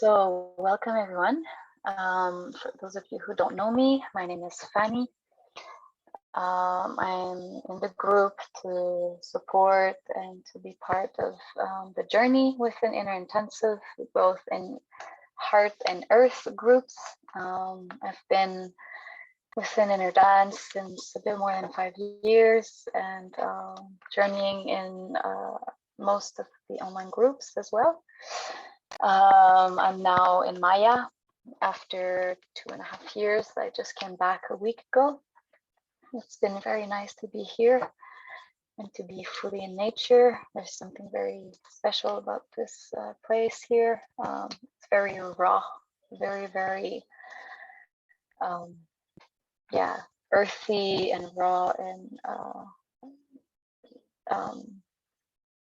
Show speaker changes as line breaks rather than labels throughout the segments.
So, welcome everyone. For those of you who don't know me, my name is Fanny. I'm in the group to support and to be part of the journey within innerintensive, both in heart and earth groups. I've been within inner dance since a bit more than 5 years and journeying in most of the online groups as well. I'm now in Maya after 2.5 years. I just came back a week ago. It's been very nice to be here and to be fully in nature. There's something very special about this place here. It's very raw, very, yeah, earthy and raw and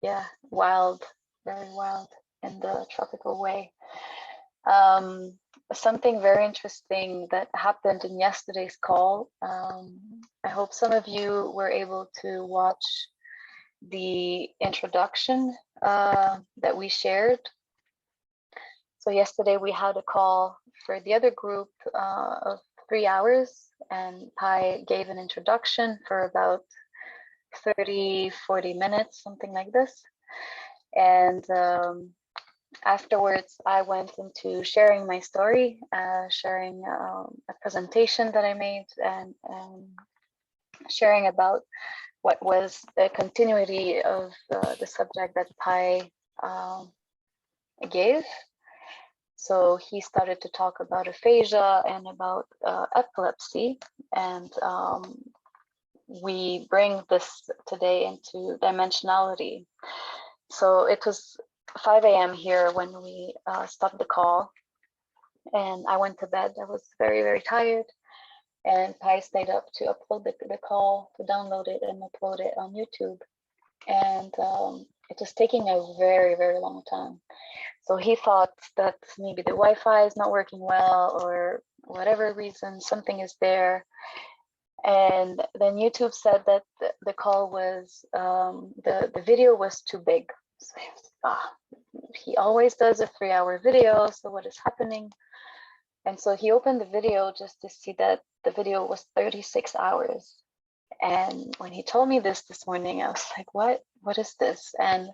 yeah, wild, very wild in the tropical way. Something very interesting that happened in yesterday's call. I hope some of you were able to watch the introduction that we shared. So yesterday we had a call for the other group of 3 hours, and Pai gave an introduction for about 30-40 minutes, something like this. And afterwards, I went into sharing my story, sharing a presentation that I made, and sharing about what was the continuity of the subject that Pai gave. So he started to talk about aphasia and about epilepsy, and we bring this today into dimensionality. So it was 5 a.m. here when we stopped the call, and I went to bed. I was very tired, and Pai stayed up to upload the call, to download it and upload it on YouTube. And it was taking a very long time. So he thought that maybe the Wi-Fi is not working well, or whatever reason, something is there. And then YouTube said that the call was, the video was too big. So he always does a 3-hour video, so what is happening? And so he opened the video just to see that the video was 36 hours. And when he told me this morning, I was like, what is this? And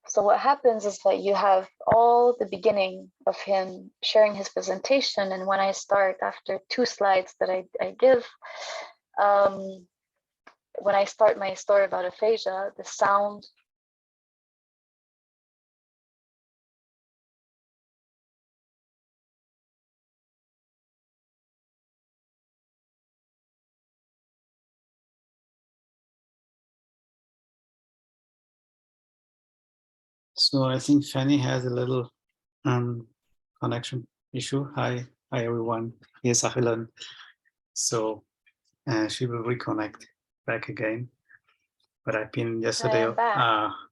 so what happens is that you have all the beginning of him sharing his presentation, and when I start, after 2 slides that I give, when I start my story about aphasia, the sound
So I think Fanny has a little connection issue. Hi everyone. Here's Ahilan. So she will reconnect back again. But I've been yesterday.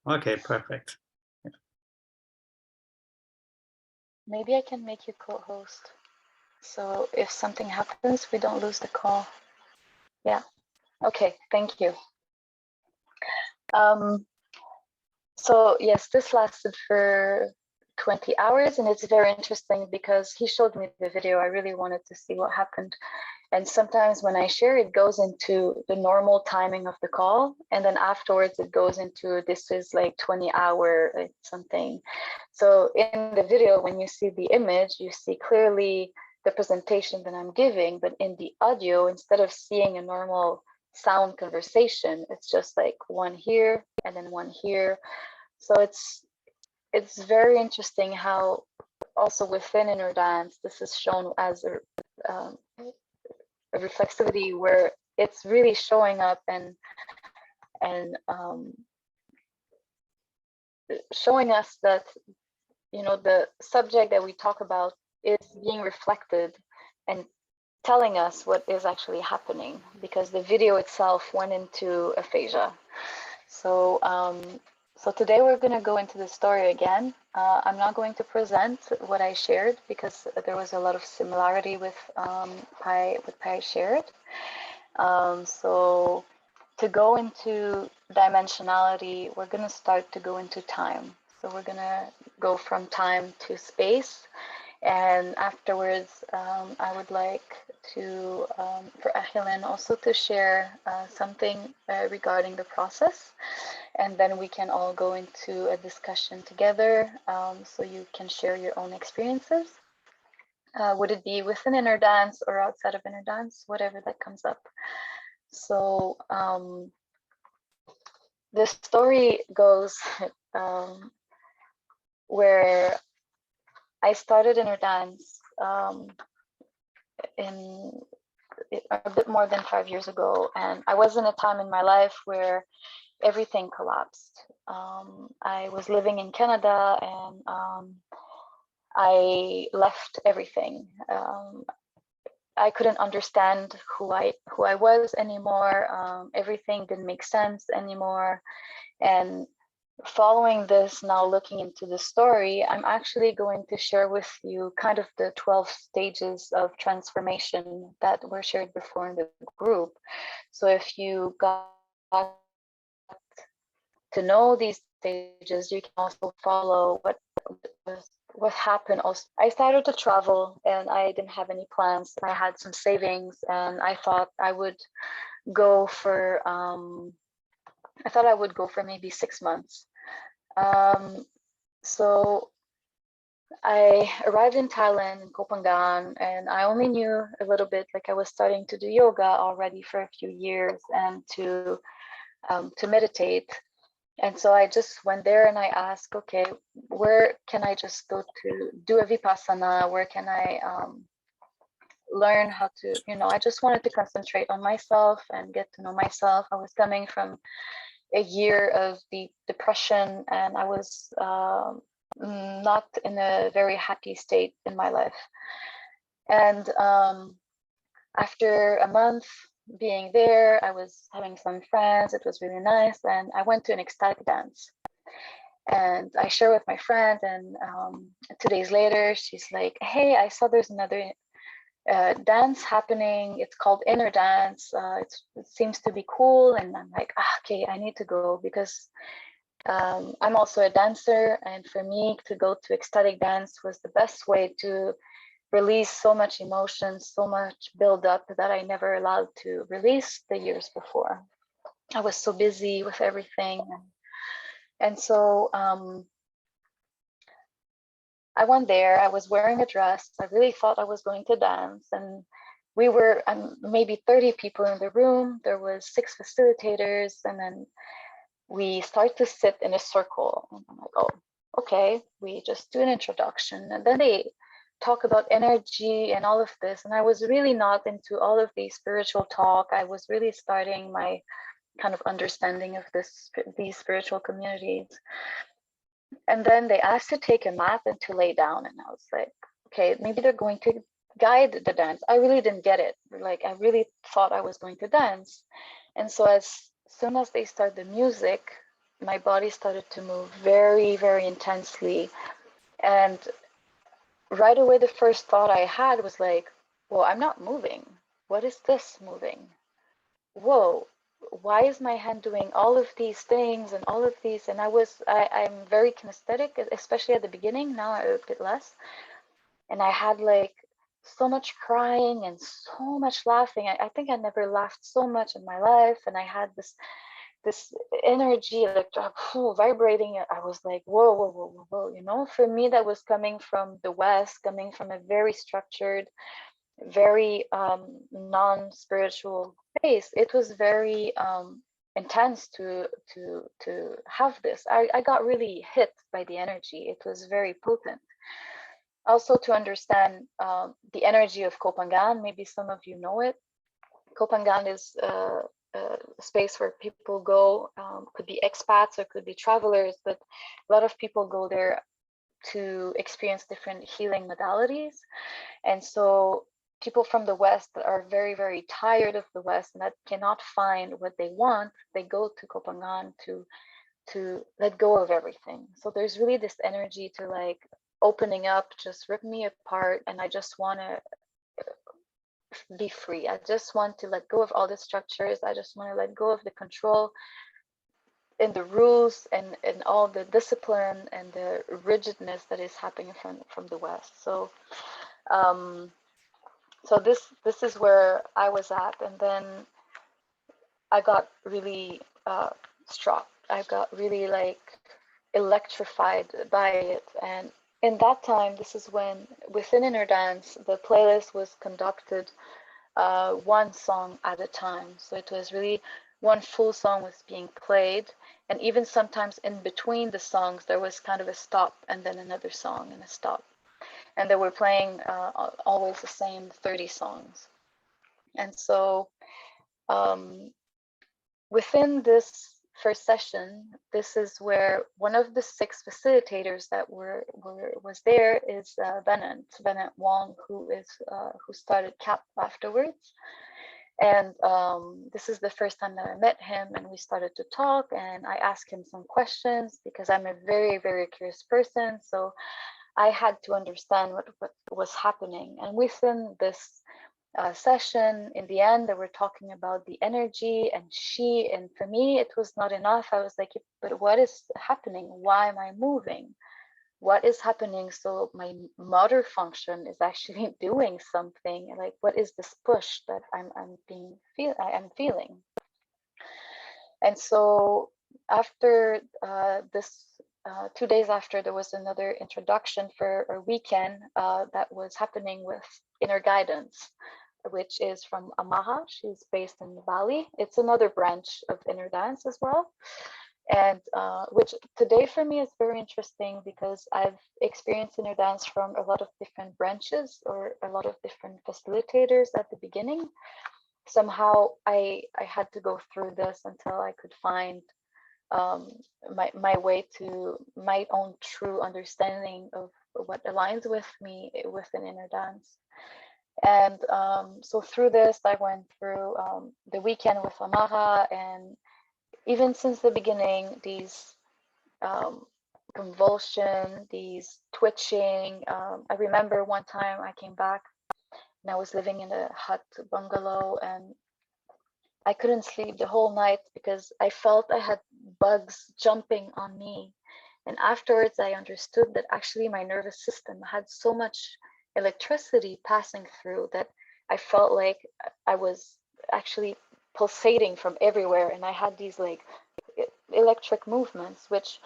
Okay, perfect. Yeah.
Maybe I can make you co-host. So if something happens, we don't lose the call. Yeah. Okay, thank you. So yes, this lasted for 20 hours, and it's very interesting because he showed me the video. I really wanted to see what happened. And sometimes when I share, it goes into the normal timing of the call, and then afterwards it goes into, this is like 20-hour something. So in the video, when you see the image, you see clearly the presentation that I'm giving, but in the audio, instead of seeing a normal sound conversation, it's just like one here and then one here. So it's very interesting how also within inner dance, this is shown as a reflexivity where it's really showing up and showing us that, you know, the subject that we talk about is being reflected and telling us what is actually happening, because the video itself went into aphasia. So so today we're going to go into the story again. I'm not going to present what I shared because there was a lot of similarity with what Pai shared. So to go into dimensionality, we're going to start to go into time. So we're going to go from time to space. And afterwards, I would like to for Ahilan also to share something regarding the process, and then we can all go into a discussion together, so you can share your own experiences. Would it be within inner dance or outside of inner dance, whatever that comes up. So the story goes where I started inner dance in a bit more than 5 years ago, and I was in a time in my life where everything collapsed. I was living in Canada, and I left everything. I couldn't understand who I was anymore. Everything didn't make sense anymore. And following this, now looking into the story, I'm actually going to share with you kind of the 12 stages of transformation that were shared before in the group. So if you got to know these stages, you can also follow what happened. Also, I started to travel, and I didn't have any plans. I had some savings, and I thought I would go for maybe 6 months. So I arrived in Thailand, in Kopangan, and I only knew a little bit. Like, I was starting to do yoga already for a few years, and to meditate. And so I just went there and I asked, okay, where can I just go to do a vipassana? Where can I learn how to, I just wanted to concentrate on myself and get to know myself. I was coming from a year of deep depression, and I was not in a very happy state in my life. And after a month being there, I was having some friends. It was really nice, and I went to an ecstatic dance. And I share with my friend, and 2 days later, she's like, "Hey, I saw there's another dance happening. It's called inner dance. It seems to be cool." And I'm like, okay, I need to go, because I'm also a dancer, and for me to go to ecstatic dance was the best way to release so much emotion, so much buildup that I never allowed to release the years before. I was so busy with everything. And so I went there. I was wearing a dress. I really thought I was going to dance. And we were maybe 30 people in the room. There was 6 facilitators. And then we start to sit in a circle. And I'm like, oh, okay. We just do an introduction. And then they talk about energy and all of this. And I was really not into all of the spiritual talk. I was really starting my kind of understanding of these spiritual communities. And then they asked to take a mat and to lay down. And I was like, okay, maybe they're going to guide the dance. I really didn't get it. Like, I really thought I was going to dance. And so as soon as they started the music, my body started to move very, very intensely. And right away, the first thought I had was like, well, I'm not moving. What is this moving? Whoa, why is my hand doing all of these things and all of these? And I'm very kinesthetic, especially at the beginning. Now a bit less. And I had like so much crying and so much laughing. I think I never laughed so much in my life. And I had this energy like vibrating. I was like, whoa, whoa, whoa, whoa, whoa. For me, that was coming from the West, coming from a very structured, very non-spiritual space. It was very intense to have this. I got really hit by the energy. It was very potent. Also, to understand the energy of Kopangan, maybe some of you know it. Kopangan is a space where people go, could be expats or could be travelers, but a lot of people go there to experience different healing modalities. And so people from the West that are very, very tired of the West and that cannot find what they want, they go to Kopangan to let go of everything. So there's really this energy to like opening up, just rip me apart, and I just want to be free. I just want to let go of all the structures. I just want to let go of the control. in the rules and in all the discipline and the rigidness that is happening from the West. So so this is where I was at, and then I got really struck. I got really like electrified by it. And in that time, this is when within Inner Dance, the playlist was conducted one song at a time. So it was really one full song was being played. And even sometimes in between the songs, there was kind of a stop and then another song and a stop. And they were playing always the same 30 songs. And so um, within this first session, this is where one of the 6 facilitators that was there is Venant Wong, who started CAP afterwards. And this is the first time that I met him, and we started to talk, and I asked him some questions because I'm a very, very curious person. So I had to understand what was happening. And within this session, in the end, they were talking about the energy and she, and for me, it was not enough. I was like, but what is happening? Why am I moving? What is happening? So my motor function is actually doing something. Like, what is this push that I'm feeling? And so after this 2 days after, there was another introduction for a weekend that was happening with Inner Guidance, which is from Amaha. She's based in Bali. It's another branch of Inner Dance as well. And which today for me is very interesting because I've experienced Inner Dance from a lot of different branches or a lot of different facilitators at the beginning. Somehow I had to go through this until I could find my way to my own true understanding of what aligns with me within Inner Dance. And so through this, I went through the weekend with Amara, and even since the beginning, these convulsion, these twitching. I remember one time I came back and I was living in a hut bungalow, and I couldn't sleep the whole night because I felt I had bugs jumping on me. And afterwards, I understood that actually my nervous system had so much electricity passing through that I felt like I was actually pulsating from everywhere. And I had these like electric movements, which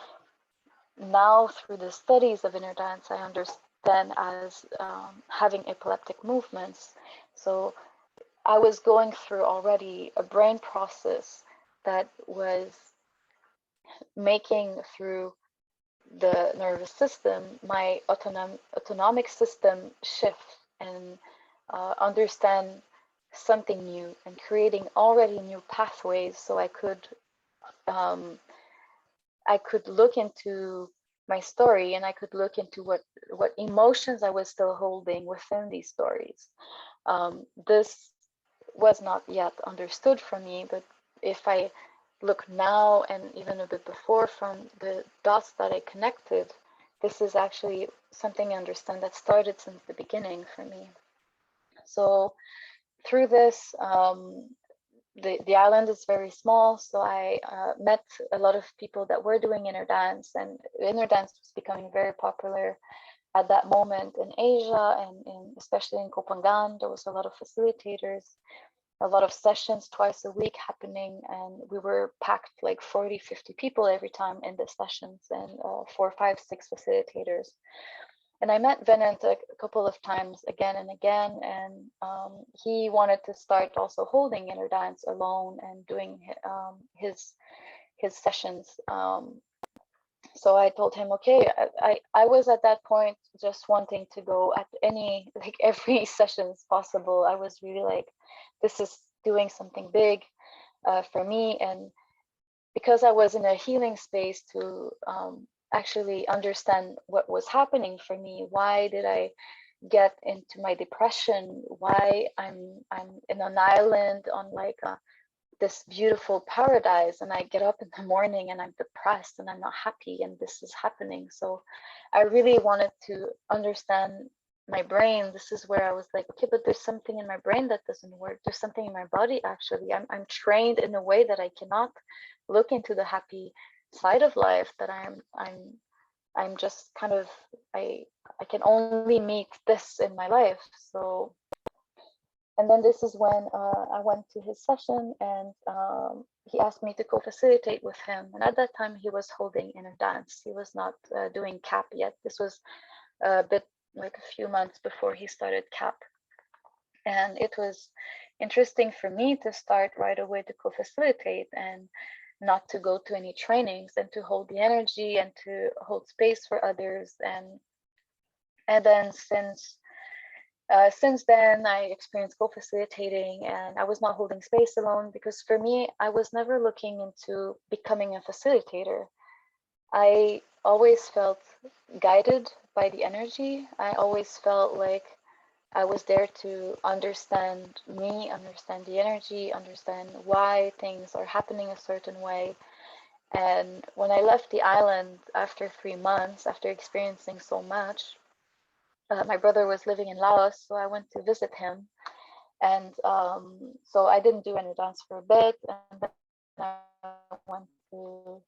now through the studies of Inner Dance, I understand as having epileptic movements. So I was going through already a brain process that was making through the nervous system, my autonomic system shift and understand something new and creating already new pathways so I could look into my story and I could look into what emotions I was still holding within these stories. This was not yet understood for me, but if I look now and even a bit before from the dots that I connected, this is actually something I understand that started since the beginning for me. So through this, the island is very small, so I met a lot of people that were doing Inner Dance, and Inner Dance was becoming very popular at that moment in Asia, and especially in Kopangan. There was a lot of facilitators, a lot of sessions twice a week happening, and we were packed like 40, 50 people every time in the sessions, and 4, 5, 6 facilitators. And I met Venant a couple of times again and again, and he wanted to start also holding Inner Dance alone and doing his sessions. So I told him, okay, I was at that point just wanting to go at every sessions possible. I was really like, this is doing something big for me. And because I was in a healing space to actually understand what was happening for me, why did I get into my depression, why I'm in an island on like this beautiful paradise, and I get up in the morning and I'm depressed and I'm not happy and this is happening. So I really wanted to understand my brain, this is where I was like, okay, but there's something in my brain that doesn't work. There's something in my body actually. I'm trained in a way that I cannot look into the happy side of life, that I'm just kind of, I can only meet this in my life. So, and then this is when I went to his session, and he asked me to co-facilitate with him. And at that time, he was holding inner dance. He was not doing CAP yet. This was a bit like a few months before he started CAP. And it was interesting for me to start right away to co-facilitate and not to go to any trainings, and to hold the energy and to hold space for others. And then since then, I experienced co-facilitating, and I was not holding space alone, because for me, I was never looking into becoming a facilitator. I always felt guided by the energy. I always felt like I was there to understand me, understand the energy, understand why things are happening a certain way. And when I left the island after 3 months, after experiencing so much, my brother was living in Laos, so I went to visit him. And so I didn't do any dance for a bit, and then I went to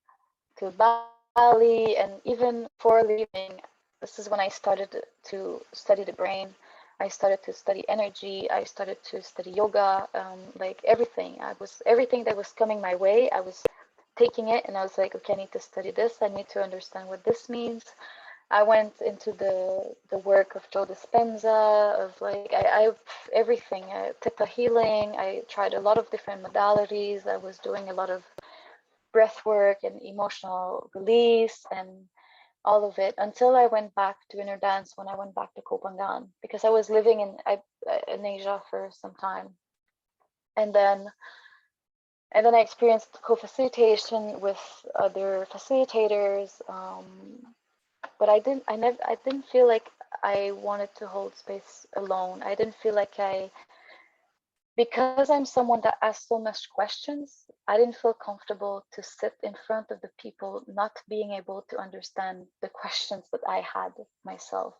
Bali. And even before leaving, this is when I started to study the brain. I started to study energy. I started to study yoga, like everything. Everything that was coming my way, I was taking it, and I was like, okay, I need to study this. I need to understand what this means. I went into the work of Joe Dispenza, of like I everything, theta healing. I tried a lot of different modalities. I was doing a lot of breath work and emotional release and all of it, until I went back to inner dance when I went back to Kopangan, because I was living in Asia for some time. And then I experienced co-facilitation with other facilitators. But I didn't feel like I wanted to hold space alone. I didn't feel like because I'm someone that asks so much questions, I didn't feel comfortable to sit in front of the people, not being able to understand the questions that I had myself.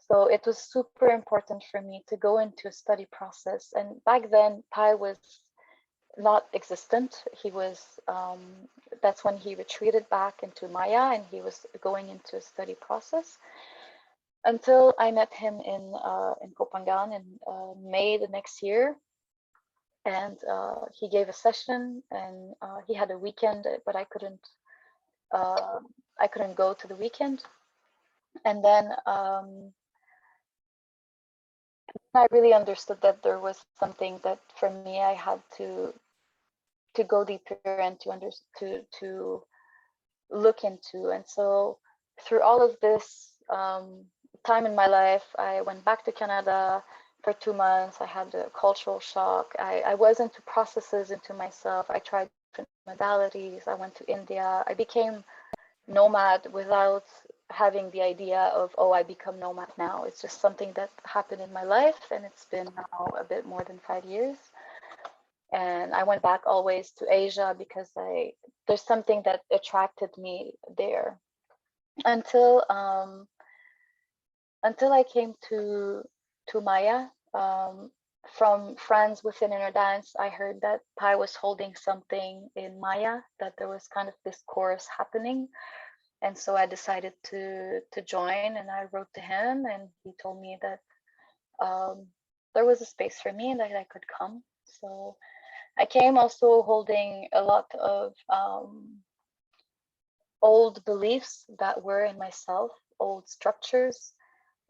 So it was super important for me to go into a study process. And back then, Pi was not existent. He was, that's when he retreated back into Maya, and he was going into a study process, until I met him in Kopangan in May the next year. And he gave a session, and he had a weekend, but I couldn't go to the weekend. And then I really understood that there was something that for me I had to go deeper and to look into. And so through all of this time in my life, I went back to Canada for 2 months. I had a cultural shock. I was into processes into myself. I tried different modalities. I went to India. I became nomad without having the idea of, oh, I become nomad now. It's just something that happened in my life, and it's been now a bit more than 5 years. And I went back always to Asia because there's something that attracted me there, until I came to Maya. From friends within inner dance, I heard that Pai was holding something in Maya, that there was kind of this course happening. And so I decided to join, and I wrote to him, and he told me that there was a space for me and that I could come. So I came also holding a lot of old beliefs that were in myself, old structures.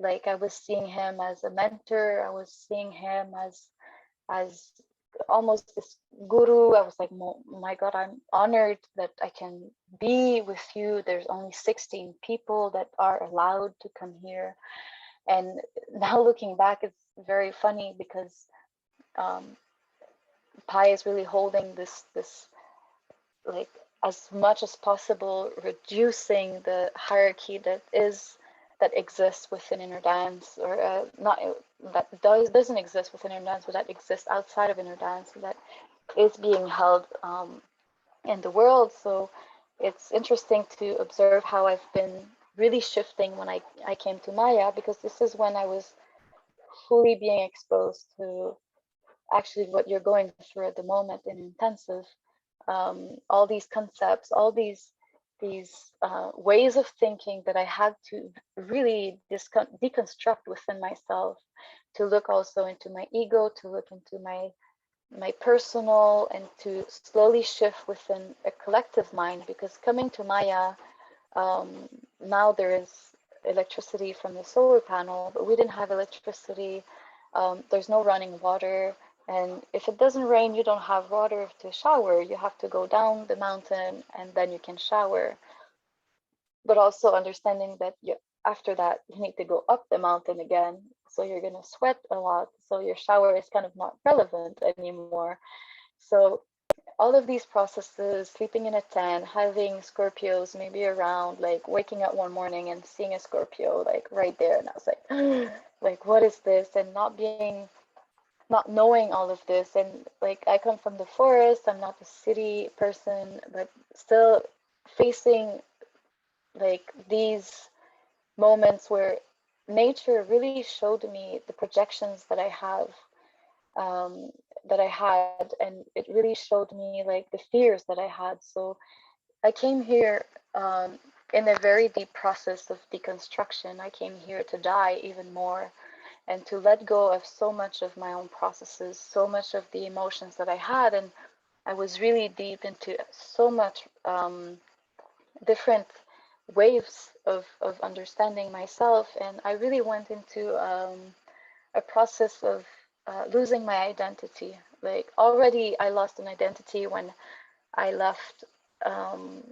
Like I was seeing him as a mentor. I was seeing him as almost this guru. I was like, my God, I'm honored that I can be with you. There's only 16 people that are allowed to come here. And now looking back, it's very funny because Pai is really holding this like as much as possible, reducing the hierarchy that exists within inner dance, or not that doesn't exist within inner dance, but that exists outside of inner dance, that is being held in the world. So it's interesting to observe how I've been really shifting when I came to Maya, because this is when I was fully being exposed to actually what you're going through at the moment in intensive. All these concepts, all these ways of thinking that I had to really deconstruct within myself, to look also into my ego, to look into my personal, and to slowly shift within a collective mind. Because coming to Maya, now there is electricity from the solar panel, but we didn't have electricity. There's no running water. And if it doesn't rain, you don't have water to shower. You have to go down the mountain and then you can shower. But also understanding that after that, you need to go up the mountain again. So you're going to sweat a lot. So your shower is kind of not relevant anymore. So all of these processes, sleeping in a tent, having Scorpios maybe around, like waking up one morning and seeing a Scorpio like right there, and I was like what is this? And not knowing all of this, and like I come from the forest, I'm not a city person, but still facing like these moments where nature really showed me the projections that I have, um, that I had, and it really showed me like the fears that I had. So I came here in a very deep process of deconstruction. I came here to die even more and to let go of so much of my own processes, so much of the emotions that I had. And I was really deep into so much different waves of understanding myself. And I really went into a process of losing my identity. Like already I lost an identity when I left um,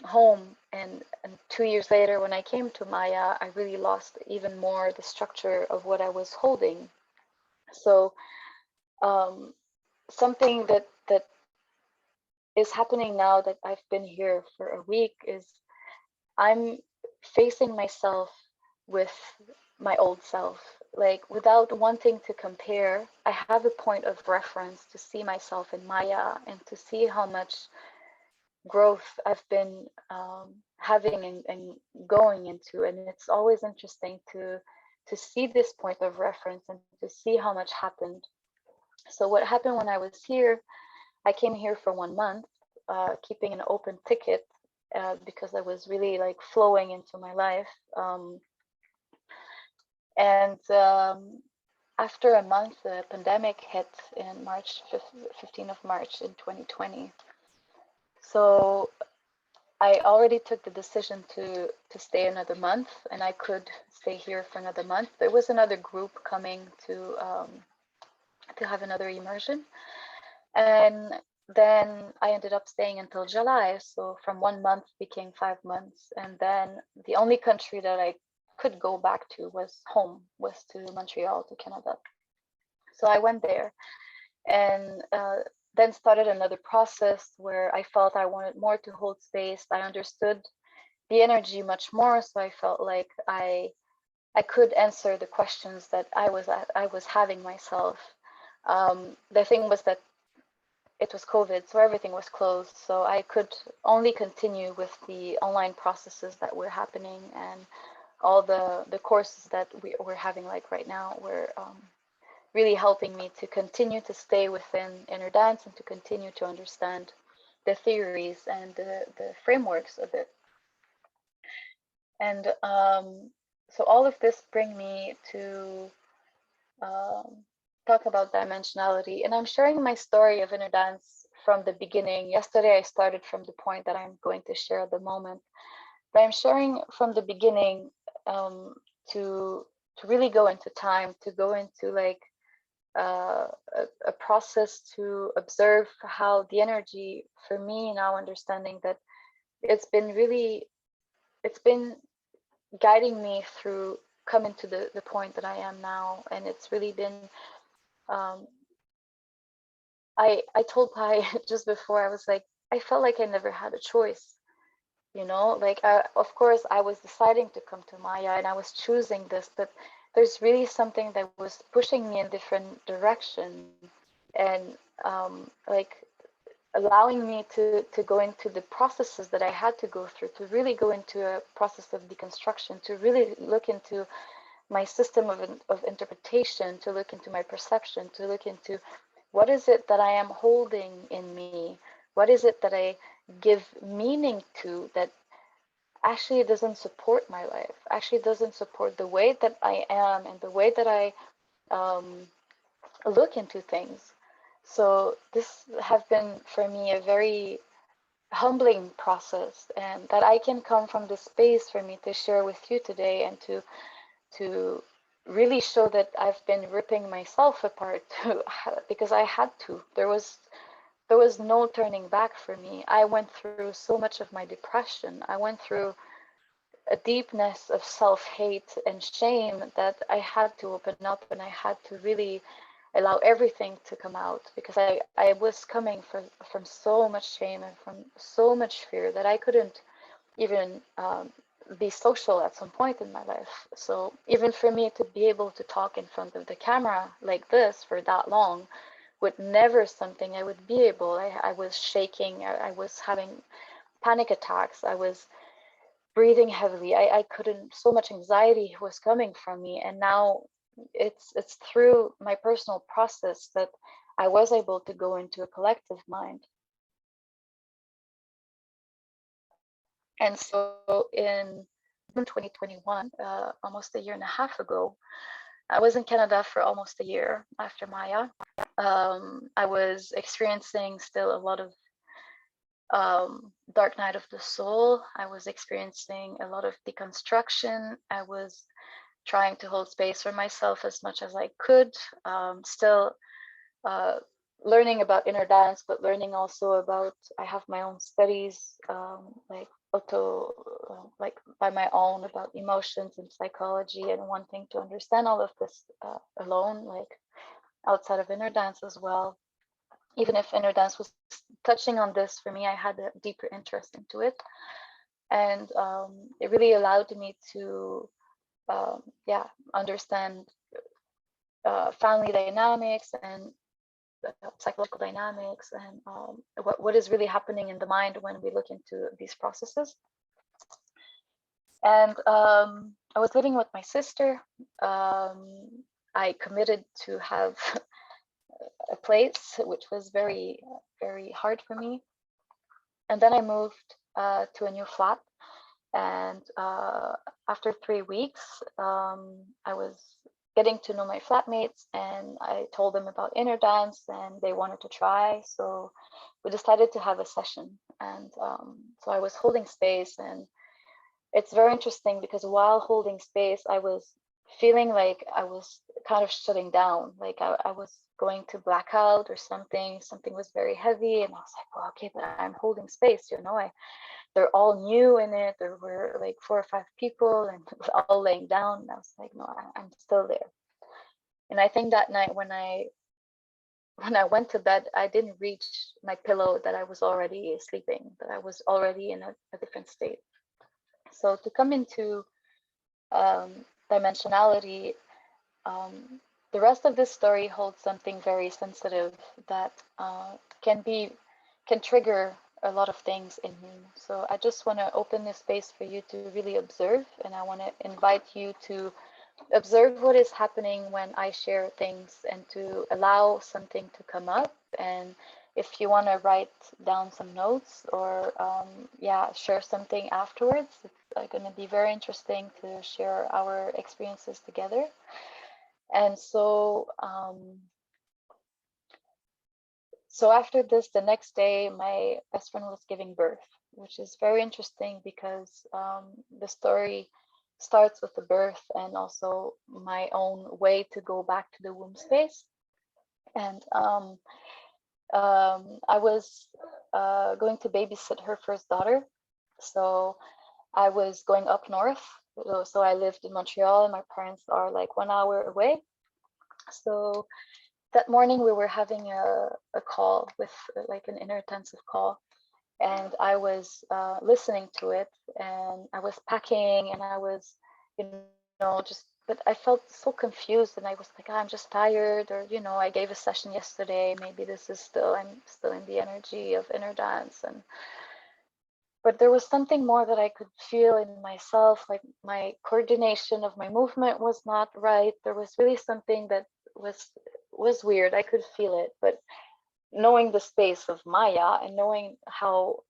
home, and 2 years later when I came to Maya, I really lost even more the structure of what I was holding. So um, something that is happening now that I've been here for a week is I'm facing myself with my old self, like without wanting to compare. I have a point of reference to see myself in Maya and to see how much growth I've been having and going into. And it's always interesting to see this point of reference and to see how much happened. So what happened when I was here, I came here for 1 month, keeping an open ticket, because I was really like flowing into my life. And after a month, the pandemic hit in March, 15th of March in 2020. So I already took the decision to stay another month, and I could stay here for another month. There was another group coming to have another immersion, and then I ended up staying until July. So from 1 month became 5 months, and then the only country that I could go back to was home, was to Montreal, to Canada. So I went there, and then started another process where I felt I wanted more to hold space. I understood the energy much more, so I felt like I could answer the questions that I was having myself. The thing was that it was COVID, so everything was closed. So I could only continue with the online processes that were happening, and all the courses that we're having like right now were really helping me to continue to stay within inner dance and to continue to understand the theories and the frameworks of it. And so all of this bring me to talk about dimensionality. And I'm sharing my story of inner dance from the beginning. Yesterday, I started from the point that I'm going to share at the moment. But I'm sharing from the beginning to really go into time, to go into like a process to observe how the energy, for me now, understanding that it's been guiding me through coming to the point that I am now. And it's really been um, I told Pai just before, I was like, I felt like I never had a choice, like of course I was deciding to come to Maya and I was choosing this, but there's really something that was pushing me in different direction. And like allowing me to go into the processes that I had to go through, to really go into a process of deconstruction, to really look into my system of interpretation, to look into my perception, to look into what is it that I am holding in me, what is it that I give meaning to that actually doesn't support my life, actually doesn't support the way that I am and the way that I look into things. So this have been for me a very humbling process, and that I can come from this space for me to share with you today, and to really show that I've been ripping myself apart to, because I had to. There was no turning back for me. I went through so much of my depression. I went through a deepness of self-hate and shame that I had to open up, and I had to really allow everything to come out, because I was coming from so much shame and from so much fear that I couldn't even be social at some point in my life. So even for me to be able to talk in front of the camera like this for that long would never something I would be able. I was shaking, I was having panic attacks, I was breathing heavily. I couldn't, so much anxiety was coming from me. And now it's through my personal process that I was able to go into a collective mind. And so in June 2021, almost a year and a half ago, I was in Canada for almost a year after Maya. I was experiencing still a lot of dark night of the soul. I was experiencing a lot of deconstruction. I was trying to hold space for myself as much as I could, still learning about inner dance, but learning also about, I have my own studies, like like by my own, about emotions and psychology, and wanting to understand all of this alone, like outside of inner dance as well. Even if inner dance was touching on this, for me, I had a deeper interest into it. And it really allowed me to understand family dynamics and psychological dynamics, and what is really happening in the mind when we look into these processes. And I was living with my sister. I committed to have a place, which was very, very hard for me. And then I moved to a new flat. And after 3 weeks, I was getting to know my flatmates, and I told them about inner dance, and they wanted to try. So we decided to have a session. And so I was holding space, and it's very interesting because while holding space, I was feeling like I was kind of shutting down, like I was going to black out or something. Something was very heavy, and I was like, well, okay, but I'm holding space, you know. They're all new in it. There were like 4 or 5 people, and it was all laying down. And I was like, no, I'm still there. And I think that night when I went to bed, I didn't reach my pillow, that I was already sleeping, that I was already in a different state. So to come into dimensionality, the rest of this story holds something very sensitive that can trigger a lot of things in me. So I just want to open this space for you to really observe, and I want to invite you to observe what is happening when I share things, and to allow something to come up. And if you want to write down some notes, or share something afterwards, it's going to be very interesting to share our experiences together. And so so after this, the next day, my best friend was giving birth, which is very interesting because the story starts with the birth, and also my own way to go back to the womb space. And I was going to babysit her first daughter. So I was going up north. So I lived in Montreal, and my parents are like 1 hour away. So that morning we were having a call with like an innerintensive call, and I was listening to it, and I was packing, and I was, just but I felt so confused, and I was like, I'm just tired, or I gave a session yesterday. Maybe this is I'm still in the energy of inner dance, but there was something more that I could feel in myself, like my coordination of my movement was not right. There was really something that was weird. I could feel it, but knowing the space of Maya and knowing how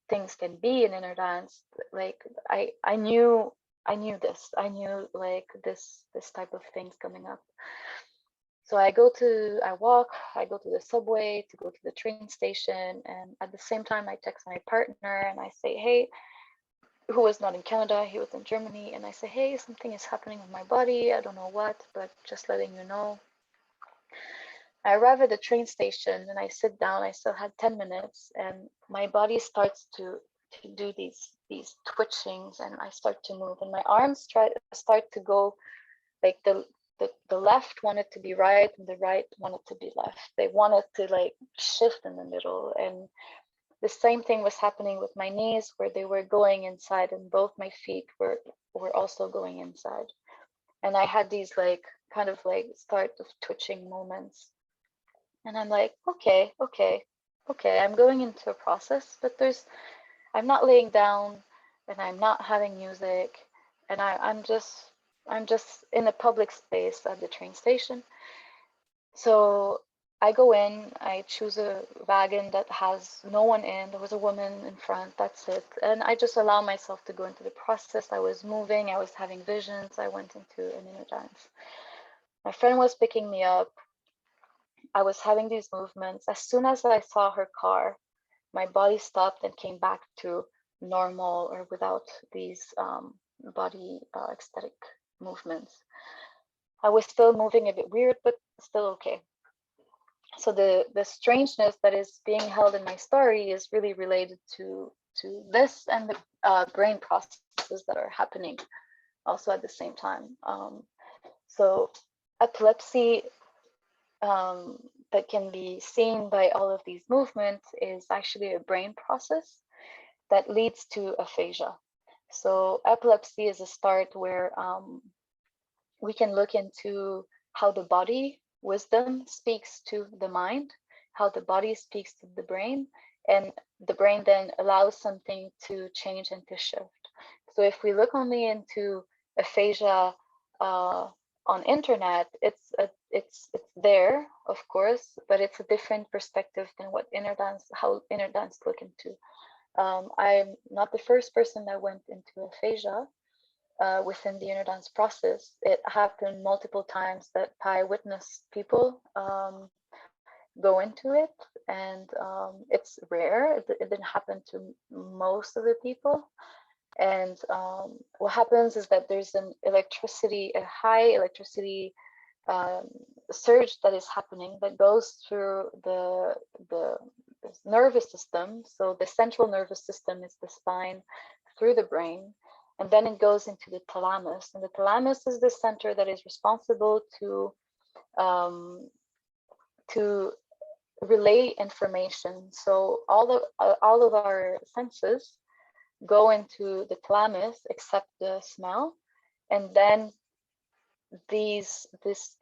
things can be in inner dance, like I knew this. I knew like this type of things coming up. So I walk, I go to the subway to go to the train station, and at the same time I text my partner and I say, hey, who was not in Canada, he was in Germany, and I say, hey, something is happening with my body. I don't know what, but just letting you know. I arrive at the train station and I sit down. I still had 10 minutes, and my body starts to do these twitchings, and I start to move, and my arms start to go like the left wanted to be right and the right wanted to be left. They wanted to like shift in the middle, and the same thing was happening with my knees, where they were going inside, and both my feet were also going inside. And I had these like kind of like start of twitching moments. And I'm like, okay, I'm going into a process, but I'm not laying down, and I'm not having music, and I'm just in a public space at the train station. So I go in, I choose a wagon that has no one in. There was a woman in front, that's it. And I just allow myself to go into the process. I was moving, I was having visions, I went into an inner dance. My friend was picking me up. I was having these movements. As soon as I saw her car, my body stopped and came back to normal, or without these body ecstatic movements. I was still moving a bit weird, but still okay. So the strangeness that is being held in my story is really related to this and the brain processes that are happening also at the same time. So epilepsy that can be seen by all of these movements is actually a brain process that leads to aphasia. So epilepsy is a start where we can look into how the body wisdom speaks to the mind, how the body speaks to the brain, and the brain then allows something to change and to shift. So if we look only into aphasia on internet, it's there, of course, but it's a different perspective than how inner dance look into. I'm not the first person that went into aphasia. Within the inner dance process, it happened multiple times that I witnessed people go into it, and it's rare. It didn't happen to most of the people. And what happens is that there's a high electricity surge that is happening that goes through the nervous system. So the central nervous system is the spine, through the brain, and then it goes into the thalamus. And the thalamus is the center that is responsible um, to relay information. So all of our senses go into the thalamus except the smell, and then this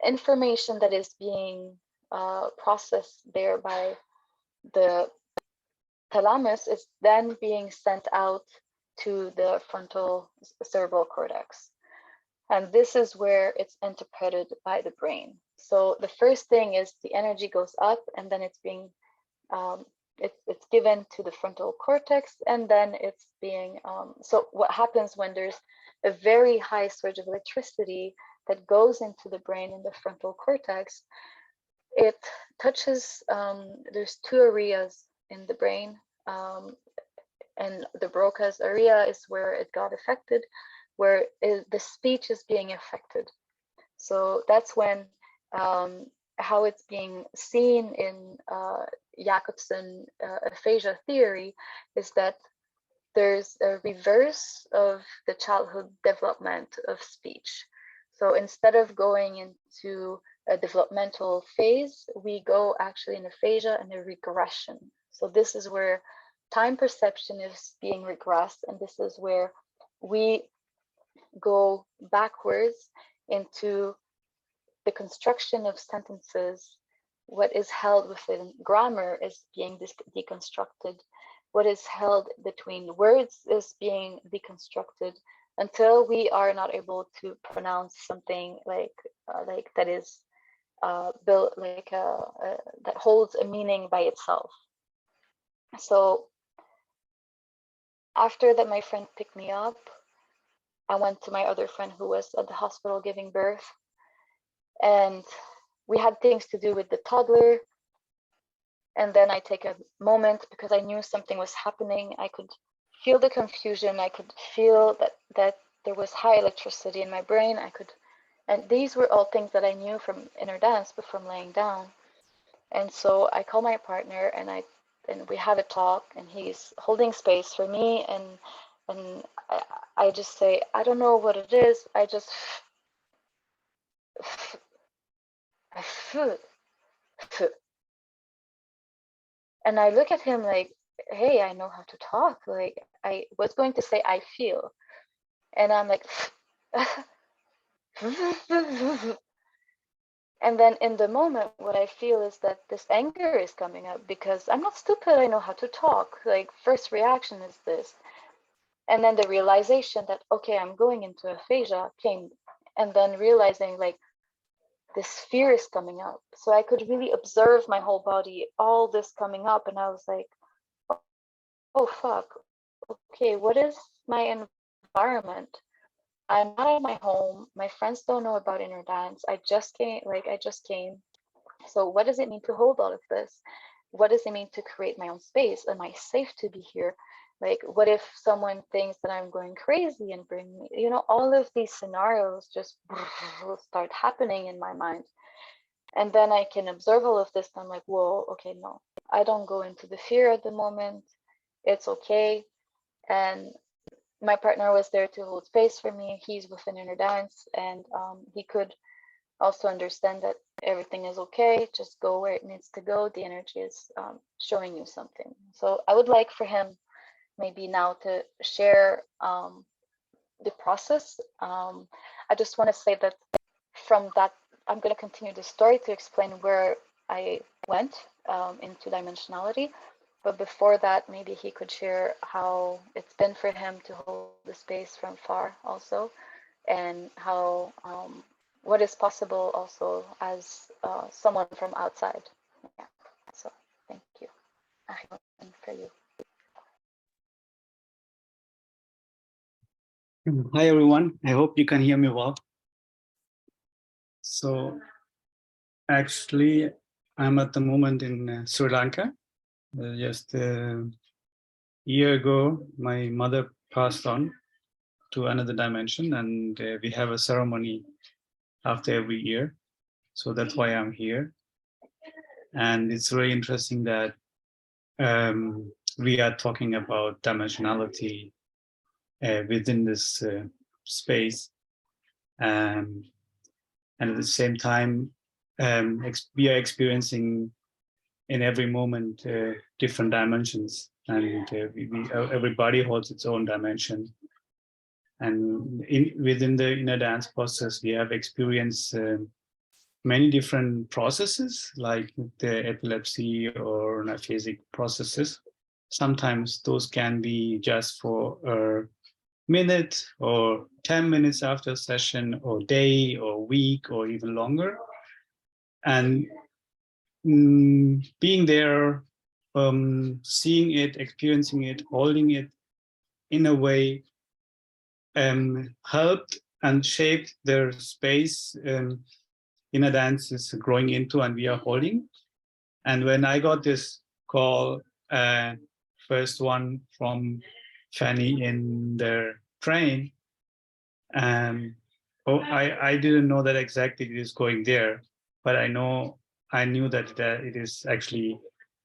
information that is being processed there by the thalamus is then being sent out to the frontal cerebral cortex. And this is where it's interpreted by the brain. So the first thing is the energy goes up, and then it's being it's given to the frontal cortex, and then it's being so what happens when there's a very high surge of electricity that goes into the brain in the frontal cortex, it touches there's two areas in the brain, and the Broca's area is where it got affected, where the speech is being affected. So that's when how it's being seen in Jacobson aphasia theory is that there's a reverse of the childhood development of speech. So instead of going into a developmental phase, we go actually in aphasia and a regression. So this is where time perception is being regressed, and this is where we go backwards into the construction of sentences. What is held within grammar is being deconstructed. What is held between words is being deconstructed until we are not able to pronounce something like that is built like that holds a meaning by itself. So after that, my friend picked me up. I went to my other friend who was at the hospital giving birth, and we had things to do with the toddler. And then I take a moment because I knew something was happening. I could feel the confusion. I could feel that there was high electricity in my brain. And these were all things that I knew from inner dance, but from laying down. And so I call my partner, and we have a talk, and he's holding space for me, and I just say, I don't know what it is. I just and I look at him like, hey, I know how to talk. Like, I was going to say I feel, and I'm like and then in the moment, what I feel is that this anger is coming up because I'm not stupid. I know how to talk. Like, first reaction is this. And then the realization that, okay, I'm going into aphasia came. And then realizing like this fear is coming up. So I could really observe my whole body, all this coming up. And I was like, oh, fuck. Okay, what is my environment? I'm not at my home. My friends don't know about inner dance. I just came. So what does it mean to hold all of this? What does it mean to create my own space? Am I safe to be here? Like, what if someone thinks that I'm going crazy and bring me, all of these scenarios just start happening in my mind. And then I can observe all of this. And I'm like, whoa, okay, no, I don't go into the fear at the moment. It's okay. And my partner was there to hold space for me. He's within inner dance, and he could also understand that everything is okay. Just go where it needs to go. The energy is showing you something. So I would like for him maybe now to share the process. I just want to say that from that, I'm going to continue the story to explain where I went into dimensionality. But before that, maybe he could share how it's been for him to hold the space from far also, and how what is possible also as someone from outside. Yeah. So thank you. And for you.
Hi, everyone. I hope you can hear me well. So actually, I'm at the moment in Sri Lanka. Just a year ago, my mother passed on to another dimension, and we have a ceremony after every year. So that's why I'm here. And it's really interesting that we are talking about dimensionality within this space. And at the same time, we are experiencing in every moment different dimensions, and everybody holds its own dimension. And within the inner dance process, we have experienced many different processes, like the epilepsy or aphasic processes. Sometimes those can be just for a minute or 10 minutes after a session, or day or week or even longer. And being there, seeing it, experiencing it, holding it in a way helped and shaped the space inner dance is growing into and we are holding. And when I got this call, first one from Fanny in the train, I didn't know that exactly it is going there, but I knew that it is actually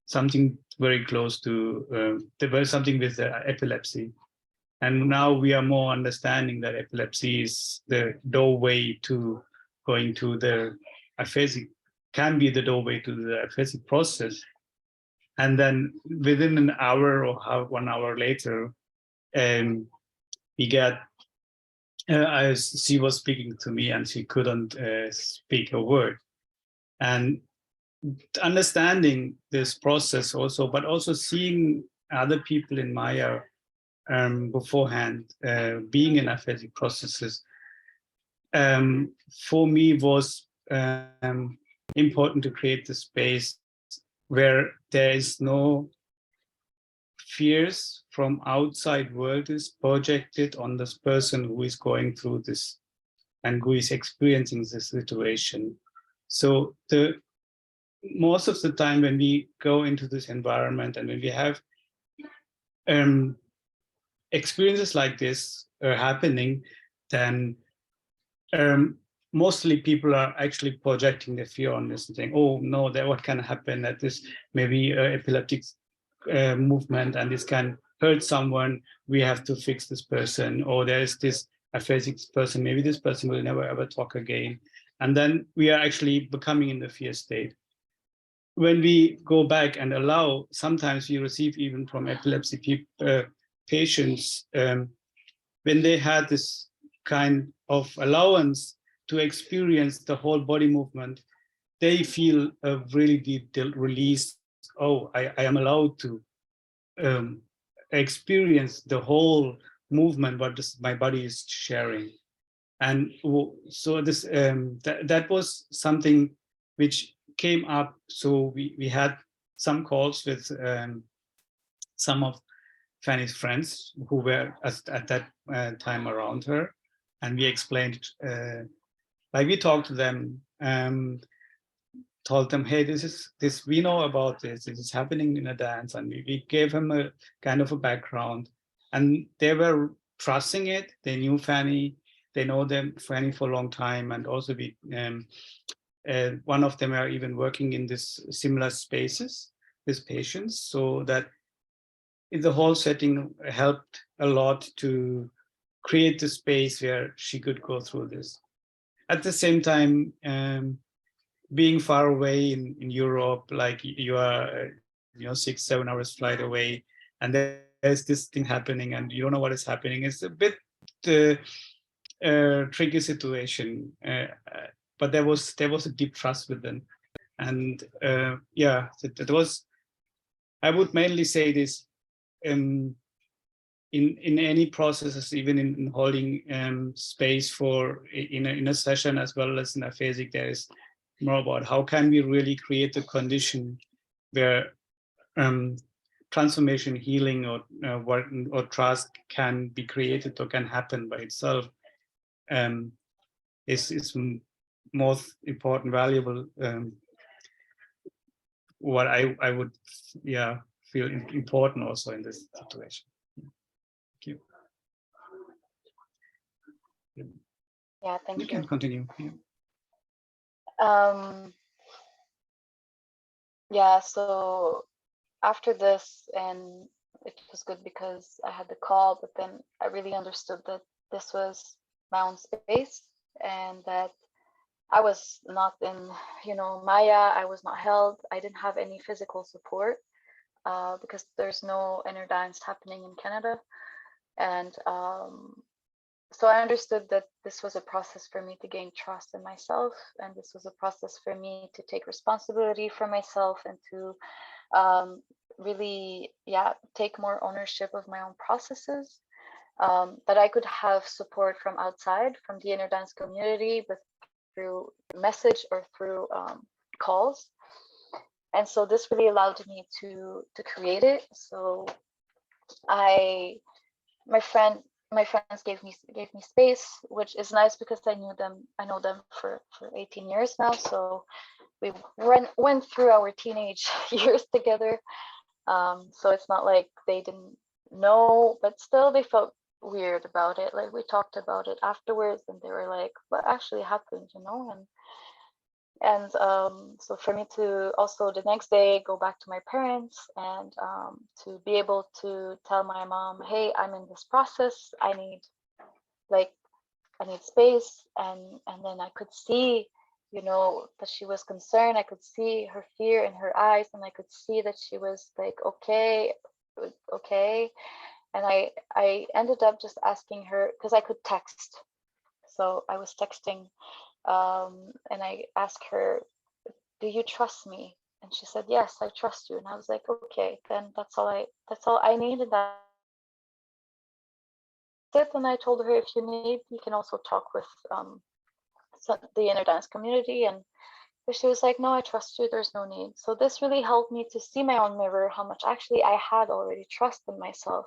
something very close to there was something with epilepsy. And now we are more understanding that epilepsy is the doorway to going to the aphasic, can be the doorway to the aphasic process. And then within an hour or 1 hour later, we get she was speaking to me and she couldn't speak a word. And understanding this process also, but also seeing other people in Maya beforehand, being in aphasic processes, for me was important to create the space where there is no fears from outside world is projected on this person who is going through this and who is experiencing this situation. So the most of the time when we go into this environment and when we have experiences like this are happening, then mostly people are actually projecting their fear on this and saying, oh no, that what can happen at this maybe epileptic movement and this can hurt someone, we have to fix this person, or there is this aphasic person, maybe this person will never ever talk again. And then we are actually becoming in the fear state. When we go back and allow, sometimes we receive even from epilepsy patients, when they had this kind of allowance to experience the whole body movement, they feel a really deep release. Oh, I am allowed to experience the whole movement, what my body is sharing. And so this that was something which came up. So we had some calls with some of Fanny's friends who were at that time around her, and we explained, like we talked to them, told them, hey, this we know about this is happening in a dance, and we gave them a kind of a background, and they were trusting it. They knew Fanny, they know Fanny for a long time, and also we one of them are even working in this similar spaces with patients, so that the whole setting helped a lot to create the space where she could go through this. At the same time, being far away in Europe, like you are, 6-7 hours flight away, and there's this thing happening, and you don't know what is happening. It's a bit tricky situation, but there was a deep trust with them, and yeah, that was. I would mainly say this. In any processes, even in holding space for in a session as well as in aphasic, there is more about how can we really create the condition where transformation, healing, or trust can be created or can happen by itself. Is most important, valuable. What I would feel important also in this situation. Thank you.
Yeah, thank you.
You can continue.
Yeah, so after this, and it was good because I had the call, but then I really understood that this was my own space and that I was not in, Maya, I was not held. I didn't have any physical support because there's no inner dance happening in Canada. And so I understood that this was a process for me to gain trust in myself, and this was a process for me to take responsibility for myself and to really, take more ownership of my own processes. That I could have support from outside, from the inner dance community, but through message or through calls. And so this really allowed me to create it. So my friends gave me space, which is nice because I know them for 18 years now. So we went through our teenage years together. So it's not like they didn't know, but still they felt weird about it. Like we talked about it afterwards and they were like, what actually happened, and so for me to also the next day go back to my parents and to be able to tell my mom, hey, I'm in this process, I need space, and then I could see, that she was concerned. I could see her fear in her eyes, and I could see that she was like, okay. And I ended up just asking her, because I could text So I was texting, and I asked her, "Do you trust me?" And she said, "Yes, I trust you." And I was like, "Okay, then that's all I need." And that's it. And I told her, if you need, you can also talk with the inner dance community. And but she was like, "No, I trust you. There's no need." So this really helped me to see my own mirror, how much actually I had already trust in myself,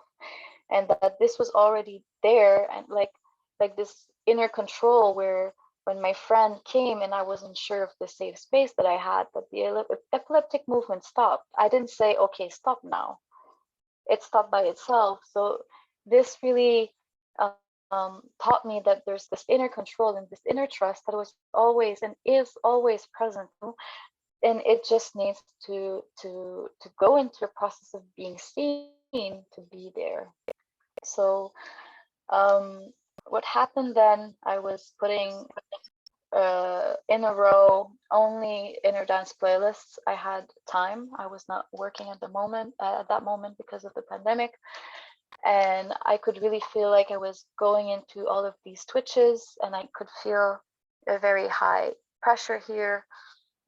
and that this was already there, and like this inner control where when my friend came and I wasn't sure of the safe space that I had, that the epileptic movement stopped. I didn't say, "Okay, stop now." It stopped by itself. So this really taught me that there's this inner control and this inner trust that was always and is always present, and it just needs to go into a process of being seen to be there. So what happened then, I was putting in a row only inner dance playlists. I had time. I was not working at the moment at that moment because of the pandemic, and I could really feel like I was going into all of these twitches, and I could feel a very high pressure here.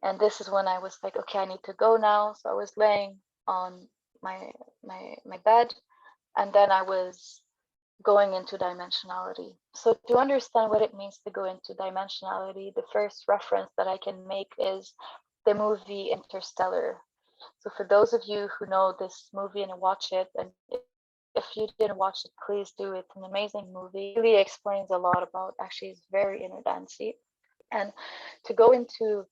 And this is when I was like, okay, I need to go now. So I was laying on my bed, and then I was going into dimensionality. So to understand what it means to go into dimensionality, the first reference that I can make is the movie Interstellar. So for those of you who know this movie and watch it, and if you didn't watch it, please do. It's an amazing movie. It really explains a lot about, actually it's very inner dancey. And to go into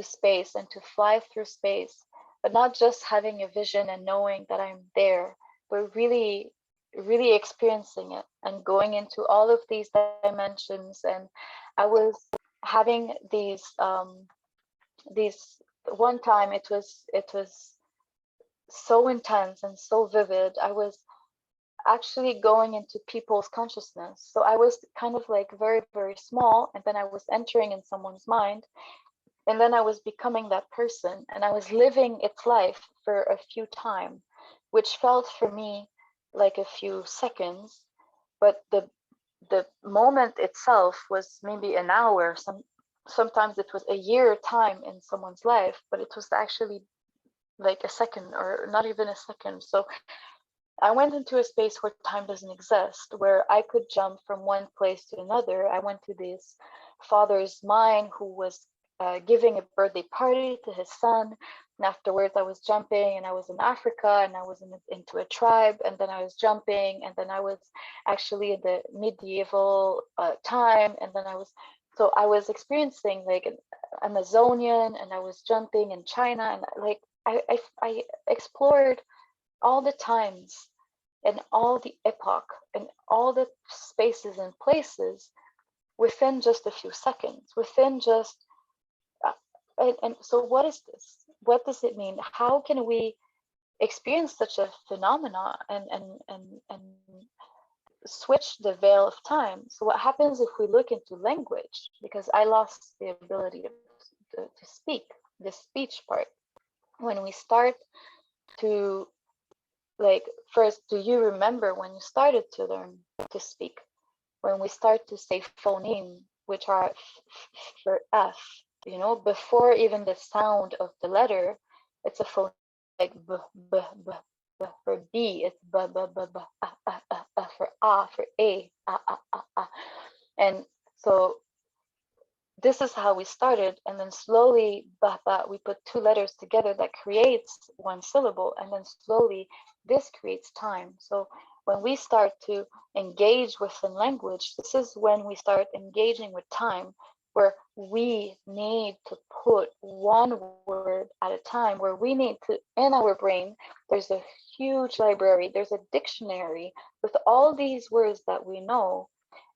space and to fly through space, but not just having a vision and knowing that I'm there, but really experiencing it and going into all of these dimensions. And I was having these one time, it was so intense and so vivid. I was actually going into people's consciousness. So I was kind of like very, very small, and then I was entering in someone's mind, and then I was becoming that person, and I was living its life for a few time, which felt for me like a few seconds, but the moment itself was maybe an hour. Sometimes it was a year time in someone's life, but it was actually like a second or not even a second. So I went into a space where time doesn't exist, where I could jump from one place to another. I went to this father's mind who was giving a birthday party to his son. And afterwards, I was jumping, and I was in Africa, and I was into a tribe, and then I was jumping, and then I was actually in the medieval time, and then so I was experiencing like an Amazonian, and I was jumping in China, and like I explored all the times and all the epoch and all the spaces and places within just a few seconds, within just and so what is this? What does it mean? How can we experience such a phenomena and switch the veil of time? So what happens if we look into language? Because I lost the ability to speak, the speech part. When we start to, like, first, do you remember when you started to learn to speak? When we start to say phoneme, which are for F, before even the sound of the letter, it's a phone, like b, b, b, b. For B, it's b, b, b, b, for A, for A, a. And so this is how we started, and then slowly we put two letters together that creates one syllable, and then slowly this creates time. So when we start to engage within language, this is when we start engaging with time, where we need to put one word at a time, where we need to, in our brain, there's a huge library, there's a dictionary with all these words that we know.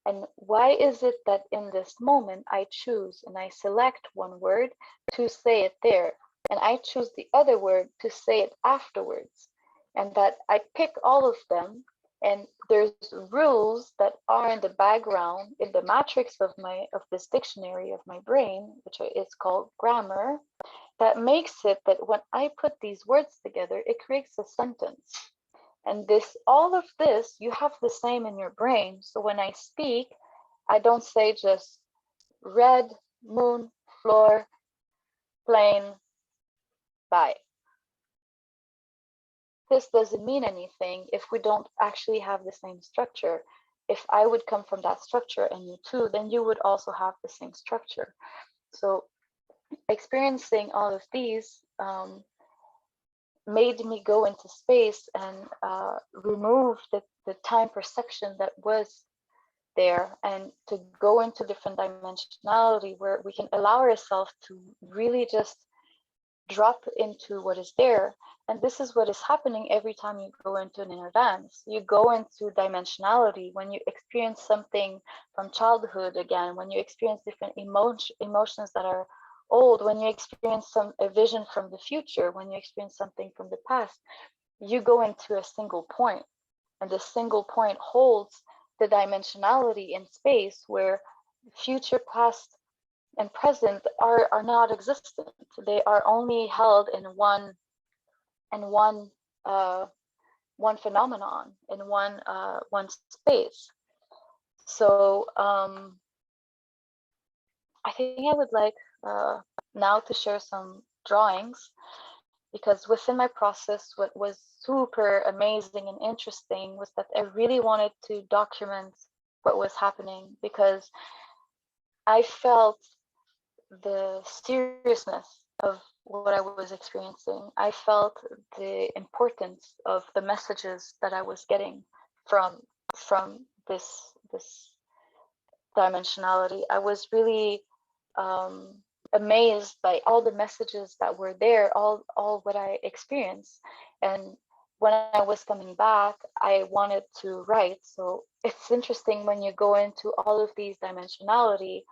And why is it that in this moment I choose and I select one word to say it there, and I choose the other word to say it afterwards, and that I pick all of them, and there's rules that are in the background, in the matrix of this dictionary of my brain, which is called grammar, that makes it that when I put these words together, it creates a sentence. And all of this, you have the same in your brain. So when I speak, I don't say just red, moon, floor, plane, bye. This doesn't mean anything if we don't actually have the same structure. If I would come from that structure and you too, then you would also have the same structure. So experiencing all of these made me go into space and remove the time perception that was there, and to go into different dimensionality where we can allow ourselves to really just drop into what is there. And this is what is happening every time you go into an inner dance. You go into dimensionality when you experience something from childhood again, when you experience different emotions that are old, when you experience a vision from the future, when you experience something from the past, you go into a single point, and the single point holds the dimensionality in space where future, past, and present are not existent. They are only held in one phenomenon, in one space. So I think I would like now to share some drawings, because within my process, what was super amazing and interesting was that I really wanted to document what was happening, because I felt the seriousness of what I was experiencing. I felt the importance of the messages that I was getting from this dimensionality. I was really amazed by all the messages that were there, all what I experienced. And when I was coming back, I wanted to write. So it's interesting when you go into all of these dimensionality,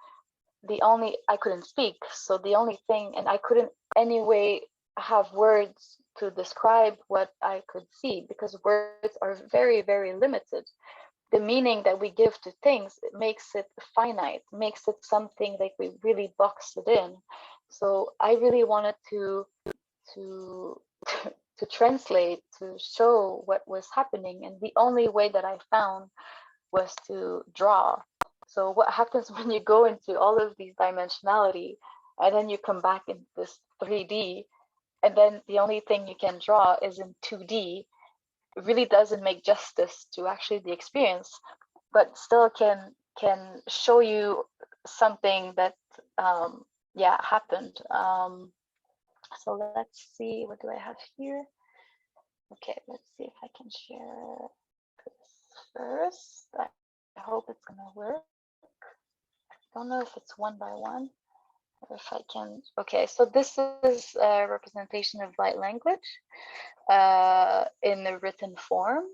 I couldn't speak. So the only thing, and I couldn't anyway have words to describe what I could see, because words are very, very limited. The meaning that we give to things, it makes it finite, makes it something like we really box it in. So I really wanted to to translate, to show what was happening, and the only way that I found was to draw. So what happens when you go into all of these dimensionality and then you come back in this 3D, and then the only thing you can draw is in 2D, it really doesn't make justice to actually the experience, but still can show you something that happened. So let's see, what do I have here? Okay, let's see if I can share this first. I hope it's gonna work. I don't know if it's one by one or if I can. Okay, so this is a representation of light language in the written form.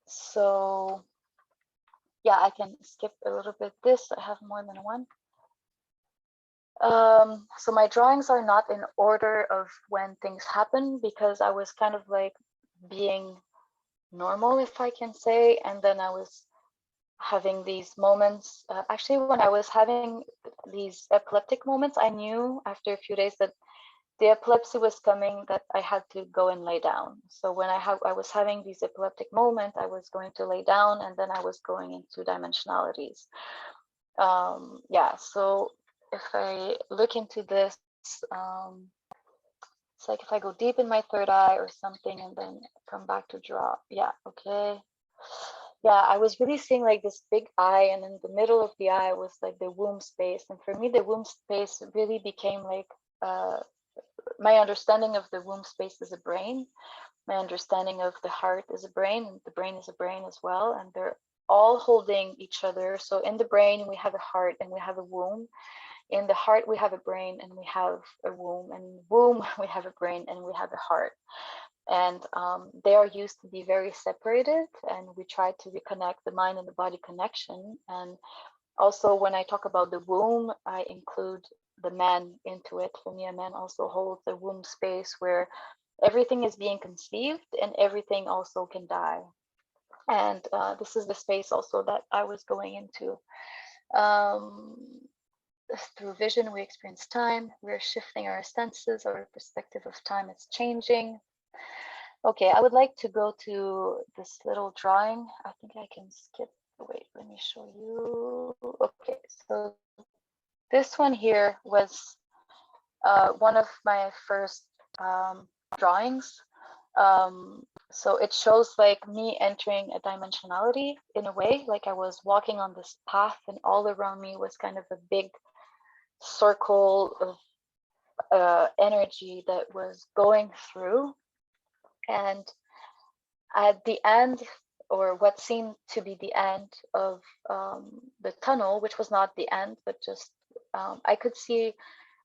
So yeah, I can skip a little bit this. I have more than one. So my drawings are not in order of when things happen, because I was kind of like being normal, if I can say, and then I was having these moments. Actually, when I was having these epileptic moments, I knew after a few days that the epilepsy was coming, that I had to go and lay down. So when I was having these epileptic moments, I was going to lay down, and then I was going into dimensionalities. Yeah, so if I look into this, it's like if I go deep in my third eye or something and then come back to draw. Yeah, okay. Yeah, I was really seeing like this big eye, and in the middle of the eye was like the womb space. And for me, the womb space really became like my understanding of the womb space is a brain. My understanding of the heart is a brain, and the brain is a brain as well. And they're all holding each other. So in the brain, we have a heart and we have a womb. In the heart, we have a brain and we have a womb. And in the womb, we have a brain and we have a heart. And they are used to be very separated. And we try to reconnect the mind and the body connection. And also, when I talk about the womb, I include the man into it. For me, a man also holds the womb space where everything is being conceived and everything also can die. And this is the space also that I was going into. Through vision, we experience time. We're shifting our senses. Our perspective of time is changing. Okay, I would like to go to this little drawing. I think I can skip. Wait, let me show you. Okay, so this one here was one of my first drawings. So it shows like me entering a dimensionality in a way, like I was walking on this path and all around me was kind of a big circle of energy that was going through. And at the end, or what seemed to be the end of the tunnel, which was not the end, but just I could see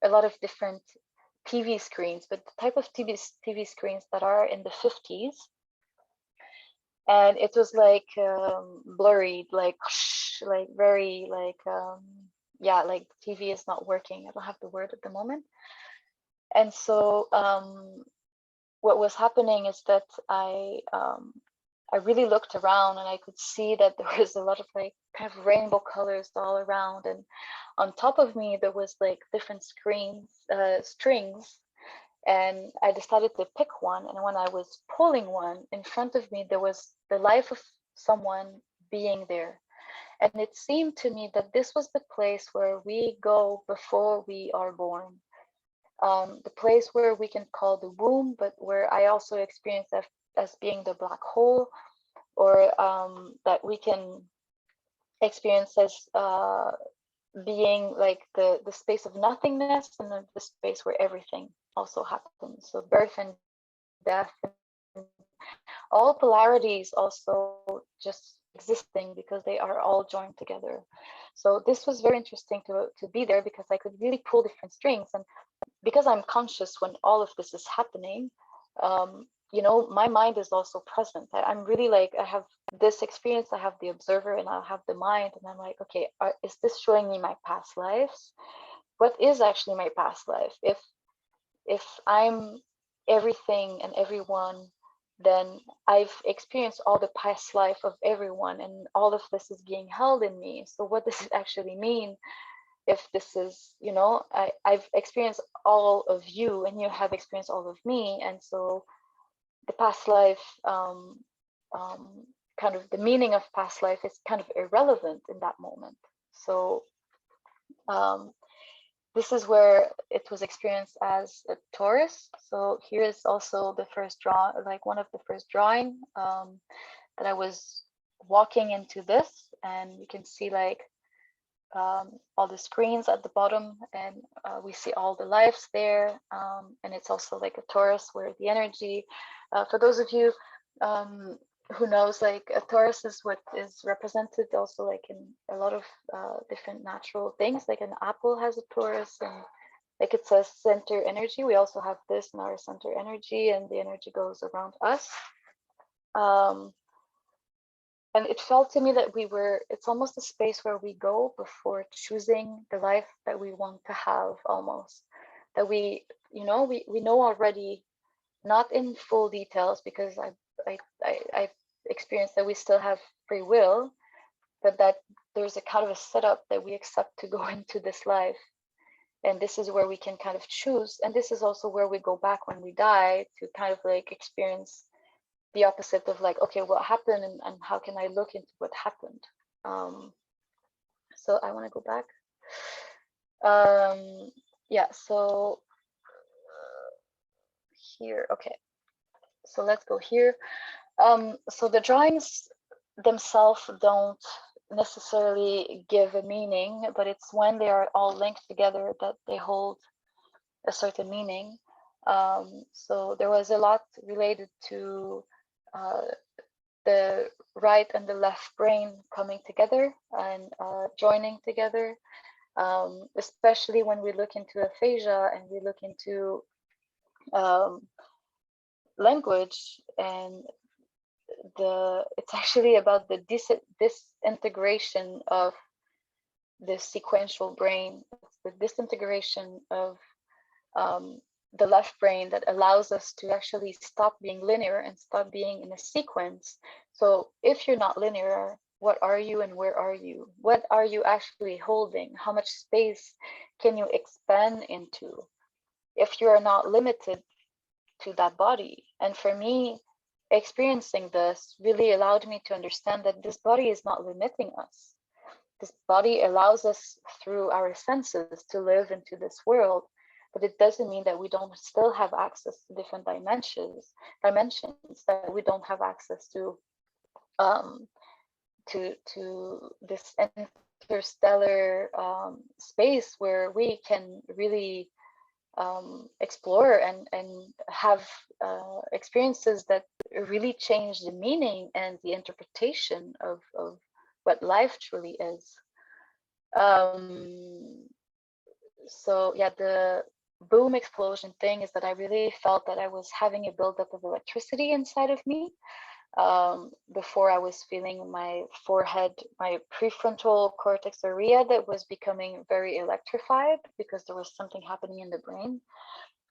a lot of different TV screens, but the type of TV screens that are in the 50s. And it was like blurry, like very like yeah, like TV is not working. I don't have the word at the moment. And so what was happening is that I really looked around and I could see that there was a lot of like kind of rainbow colors all around, and on top of me there was like different strings, and I decided to pick one. And when I was pulling one, in front of me there was the life of someone being there, and it seemed to me that this was the place where we go before we are born. The place where we can call the womb, but where I also experience that as being the black hole, or that we can experience as being like the space of nothingness, and the space where everything also happens. So birth and death, and all polarities also just existing because they are all joined together. So this was very interesting to be there, because I could really pull different strings. And because I'm conscious when all of this is happening, you know, my mind is also present. I'm really like, I have this experience, I have the observer and I have the mind, and I'm like, okay, is this showing me my past lives? What is actually my past life? If I'm everything and everyone, then I've experienced all the past life of everyone, and all of this is being held in me. So what does it actually mean? If this is, you know, I've experienced all of you and you have experienced all of me, and so the past life, kind of the meaning of past life is kind of irrelevant in that moment. So this is where it was experienced as a Taurus. So here is also the first draw, like one of the first drawing that I was walking into this, and you can see like all the screens at the bottom, and we see all the lives there, and it's also like a Taurus where the energy, for those of you who knows, like a Taurus is what is represented also like in a lot of different natural things, like an apple has a Taurus, and like it says center energy. We also have this in our center energy, and the energy goes around us. And it felt to me that it's almost a space where we go before choosing the life that we want to have, almost. That we know already, not in full details, because I've experienced that we still have free will, but that there's a kind of a setup that we accept to go into this life. And this is where we can kind of choose. And this is also where we go back when we die to kind of like experience the opposite of like, okay, what happened, and how can I look into what happened? So I want to go back. Yeah, so here, okay. So let's go here. So the drawings themselves don't necessarily give a meaning, but it's when they are all linked together that they hold a certain meaning. So there was a lot related to the right and the left brain coming together and joining together, especially when we look into aphasia and we look into language, and it's actually about the disintegration of the sequential brain. It's the disintegration of the left brain that allows us to actually stop being linear and stop being in a sequence. So if you're not linear, what are you and where are you? What are you actually holding? How much space can you expand into if you are not limited to that body? And for me, experiencing this really allowed me to understand that this body is not limiting us. This body allows us through our senses to live into this world, but it doesn't mean that we don't still have access to different dimensions, that we don't have access um, to this interstellar space where we can really explore and have experiences that really change the meaning and the interpretation of what life truly is. So yeah, the boom explosion thing is that I really felt that I was having a buildup of electricity inside of me. Before I was feeling my forehead, my prefrontal cortex area that was becoming very electrified because there was something happening in the brain.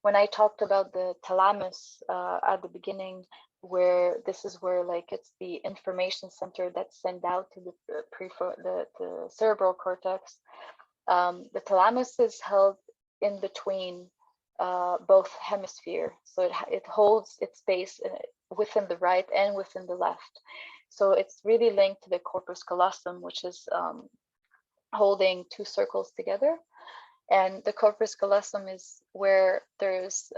When I talked about the thalamus at the beginning, where this is where like it's the information center that's sent out to the cerebral cortex. The thalamus is held in between both hemisphere, so it holds its space within the right and within the left. So it's really linked to the corpus callosum, which is holding two circles together. And the corpus callosum is where there's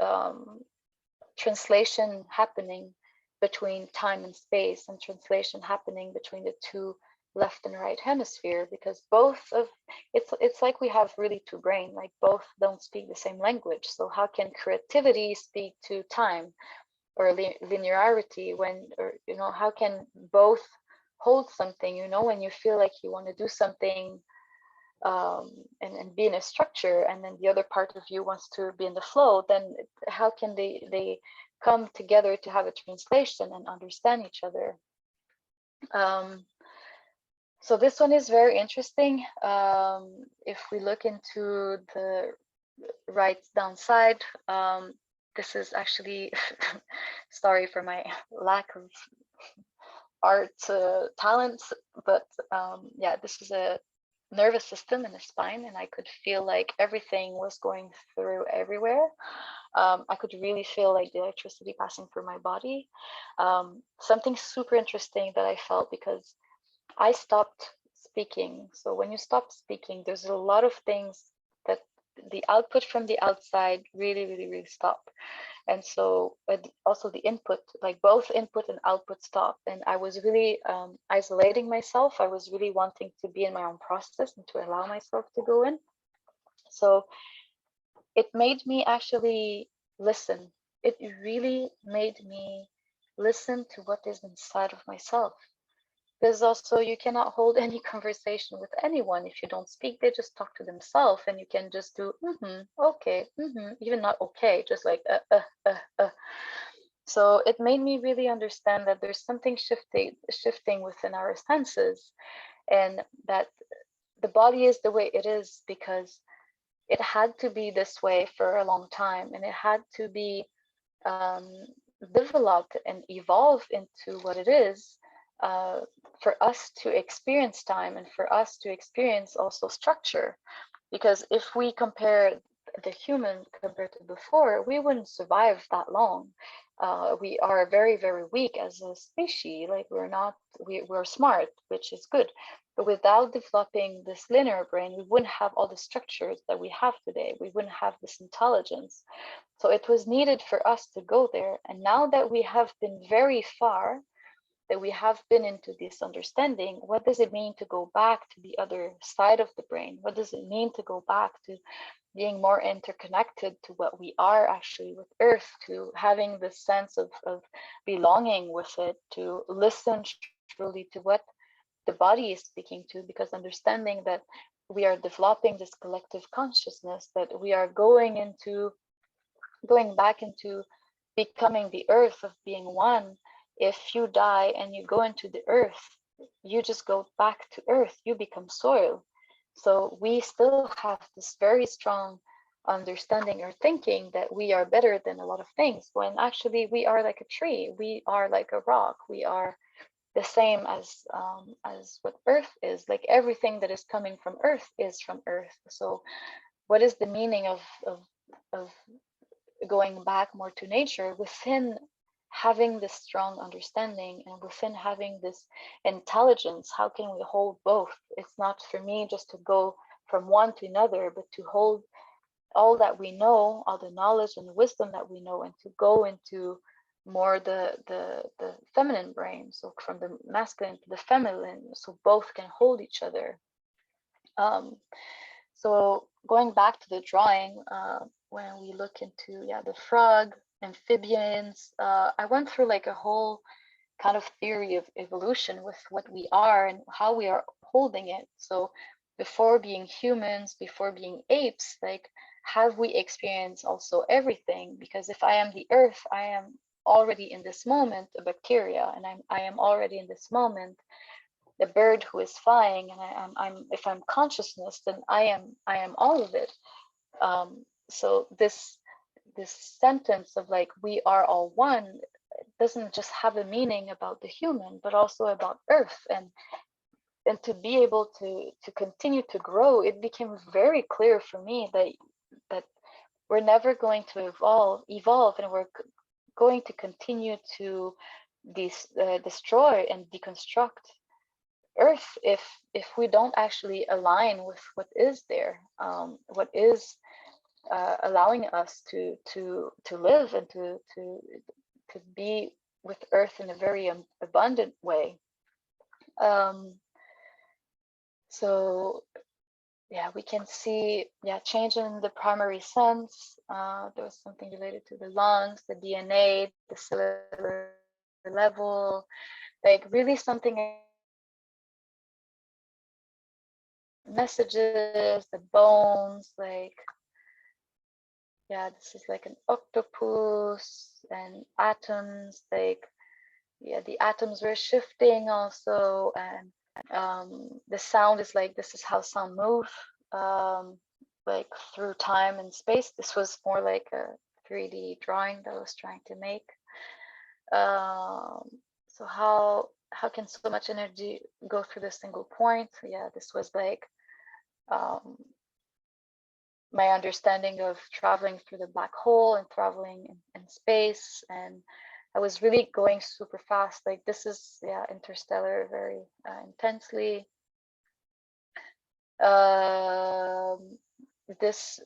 translation happening between time and space, and translation happening between the two left and right hemisphere, because both of it's like we have really two brain, like both don't speak the same language. So how can creativity speak to time or linearity when, or how can both hold something, when you feel like you want to do something and be in a structure, and then the other part of you wants to be in the flow, then how can they come together to have a translation and understand each other? So this one is very interesting. If we look into the right down side, this is actually sorry for my lack of art talents, but yeah, this is a nervous system in the spine, and I could feel like everything was going through everywhere. I could really feel like the electricity passing through my body. Something super interesting that I felt, because I stopped speaking. So when you stop speaking, there's a lot of things that the output from the outside really stop. And so also the input, like both input and output stopped. And I was really isolating myself. I was really wanting to be in my own process and to allow myself to go in. So it made me actually listen. It really made me listen to what is inside of myself. Because also you cannot hold any conversation with anyone if you don't speak. They just talk to themselves, and you can just do okay, even not okay, just like So it made me really understand that there's something shifting within our senses, and that the body is the way it is because it had to be this way for a long time, and it had to be developed and evolve into what it is, for us to experience time and for us to experience also structure. Because if we compare the human compared to before, we wouldn't survive that long. We are very weak as a species. Like we're smart, which is good, but without developing this linear brain, we wouldn't have all the structures that we have today. We wouldn't have this intelligence. So it was needed for us to go there. And now that we have been very far, that we have been into this understanding, what does it mean to go back to the other side of the brain? What does it mean to go back to being more interconnected to what we are actually with Earth, to having this sense of belonging with it, to listen truly to what the body is speaking to, because understanding that we are developing this collective consciousness, that we are going back into becoming the earth, of being one. If you die and you go into the earth, you just go back to earth, you become soil. So we still have this very strong understanding or thinking that we are better than a lot of things, when actually we are like a tree, we are like a rock, we are the same as what earth is. Like everything that is coming from earth is from earth. So what is the meaning of going back more to nature within having this strong understanding, and within having this intelligence, how can we hold both? It's not for me just to go from one to another, but to hold all that we know, all the knowledge and the wisdom that we know, and to go into more the feminine brain, so from the masculine to the feminine, so both can hold each other. So going back to the drawing, when we look into the frog, amphibians, I went through like a whole kind of theory of evolution with what we are and how we are holding it. So before being humans, before being apes, like, have we experienced also everything? Because if I am the earth, I am already in this moment a bacteria, and I am already in this moment the bird who is flying, and I'm if I'm consciousness, then I am all of it. So this sentence of like we are all one doesn't just have a meaning about the human, but also about earth. And to be able to continue to grow, it became very clear for me that we're never going to evolve, and we're going to continue to destroy and deconstruct earth if we don't actually align with what is there, what is allowing us to live and to be with earth in a very abundant way. So yeah, we can see change in the primary sense. There was something related to the lungs, the DNA, the cellular level, like really something messages, the bones, like this is like an octopus, and atoms, like the atoms were shifting also, and the sound is like, this is how sound move, like through time and space. This was more like a 3D drawing that I was trying to make. So how can so much energy go through this single point? This was like my understanding of traveling through the black hole and traveling in space, and I was really going super fast. Like this is interstellar, very intensely. This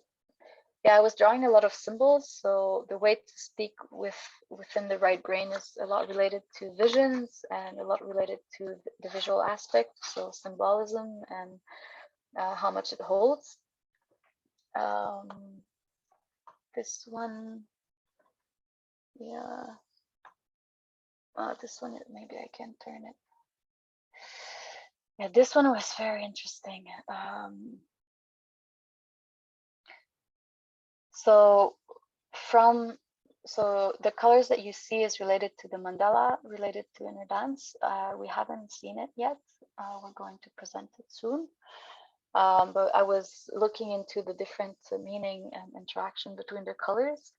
I was drawing a lot of symbols, so the way to speak within the right brain is a lot related to visions and a lot related to the visual aspect, so symbolism and how much it holds. This one, this one, maybe I can turn it. This one was very interesting. So the colors that you see is related to the mandala, related to inner dance. We haven't seen it yet. We're going to present it soon. But I was looking into the different meaning and interaction between the colors.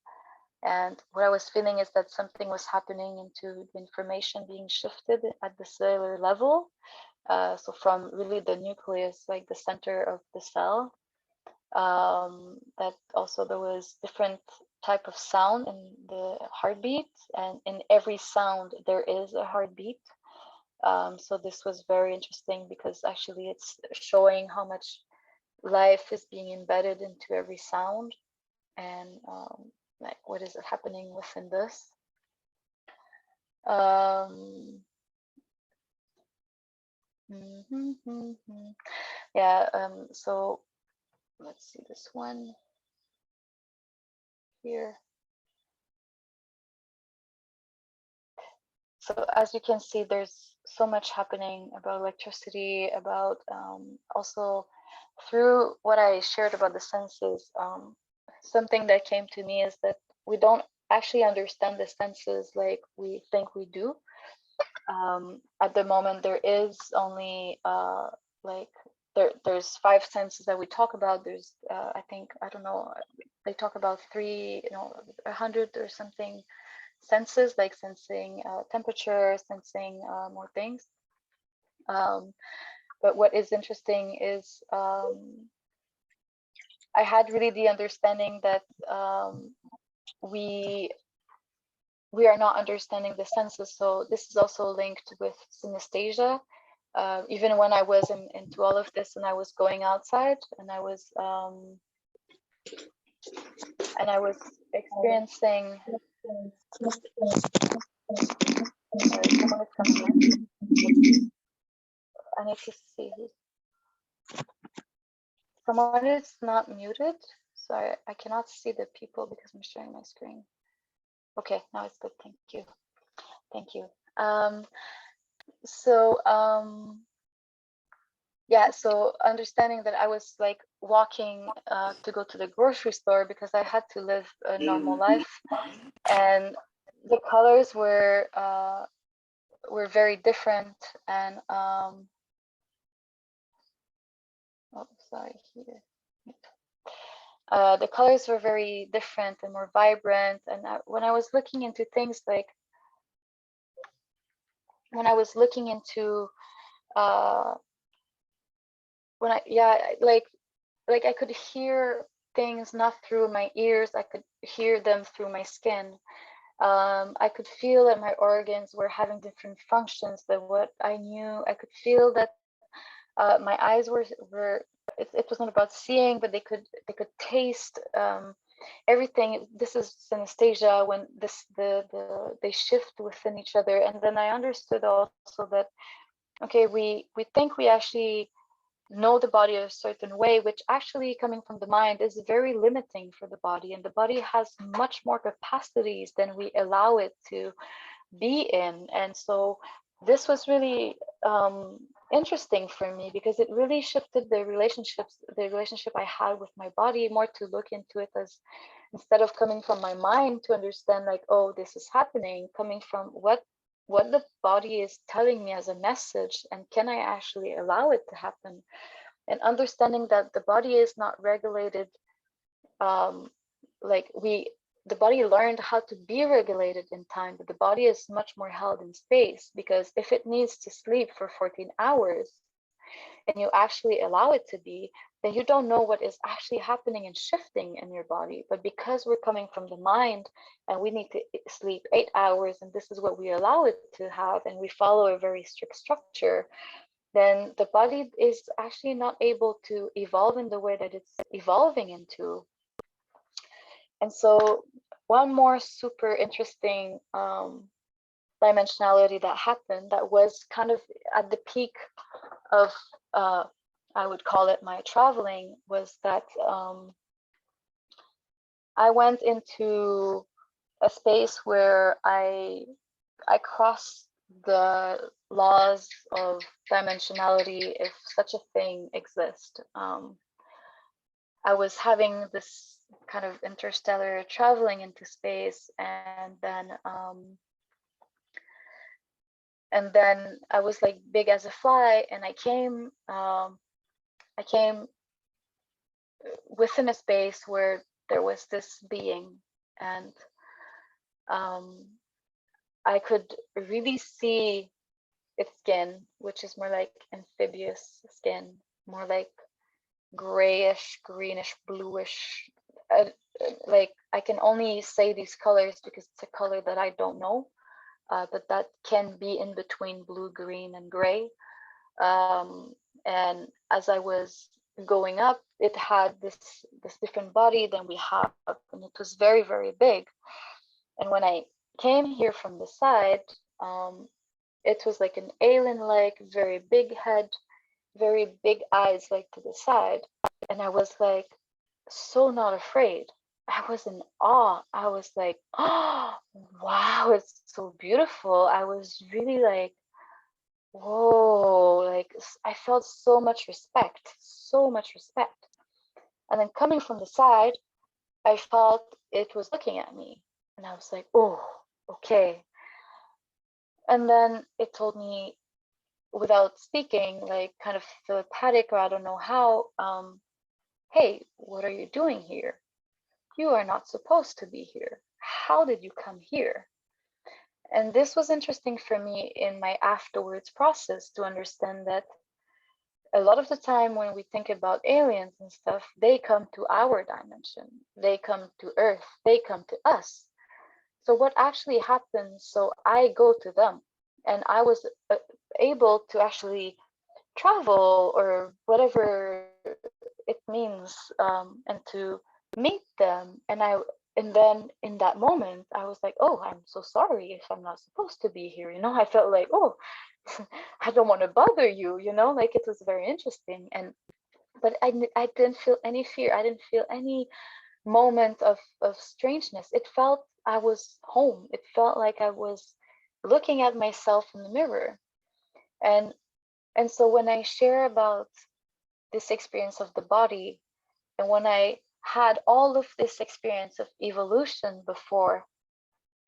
And what I was feeling is that something was happening into the information being shifted at the cellular level. So from really the nucleus, like the center of the cell, that also there was different type of sound in the heartbeat, and in every sound there is a heartbeat. So this was very interesting because actually it's showing how much life is being embedded into every sound, and like what is happening within this. So let's see this one here. So as you can see, there's so much happening about electricity, about also through what I shared about the senses. Something that came to me is that we don't actually understand the senses like we think we do. At the moment, there is only like there's 5 senses that we talk about. There's I think, I don't know, they talk about 100 or something senses, like sensing temperature, sensing more things. But what is interesting is I had really the understanding that we we are not understanding the senses. So this is also linked with synesthesia. Even when I was into all of this and I was going outside and I was experiencing. Sorry, someone is coming in. I need to see who's. Someone is not muted, so I cannot see the people because I'm sharing my screen. Okay, now it's good. Thank you. Thank you. Yeah, so understanding that I was like walking to go to the grocery store because I had to live a normal life, and the colors were very different, and oh, sorry, here. The colors were very different and more vibrant, and when I was looking into things like when I was looking into when I like I could hear things not through my ears, I could hear them through my skin. I could feel that my organs were having different functions than what I knew. I could feel that my eyes were it was not about seeing, but they could taste everything. This is synesthesia, when they shift within each other. And then I understood also that okay, we think we actually know the body a certain way, which actually coming from the mind is very limiting for the body, and the body has much more capacities than we allow it to be in. And so this was really interesting for me because it really shifted the relationship I had with my body more to look into it as, instead of coming from my mind to understand like, oh, this is happening, coming from what the body is telling me as a message, and can I actually allow it to happen, and understanding that the body is not regulated like the body learned how to be regulated in time, but the body is much more held in space, because if it needs to sleep for 14 hours and you actually allow it to be, then you don't know what is actually happening and shifting in your body. But because we're coming from the mind and we need to sleep 8 hours, and this is what we allow it to have, and we follow a very strict structure, then the body is actually not able to evolve in the way that it's evolving into. And so one more super interesting dimensionality that happened, that was kind of at the peak of, I would call it my traveling, was that I went into a space where I crossed the laws of dimensionality, if such a thing exists. I was having this kind of interstellar traveling into space, and then I was like big as a fly, and I came within a space where there was this being, and I could really see its skin, which is more like amphibious skin, more like grayish, greenish, bluish. Like I can only say these colors because it's a color that I don't know, but that can be in between blue, green, and gray. And as I was going up, it had this different body than we have, and it was very, very big. And when I came here from the side, it was like an alien-like, very big head, very big eyes, like to the side. And I was like so not afraid. I was in awe. I was like, oh, wow, it's so beautiful. I was really like, whoa, like I felt so much respect, so much respect. And then coming from the side, I felt it was looking at me. And I was like, oh, okay. And then it told me, without speaking, like kind of telepathic, or I don't know how, hey, what are you doing here? You are not supposed to be here. How did you come here? And this was interesting for me in my afterwards process to understand that a lot of the time when we think about aliens and stuff, they come to our dimension, they come to Earth, they come to us. So what actually happened, so I go to them, and I was able to actually travel or whatever it means, and to meet them. And then in that moment I was like, oh, I'm so sorry if I'm not supposed to be here, I felt like, oh, I don't want to bother you, like it was very interesting. And but I didn't feel any fear, I didn't feel any moment of strangeness. It felt I was home, it felt like I was looking at myself in the mirror. and and so when I share about this experience of the body, and when I had all of this experience of evolution before,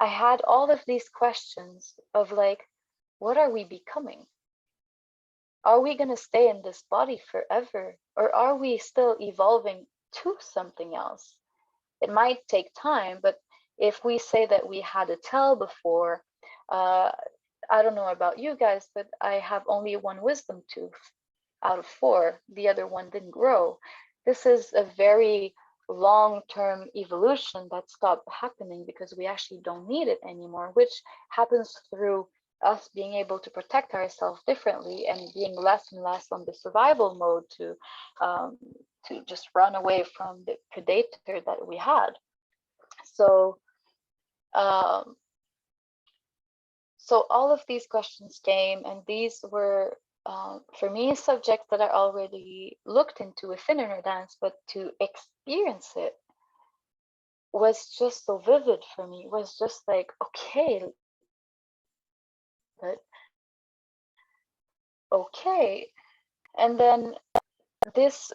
I had all of these questions of like, what are we becoming? Are we going to stay in this body forever? Or are we still evolving to something else? It might take time, but if we say that we had a tail before, uh, I don't know about you guys, but I have only one wisdom tooth out of four. The other one didn't grow. This is a very long-term evolution that stopped happening because we actually don't need it anymore, which happens through us being able to protect ourselves differently and being less and less on the survival mode um, to just run away from the predator that we had. So um, so all of these questions came, and these were, for me, subjects that I already looked into within inner dance, but to experience it was just so vivid for me. It was just like, okay, but okay. And then this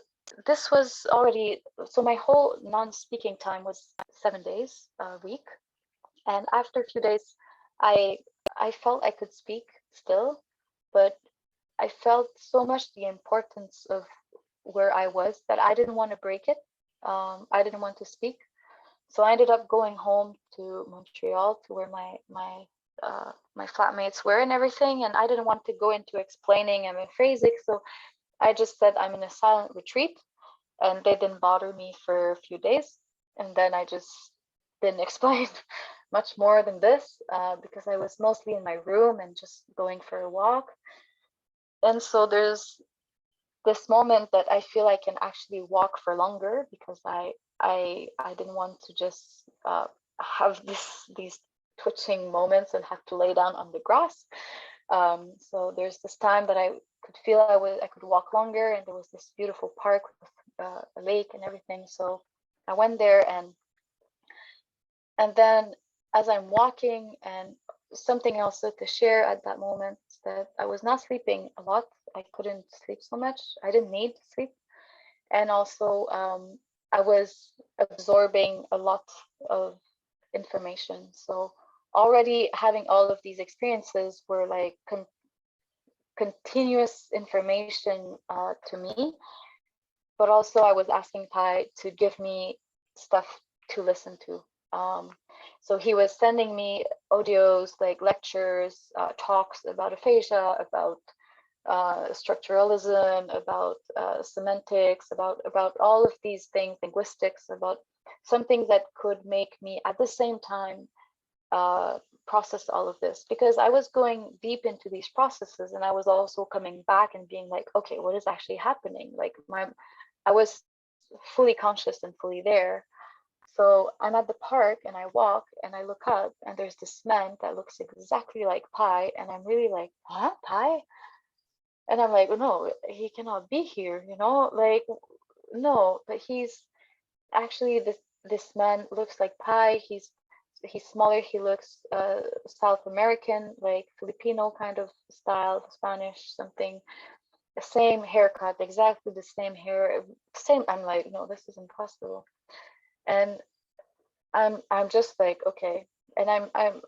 this was already, so my whole non-speaking time was 7 days a week. And after a few days, I I felt I could speak still, but I felt so much the importance of where I was that I didn't want to break it. I didn't want to speak, so I ended up going home to Montreal, to where my flatmates were and everything. And I didn't want to go into explaining I'm aphasic, so I just said I'm in a silent retreat, and they didn't bother me for a few days. And then I just didn't explain much more than this, because I was mostly in my room and just going for a walk. And so there's this moment that I feel I can actually walk for longer, because I didn't want to just have these twitching moments and have to lay down on the grass. So there's this time that I could feel I could walk longer, and there was this beautiful park with a lake and everything. So I went there, and then as I'm walking, and something else to share at that moment is that I was not sleeping a lot. I couldn't sleep so much. I didn't need to sleep. And also, I was absorbing a lot of information. So already having all of these experiences were like continuous information to me. But also I was asking Pi to give me stuff to listen to. So he was sending me audios, like lectures, talks about aphasia, about structuralism, about semantics, about all of these things, linguistics, about something that could make me at the same time process all of this, because I was going deep into these processes, and I was also coming back and being like, okay, what is actually happening? Like I was fully conscious and fully there. So I'm at the park, and I walk, and I look up, and there's this man that looks exactly like Pi, and I'm really like, huh, Pi? And I'm like, no, he cannot be here, like, no. But he's actually, this man looks like Pi. He's smaller. He looks South American, like Filipino kind of style, Spanish something. The same haircut, exactly the same hair, same. I'm like, no, this is impossible. And I'm just like, okay. And I'm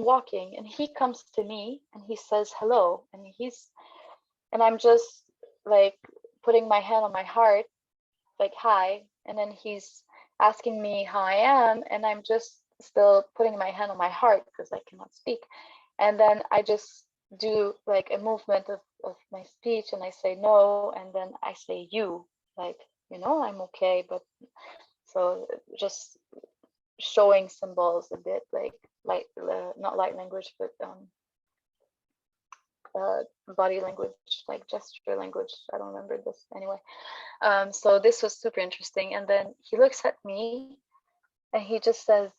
walking, and he comes to me, and he says hello, and I'm just like putting my hand on my heart, like, hi. And then he's asking me how I am, and I'm just still putting my hand on my heart because I cannot speak. And then I just do like a movement of my speech, and I say no, and then I say you, like, I'm okay, but so showing symbols a bit, like not light language, but body language, like gesture language. I don't remember this anyway. So this was super interesting. And then he looks at me and he just says,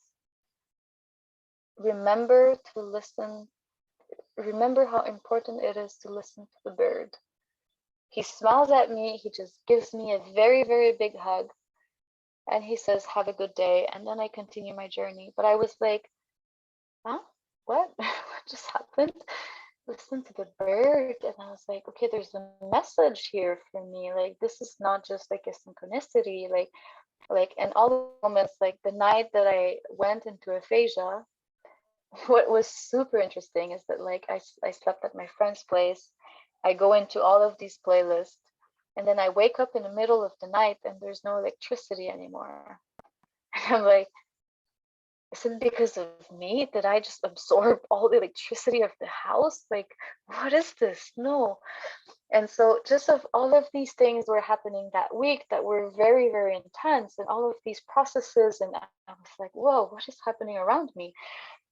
remember to listen. Remember how important it is to listen to the bird. He smiles at me. He just gives me a very, very big hug. And he says, have a good day. And then I continue my journey. But I was like, huh? What? What just happened? Listen to the bird. And I was like, okay, there's a message here for me. Like, this is not just like a synchronicity. Like, and all the moments, like the night that I went into aphasia, what was super interesting is that like I slept at my friend's place. I go into all of these playlists, and then I wake up in the middle of the night and there's no electricity anymore. And I'm like, is it because of me? Did I just absorb all the electricity of the house? Like, what is this? No. And so just of all of these things were happening that week that were very, very intense, and all of these processes, and I was like, whoa, what is happening around me?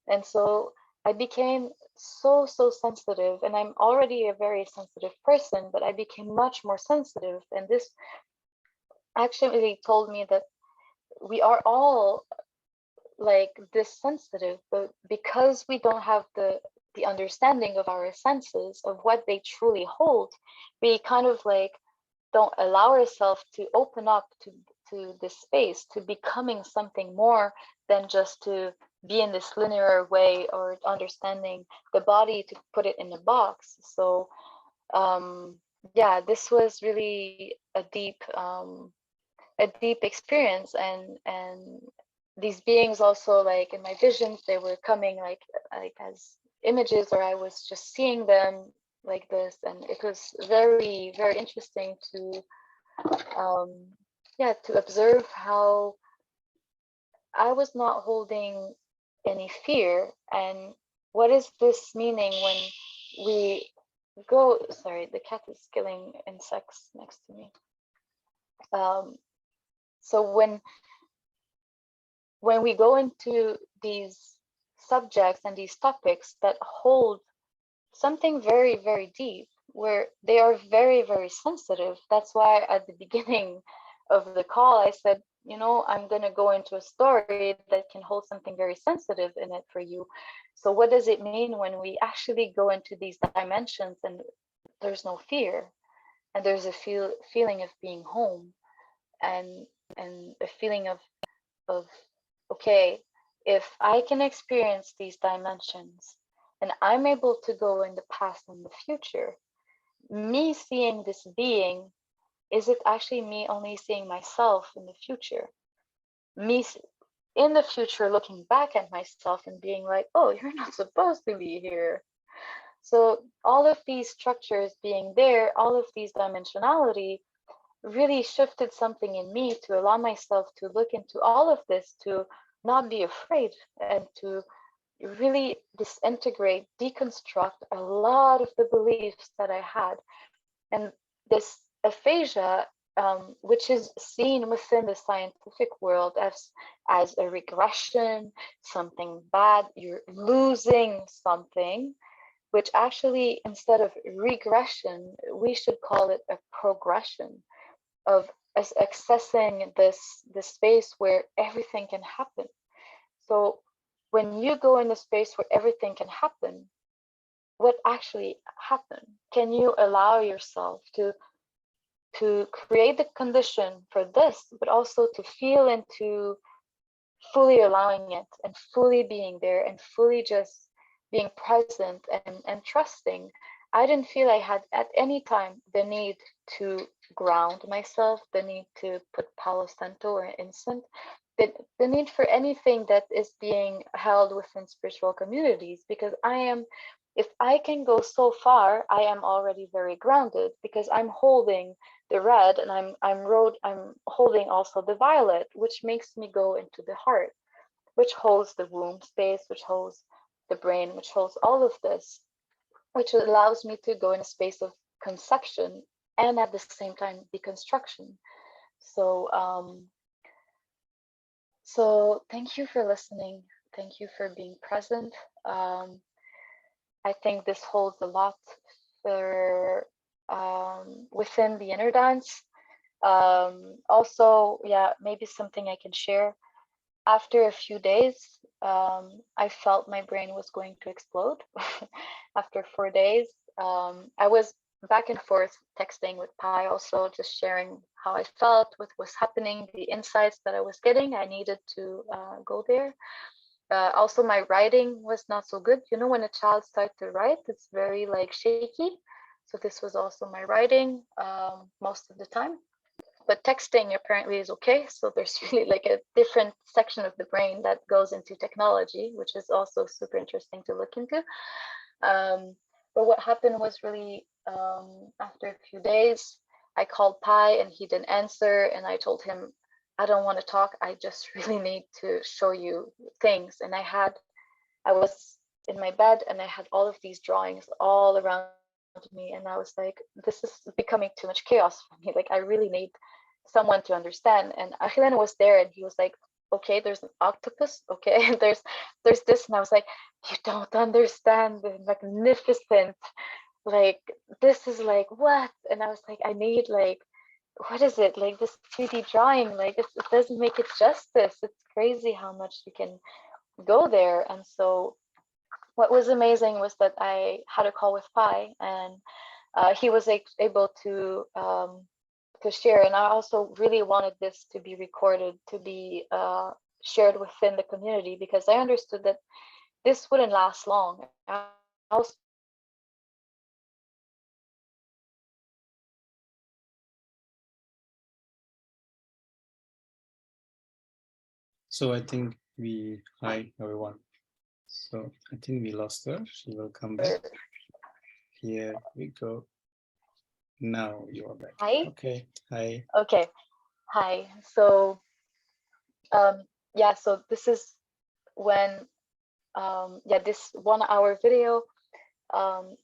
And so I became so sensitive, and I'm already a very sensitive person, but I became much more sensitive. And this actually told me that we are all like this sensitive, but because we don't have the understanding of our senses, of what they truly hold, we kind of like don't allow ourselves to open up to this space, to becoming something more than just to be in this linear way, or understanding the body to put it in a box. So yeah, this was really a deep experience. And these beings also, like in my visions, they were coming like as images, or I was just seeing them like this. And it was very, very interesting to yeah, to observe how I was not holding any fear. And what is this meaning when we go, sorry, the cat is killing insects next to me. So when we go into these subjects and these topics that hold something very, very deep, where they are very, very sensitive. That's why at the beginning of the call, I said, you know, I'm going to go into a story that can hold something very sensitive in it for you. So what does it mean when we actually go into these dimensions and there's no fear, and there's a feeling of being home, and a feeling of okay, if I can experience these dimensions and I'm able to go in the past and the future, me seeing this being, is it actually me only seeing myself in the future? Me in the future looking back at myself and being like, oh, you're not supposed to be here. So all of these structures being there, all of these dimensionality really shifted something in me to allow myself to look into all of this, to not be afraid, and to really disintegrate, deconstruct a lot of the beliefs that I had. And this aphasia, which is seen within the scientific world as a regression, something bad, you're losing something, which actually, instead of regression, we should call it a progression of accessing this space where everything can happen. So when you go in the space where everything can happen, what actually happened? Can you allow yourself to create the condition for this, but also to feel into fully allowing it and fully being there and fully just being present and trusting? I didn't feel I had at any time the need to ground myself, the need to put Palo Santo or incense, the need for anything that is being held within spiritual communities, because if I can go so far, I am already very grounded, because I'm holding the red, and I'm holding also the violet, which makes me go into the heart, which holds the womb space, which holds the brain, which holds all of this, which allows me to go in a space of conception and at the same time deconstruction. So So thank you for listening. Thank you for being present. I think this holds a lot for within the inner dance. Also, yeah, maybe something I can share. After a few days, I felt my brain was going to explode. After 4 days, I was back and forth texting with Pi, also just sharing how I felt, what was happening, the insights that I was getting. I needed to go there. Also, my writing was not so good. You know, when a child starts to write, it's very like shaky. So this was also my writing most of the time. But texting apparently is okay. So there's really like a different section of the brain that goes into technology, which is also super interesting to look into. But what happened was really after a few days, I called Pi and he didn't answer. And I told him, I don't want to talk. I just really need to show you things. And I was in my bed and I had all of these drawings all around me. And I was like, this is becoming too much chaos for me. Like, I really need someone to understand. And Ahilan was there and he was like, okay, there's an octopus. Okay. And there's this. And I was like, you don't understand the magnificent, like, this is like, what? And I was like, I need like, what is it? Like this 3D drawing, like it doesn't make it justice. It's crazy how much you can go there. And so what was amazing was that I had a call with Pi and he was able to share. And I also really wanted this to be recorded, to be shared within the community, because I understood that this wouldn't last long. I also understood that
So I think hi everyone. So I think we lost her. She will come back. Here we go. Now you are back.
hi.
Okay. Hi.
Okay. Hi. So yeah, so this is when yeah, this 1 hour video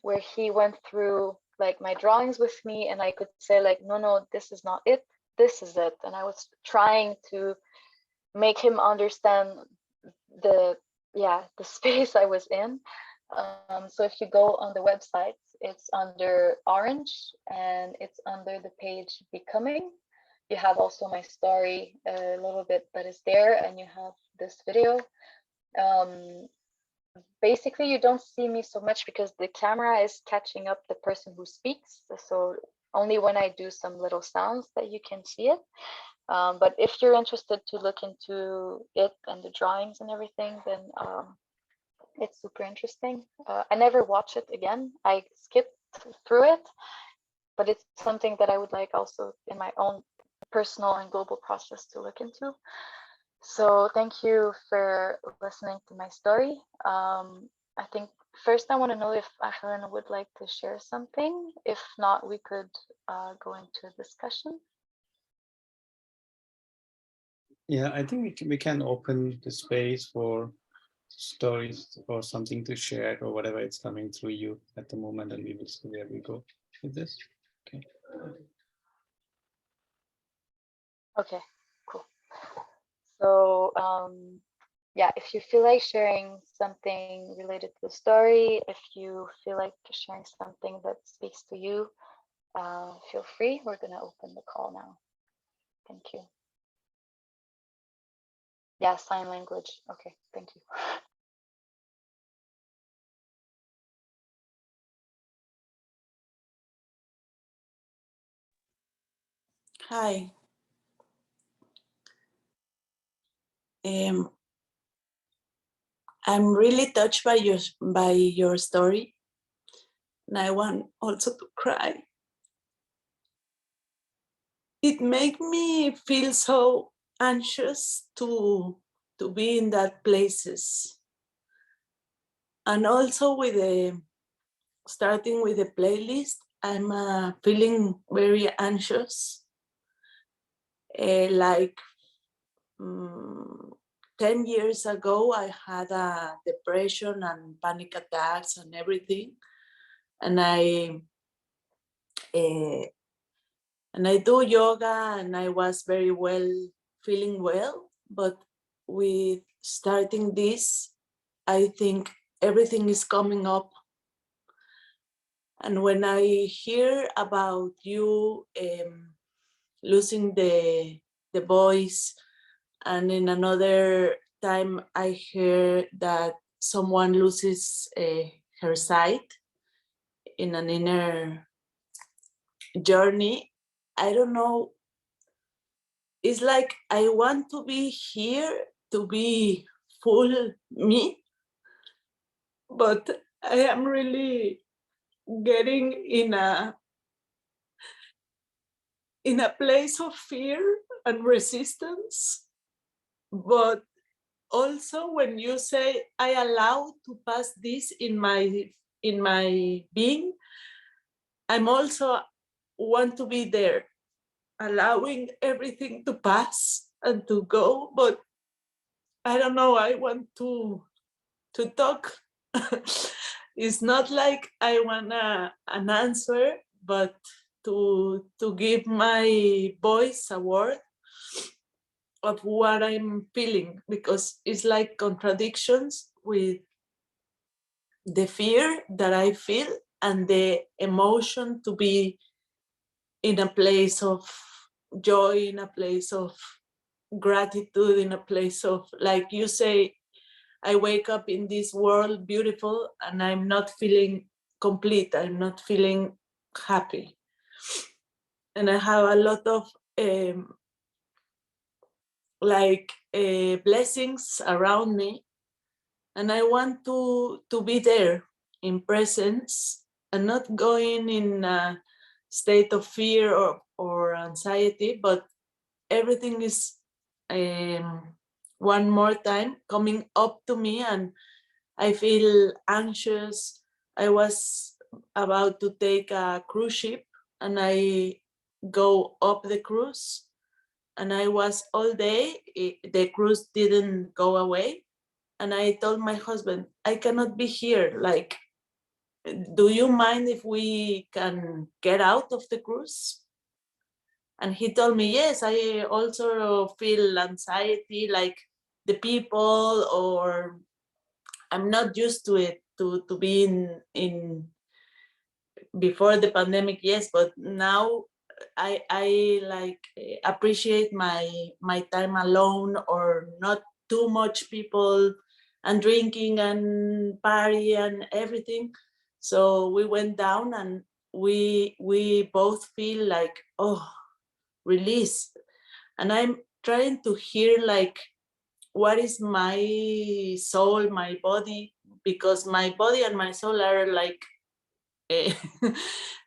where he went through like my drawings with me and I could say like, no, this is not it. This is it. And I was trying to make him understand the the space I was in. So if you go on the website, it's under orange and it's under the page becoming. You have also my story a little bit that is there, and you have this video. Um, Basically, you don't see me so much because the camera is catching up the person who speaks. So only when I do some little sounds that you can see it. But if you're interested to look into it and the drawings and everything, then it's super interesting. I never watch it again. I skipped through it, but it's something that I would like also in my own personal and global process to look into. So thank you for listening to my story. I think first I want to know if Ahilan would like to share something. If not, we could go into a discussion.
Yeah, I think we can open the space for stories or something to share or whatever it's coming through you at the moment, and we will see where we go with this. Okay.
Okay, cool. So yeah, if you feel like sharing something related to the story, if you feel like sharing something that speaks to you, feel free. We're gonna open the call now. Thank you. Yeah, sign language. Okay, thank you.
Hi. Um, I'm really touched by your story, and I want also to cry. It made me feel so anxious to be in that places, and also with the starting with the playlist, I'm feeling very anxious, like 10 years ago, I had a depression and panic attacks and everything. And I do yoga and I was very well, feeling well. But with starting this, I think everything is coming up. And when I hear about you losing the voice, and in another time I hear that someone loses her sight in an inner journey, I don't know. It's like I want to be here to be full me, but I am really getting in a place of fear and resistance. But also when you say I allow to pass this in my being, I'm also want to be there, allowing everything to pass and to go. But I don't know, I want to talk. It's not like I want an answer, but to give my voice a word of what I'm feeling, because it's like contradictions with the fear that I feel and the emotion to be in a place of joy, in a place of gratitude, in a place of, like you say, I wake up in this world beautiful and I'm not feeling complete, I'm not feeling happy. And I have a lot of blessings around me, and I want to be there in presence and not going in a state of fear or anxiety, but everything is one more time coming up to me and I feel anxious. I was about to take a cruise ship and I go up the cruise, and I was all day, the cruise didn't go away. And I told my husband, I cannot be here. Like, do you mind if we can get out of the cruise? And he told me, yes, I also feel anxiety, like the people, or I'm not used to it, to be in before the pandemic, yes, but now I like appreciate my time alone, or not too much people and drinking and party and everything. So we went down and we both feel like, oh, release. And I'm trying to hear like what is my soul, my body, because my body and my soul are like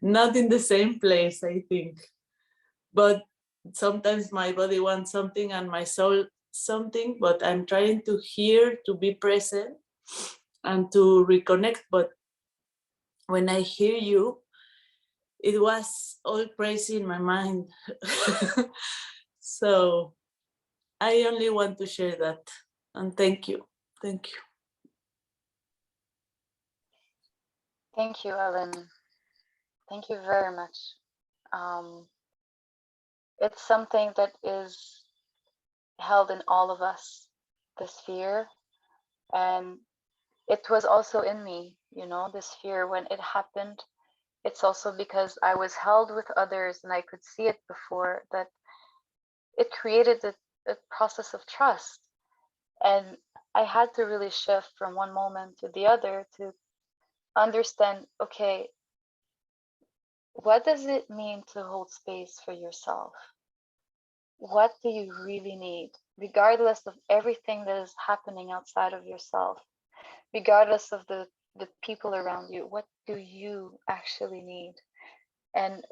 not in the same place, I think. But sometimes my body wants something and my soul something, but I'm trying to hear, to be present and to reconnect. But when I hear you, it was all crazy in my mind. So I only want to share that. And thank you. Thank you.
Thank you, Ellen. Thank you very much. It's something that is held in all of us, this fear. And it was also in me, you know, this fear when it happened. It's also because I was held with others and I could see it before, that it created a process of trust. And I had to really shift from one moment to the other to understand, okay, what does it mean to hold space for yourself? What do you really need, regardless of everything that is happening outside of yourself, regardless of the people around you? What do you actually need? And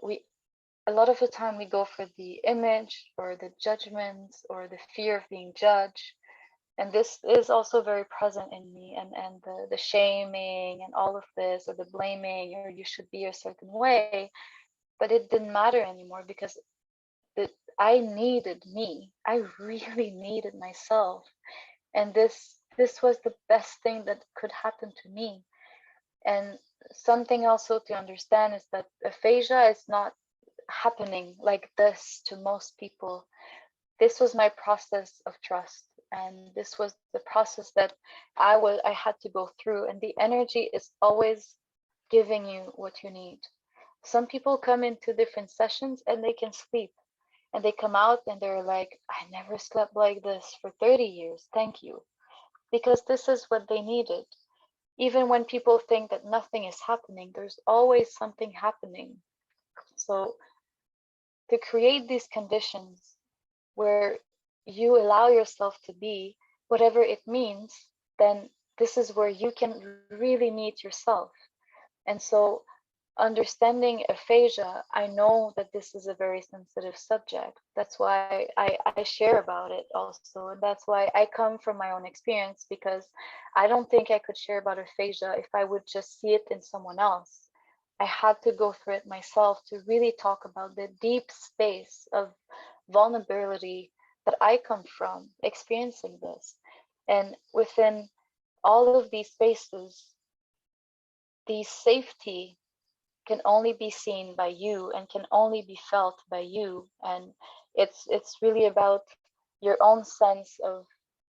a lot of the time we go for the image or the judgment or the fear of being judged. And this is also very present in me, and the shaming and all of this, or the blaming, or you should be a certain way. But it didn't matter anymore, because I needed me. I really needed myself. And this was the best thing that could happen to me. And something also to understand is that aphasia is not happening like this to most people. This was my process of trust. and this was the process that I had to go through, and the energy is always giving you what you need. Some people come into different sessions and they can sleep, and they come out and they're like, I never slept like this for 30 years, thank you, because this is what they needed. Even when people think that nothing is happening, there's always something happening. So to create these conditions where you allow yourself to be whatever it means, then this is where you can really meet yourself. And so understanding aphasia, I know that this is a very sensitive subject. That's why I share about it also. And that's why I come from my own experience, because I don't think I could share about aphasia if I would just see it in someone else. I had to go through it myself to really talk about the deep space of vulnerability that I come from experiencing this. And within all of these spaces, the safety can only be seen by you and can only be felt by you. And it's really about your own sense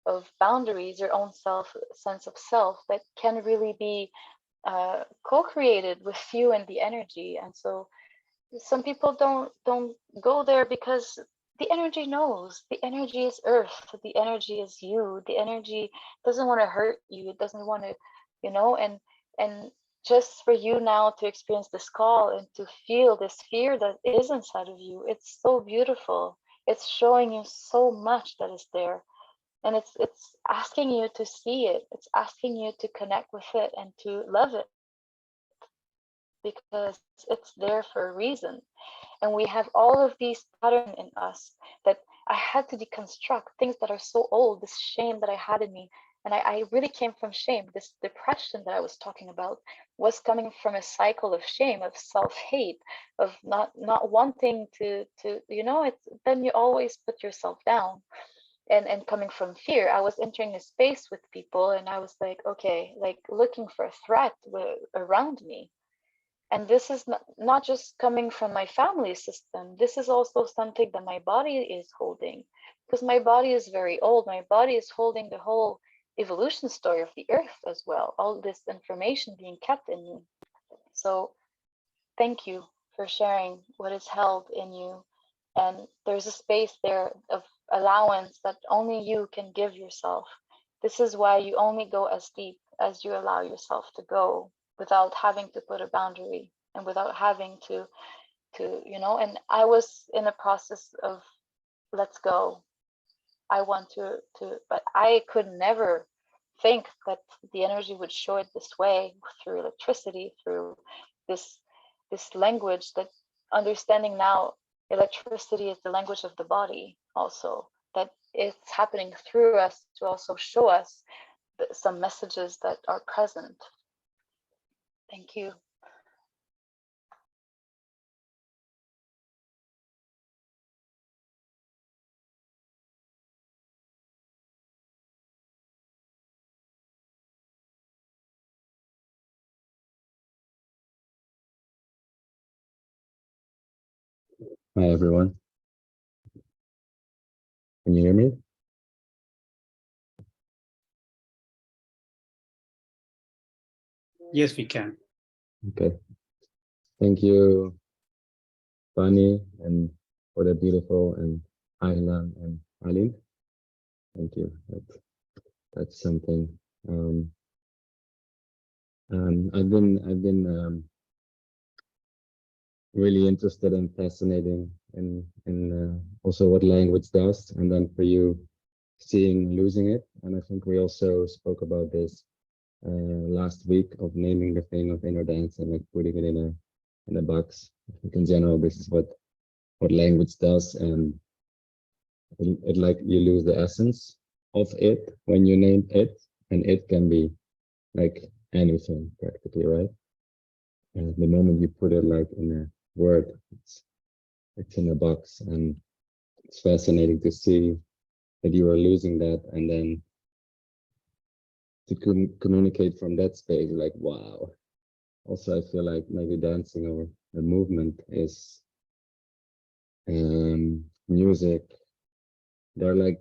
of boundaries, your own sense of self that can really be co-created with you and the energy. And so some people don't go there because the energy knows. The energy is earth, the energy is you, the energy doesn't want to hurt you, it doesn't want to, and just for you now to experience this call and to feel this fear that is inside of you, it's so beautiful. It's showing you so much that is there, and it's asking you to see it, it's asking you to connect with it and to love it, because it's there for a reason. And we have all of these patterns in us that I had to deconstruct, things that are so old, this shame that I had in me. And I really came from shame. This depression that I was talking about was coming from a cycle of shame, of self-hate, of not wanting to it's, then you always put yourself down. And coming from fear, I was entering a space with people and I was like, okay, like looking for a threat around me. And this is not just coming from my family system. This is also something that my body is holding, because my body is very old. My body is holding the whole evolution story of the earth as well, all this information being kept in me. So thank you for sharing what is held in you. And there's a space there of allowance that only you can give yourself. This is why you only go as deep as you allow yourself to go, without having to put a boundary and without having to and I was in a process of let's go. I want to but I could never think that the energy would show it this way, through electricity, through this this language, that understanding now electricity is the language of the body also, that it's happening through us to also show us some messages that are present. Thank you.
Hi, everyone. Can you hear me?
Yes, we can.
Okay. Thank you, Fanny, and for the beautiful, and Ahilan and Aline. Thank you. That's something. I've been really interested and fascinating in also what language does, and then for you seeing losing it. And I think we also spoke about this last week, of naming the thing of inner dance and like putting it in a box. I think in general, this is what language does, and it like you lose the essence of it when you name it, and it can be like anything practically, right? And the moment you put it like in a word, it's in a box, and it's fascinating to see that you are losing that, and then to communicate from that space, like wow. Also, I feel like maybe dancing or the movement is music. They're like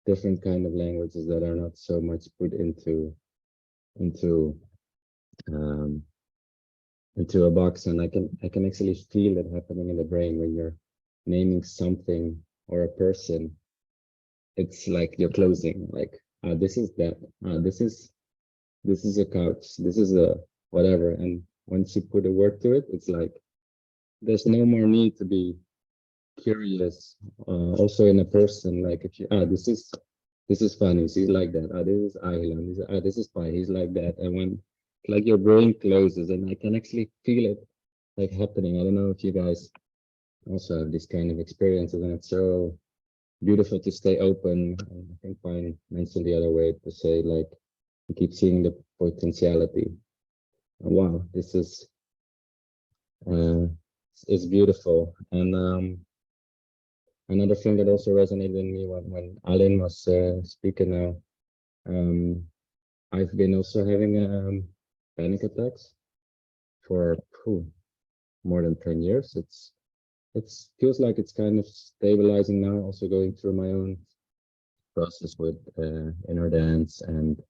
different kind of languages that are not so much put into um, into a box, and I can actually feel it happening in the brain when you're naming something or a person. It's like you're closing, like this is that, this is a couch, this is a whatever, and once you put a word to it, it's like there's no more need to be curious. Also in a person, like if you this is Fanny, she's like that. This is Ahilan, this is Pai, he's like that. And when like your brain closes, and I can actually feel it like happening. I don't know if you guys also have this kind of experiences, and it's so beautiful to stay open. I think Pai mentioned the other way to say, like, you keep seeing the potentiality. Wow, this is beautiful. And another thing that also resonated in me when Alan was speaking now, I've been also having panic attacks for more than 10 years. It feels like it's kind of stabilizing now, also going through my own process with inner dance and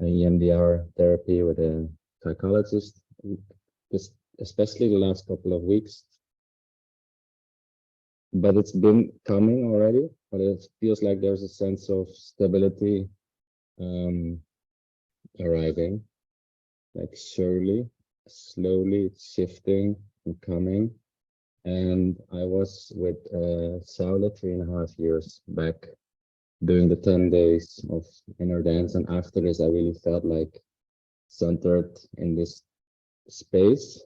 EMDR therapy with a psychologist, just especially the last couple of weeks. But it's been coming already, but it feels like there's a sense of stability arriving, like slowly it's shifting and coming. And I was with Saula 3.5 years back doing the 10 days of inner dance, and after this I really felt like centered in this space,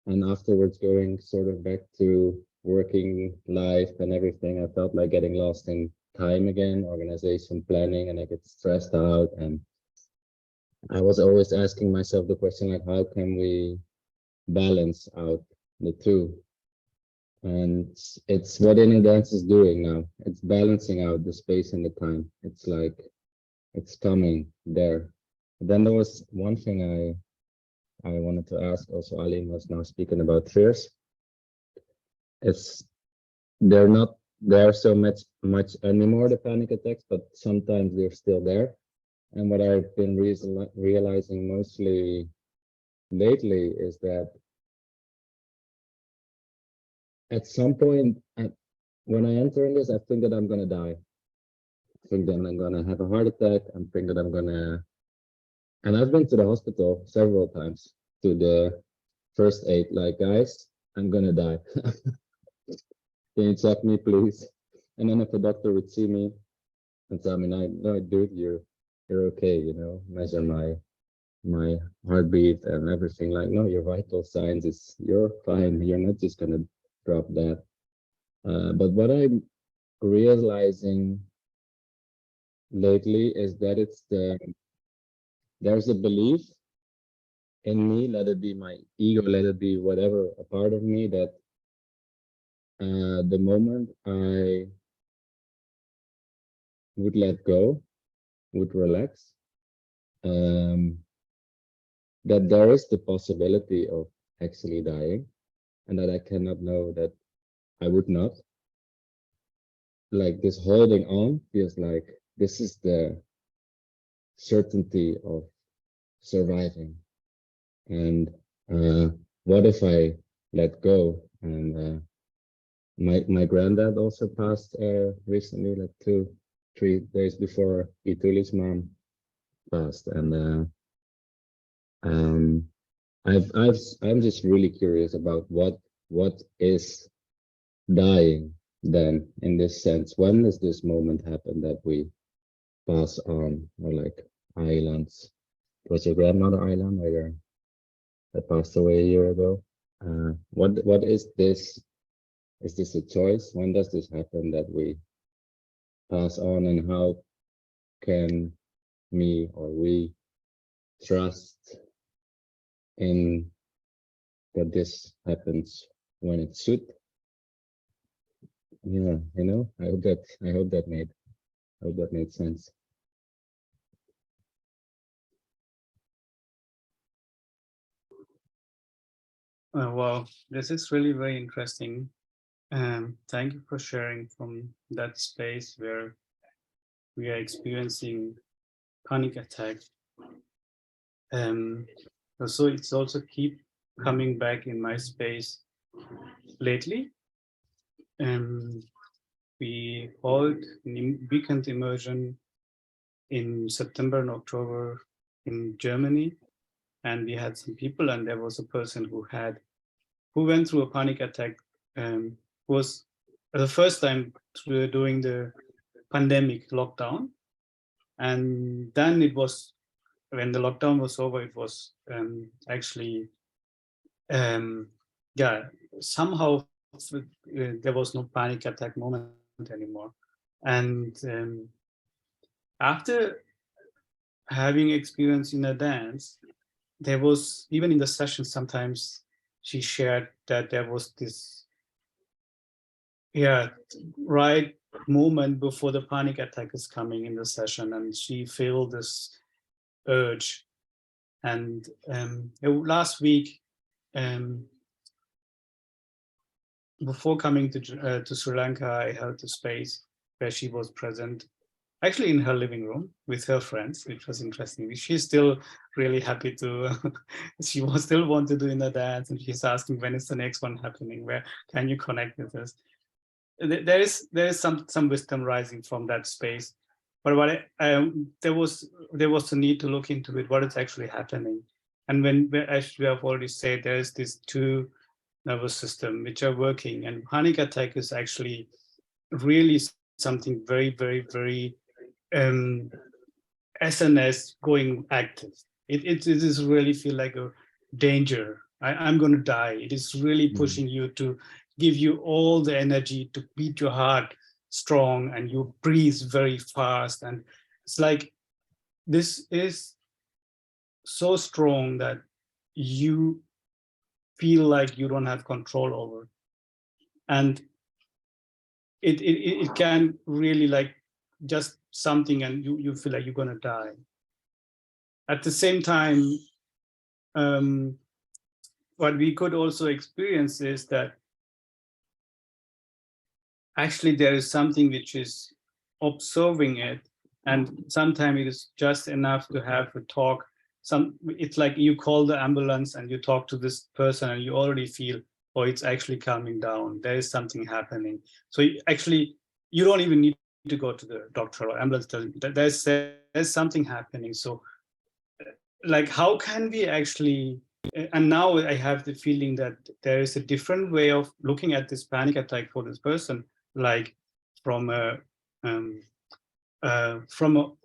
and afterwards going sort of back to working life and everything, I felt like getting lost in time again, organization, planning, and I get stressed out. And I was always asking myself the question, like, how can we balance out the two? And it's what inner dance is doing now. It's balancing out the space and the time. It's like it's coming there. Then there was one thing I wanted to ask also. Aline was now speaking about fears. It's they're not there so much anymore, the panic attacks, but sometimes they're still there. And what I've been realizing mostly lately is that at some point, when I enter in this, I think that I'm gonna die. I think that I'm gonna have a heart attack. I think that I'm gonna, and I've been to the hospital several times to the first aid, like, guys, I'm gonna die. Can you check me, please? And then if the doctor would see me and tell me, no, dude, you're okay, you know, measure my heartbeat and everything, like, no, your vital signs is you're fine. You're not just gonna drop that. But what I'm realizing lately is that there's a belief in me, let it be my ego, let it be whatever, a part of me, that the moment I would let go, would relax, that there is the possibility of actually dying, and that I cannot know that I would not. Like, this holding on feels like this is the certainty of surviving. And what if I let go? And my granddad also passed recently, like 2-3 days before Ituli's mom passed. And I'm just really curious about what is dying then, in this sense. When does this moment happen that we pass on? Or like Islands, was your grandmother Island, or that passed away a year ago? What is this? Is this a choice? When does this happen that we pass on, and how can me or we trust in that this happens when it should? Yeah, you know, I hope that made sense.
Well, this is really very interesting. Thank you for sharing from that space where we are experiencing panic attack. So it's also keep coming back in my space lately. We hold weekend immersion in September and October in Germany, and we had some people, and there was a person who went through a panic attack. Was the first time during the pandemic lockdown, and then it was when the lockdown was over. It was actually yeah, somehow there was no panic attack moment anymore, and after having experience in a dance, there was, even in the session, sometimes she shared that there was this right moment before the panic attack is coming in the session, and she felt this urge. And last week, before coming to Sri Lanka, I held a space where she was present, actually in her living room with her friends, which was interesting. She's still really happy to, she was still want to do in the dance, and she's asking, when is the next one happening? Where can you connect with us? There is some wisdom rising from that space, but what there was a need to look into it, what is actually happening. And as we have already said, there is these two nervous system which are working, and panic attack is actually really something very, very, very SNS going active. It is really feel like a danger. I'm going to die. It is really pushing you to give you all the energy to beat your heart strong, and you breathe very fast. And it's like, this is so strong that you feel like you don't have control over. And it can really like just something, and you feel like you're going to die. At the same time, what we could also experience is that actually there is something which is observing it, and sometimes it is just enough to have a talk. It's like you call the ambulance and you talk to this person, and you already feel, oh, it's actually calming down. There is something happening. So you don't even need to go to the doctor or ambulance. There's something happening. So like, how can we actually, and now I have the feeling that there is a different way of looking at this panic attack for this person, like from an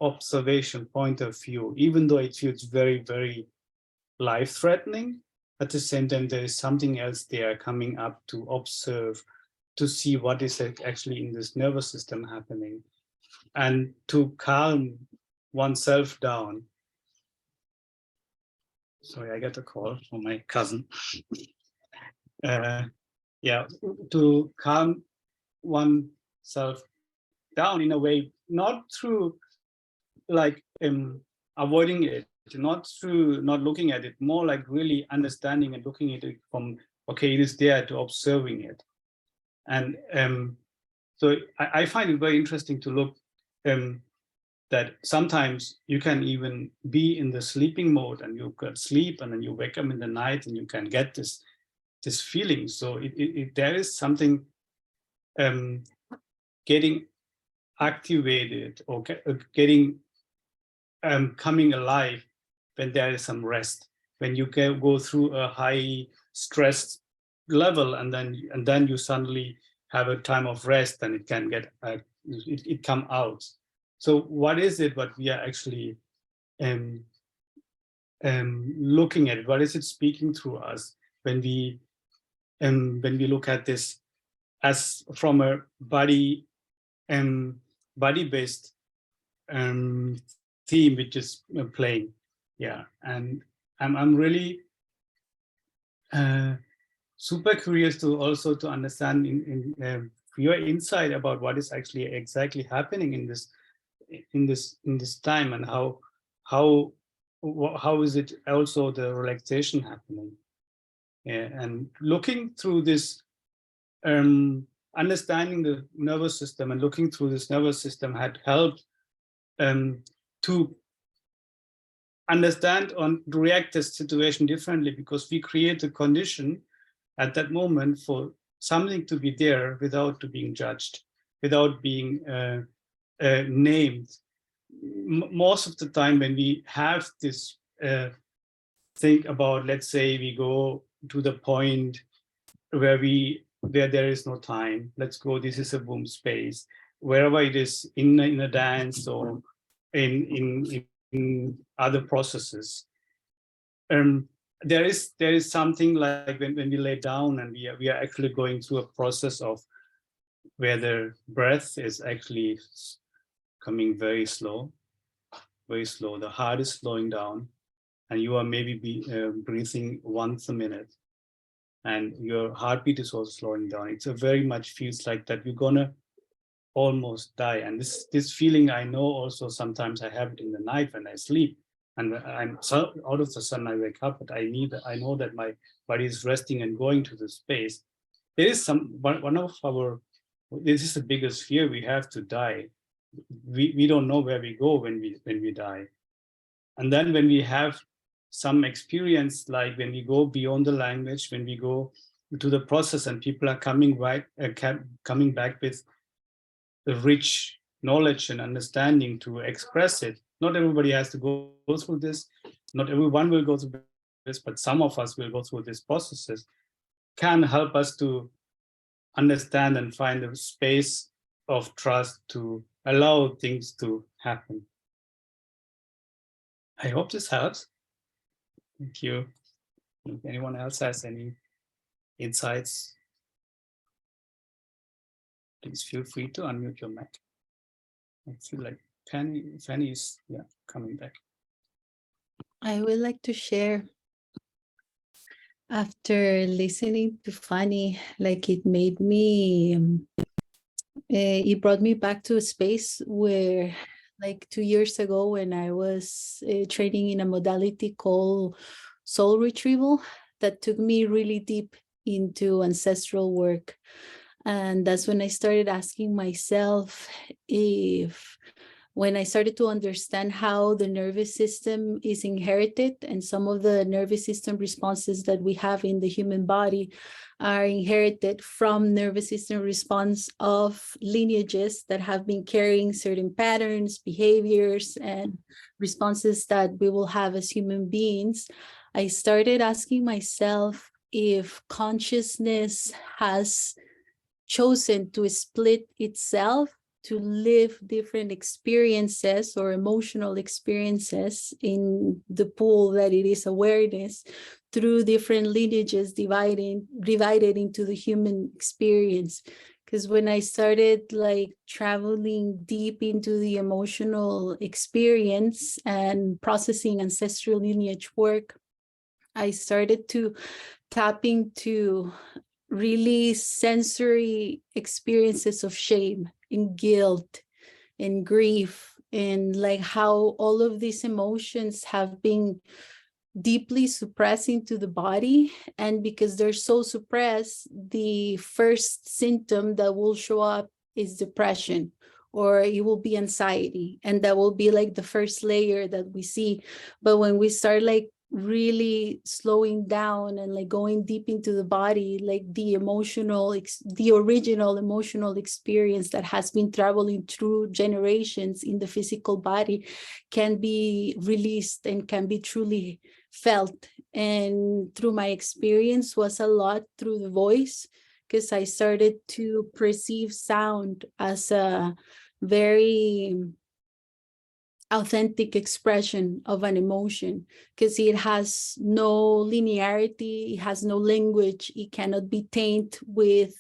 observation point of view, even though it feels very, very life-threatening. At the same time, there is something else there coming up to observe, to see what is actually in this nervous system happening, and to calm oneself down. Sorry, I got a call from my cousin. Yeah, to calm oneself down in a way, not through like avoiding it, not through not looking at it, more like really understanding and looking at it from, okay, it is there, to observing it. And so I find it very interesting to look that sometimes you can even be in the sleeping mode, and you can sleep, and then you wake up in the night, and you can get this feeling. So there is something getting activated, or getting coming alive when there is some rest, when you go through a high stress level, and then you suddenly have a time of rest, and it can get it come out. So what is it what we are actually looking at? What is it speaking through us when we look at this as from a body-based theme, which is playing? Yeah, and I'm really super curious to also to understand in your insight about what is actually exactly happening in this time, and how is it also the relaxation happening. Yeah, and looking through this, understanding the nervous system and looking through this nervous system had helped to understand and react to the situation differently, because we create a condition at that moment for something to be there without being judged, without being named. Most of the time when we have this think about, let's say we go to the point where there is no time, let's go, this is a boom space, wherever it is in a dance or in other processes. There is something like when we lay down and we are actually going through a process of where the breath is actually coming very slow, very slow. The heart is slowing down, and you are maybe breathing once a minute, and your heartbeat is also slowing down. It's a very much feels like that you're gonna almost die. And this feeling, I know also sometimes I have it in the night when I sleep, and I'm so out of the sun, I wake up, but I know that my body is resting and going to the space. There is one of our, this is the biggest fear we have, to die. We don't know where we go when we die. And then when we have some experience, like when we go beyond the language, when we go to the process and people are coming back with the rich knowledge and understanding to express it. Not everybody has to go through this. Not everyone will go through this, but some of us will go through these processes, can help us to understand and find a space of trust to allow things to happen. I hope this helps. Thank you. If anyone else has any insights, please feel free to unmute your mic. I feel like Fanny is coming back.
I would like to share, after listening to Fanny, like it made me, it brought me back to a space where, like 2 years ago, when I was training in a modality called soul retrieval, that took me really deep into ancestral work. And that's when I started asking myself if, when I started to understand how the nervous system is inherited, and some of the nervous system responses that we have in the human body are inherited from nervous system response of lineages that have been carrying certain patterns, behaviors, and responses that we will have as human beings, I started asking myself if consciousness has chosen to split itself to live different experiences or emotional experiences in the pool that it is awareness through different lineages divided into the human experience. Because when I started like traveling deep into the emotional experience and processing ancestral lineage work, I started to tap into really sensory experiences of shame and guilt and grief, and like how all of these emotions have been deeply suppressed into the body. And because they're so suppressed, the first symptom that will show up is depression, or it will be anxiety, and that will be like the first layer that we see. But when we start like really slowing down and like going deep into the body, like the original emotional experience that has been traveling through generations in the physical body can be released and can be truly felt. And through my experience was a lot through the voice, because I started to perceive sound as a very authentic expression of an emotion, because it has no linearity, it has no language, it cannot be tainted with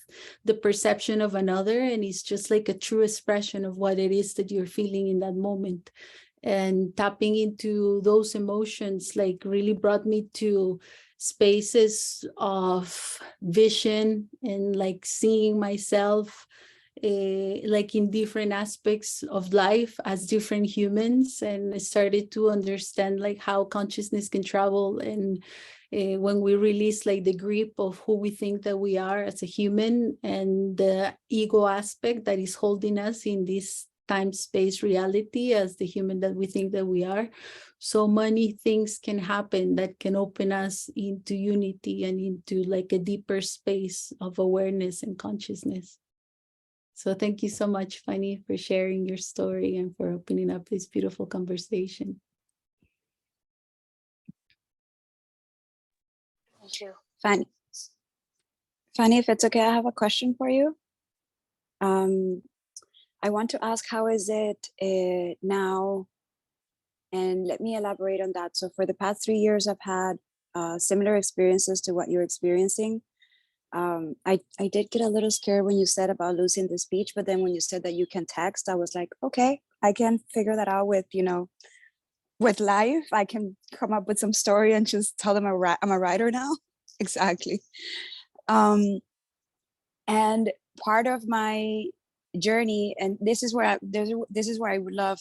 the perception of another, and it's just like a true expression of what it is that you're feeling in that moment. And tapping into those emotions like really brought me to spaces of vision and like seeing myself like in different aspects of life as different humans. And I started to understand like how consciousness can travel, and when we release like the grip of who we think that we are as a human, and the ego aspect that is holding us in this time-space reality as the human that we think that we are. So many things can happen that can open us into unity and into like a deeper space of awareness and consciousness. So thank you so much, Fanny, for sharing your story and for opening up this beautiful conversation.
Thank you.
Fanny, if it's okay, I have a question for you. I want to ask, how is it now? And let me elaborate on that. So for the past 3 years, I've had similar experiences to what you're experiencing. I did get a little scared when you said about losing the speech, but then when you said that you can text, I was like, okay, I can figure that out with, with life. I can come up with some story and just tell them I'm a writer now. Exactly. And part of my journey, and this is where I would love,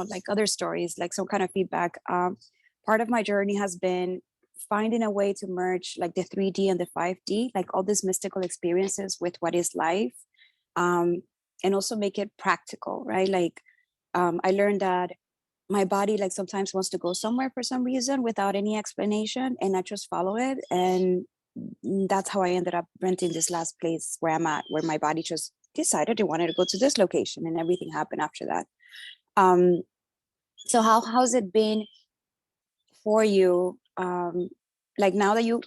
like other stories, like some kind of feedback. Part of my journey has been finding a way to merge like the 3D and the 5D, like all these mystical experiences with what is life, and also make it practical, right? Like I learned that my body like sometimes wants to go somewhere for some reason without any explanation, and I just follow it. And that's how I ended up renting this last place where I'm at, where my body just decided it wanted to go to this location, and everything happened after that. So how's it been for you? Like now that you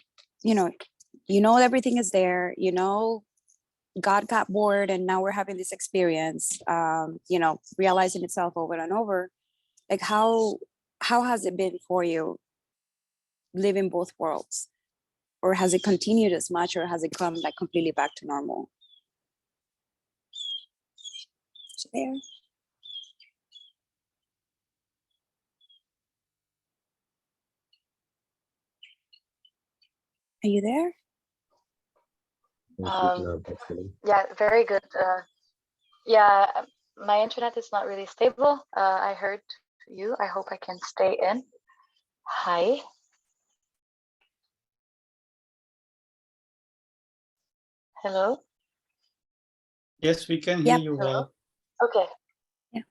know everything is there, God got bored, and now we're having this experience, realizing itself over and over. Like how has it been for you living both worlds? Or has it continued as much, or has it come like completely back to normal? There. Are you there?
Yeah, very good. Yeah, my internet is not really stable. I heard you. I hope I can stay in. Hi. Hello.
Yes, we can hear you well.
Okay.
Yeah.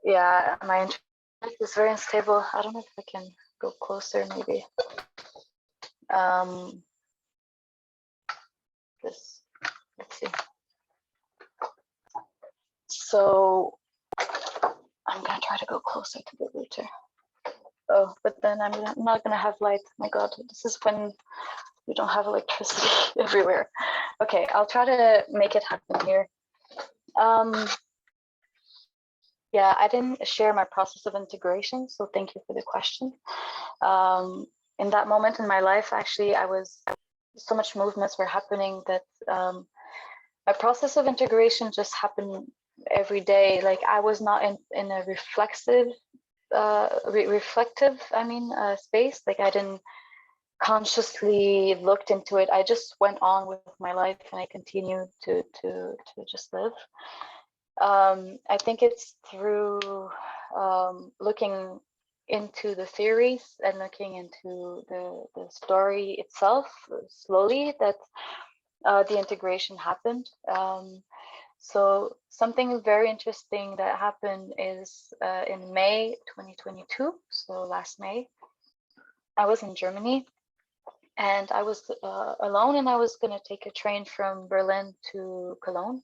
Yeah, my internet is very unstable. I don't know if I can go closer, maybe. Let's see. So I'm gonna try to go closer to the router. Oh, but then I'm not gonna have light. My God, this is when we don't have electricity everywhere. Okay, I'll try to make it happen here. Yeah, I didn't share my process of integration, so thank you for the question. In that moment in my life, actually, so much movements were happening that my process of integration just happened every day. Like I was not in a reflective space. Like I didn't consciously looked into it. I just went on with my life, and I continued to just live. I think it's through looking into the theories and looking into the story itself slowly that the integration happened. So something very interesting that happened is in May 2022, so last May, I was in Germany, and I was alone, and I was going to take a train from Berlin to Cologne.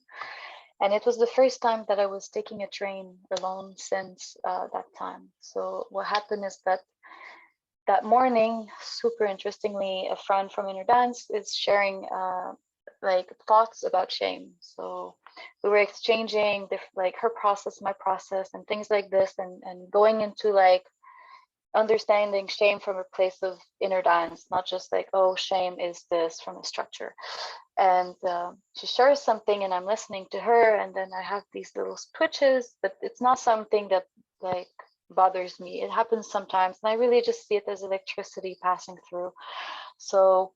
And it was the first time that I was taking a train alone since that time. So what happened is that morning, super interestingly, a friend from Inner Dance is sharing like thoughts about shame. So we were exchanging like her process, my process, and things like this, and going into like understanding shame from a place of inner dance, not just like, oh, shame is this from a structure. And she shares something, and I'm listening to her, and then I have these little twitches, but it's not something that like bothers me. It happens sometimes, and I really just see it as electricity passing through. So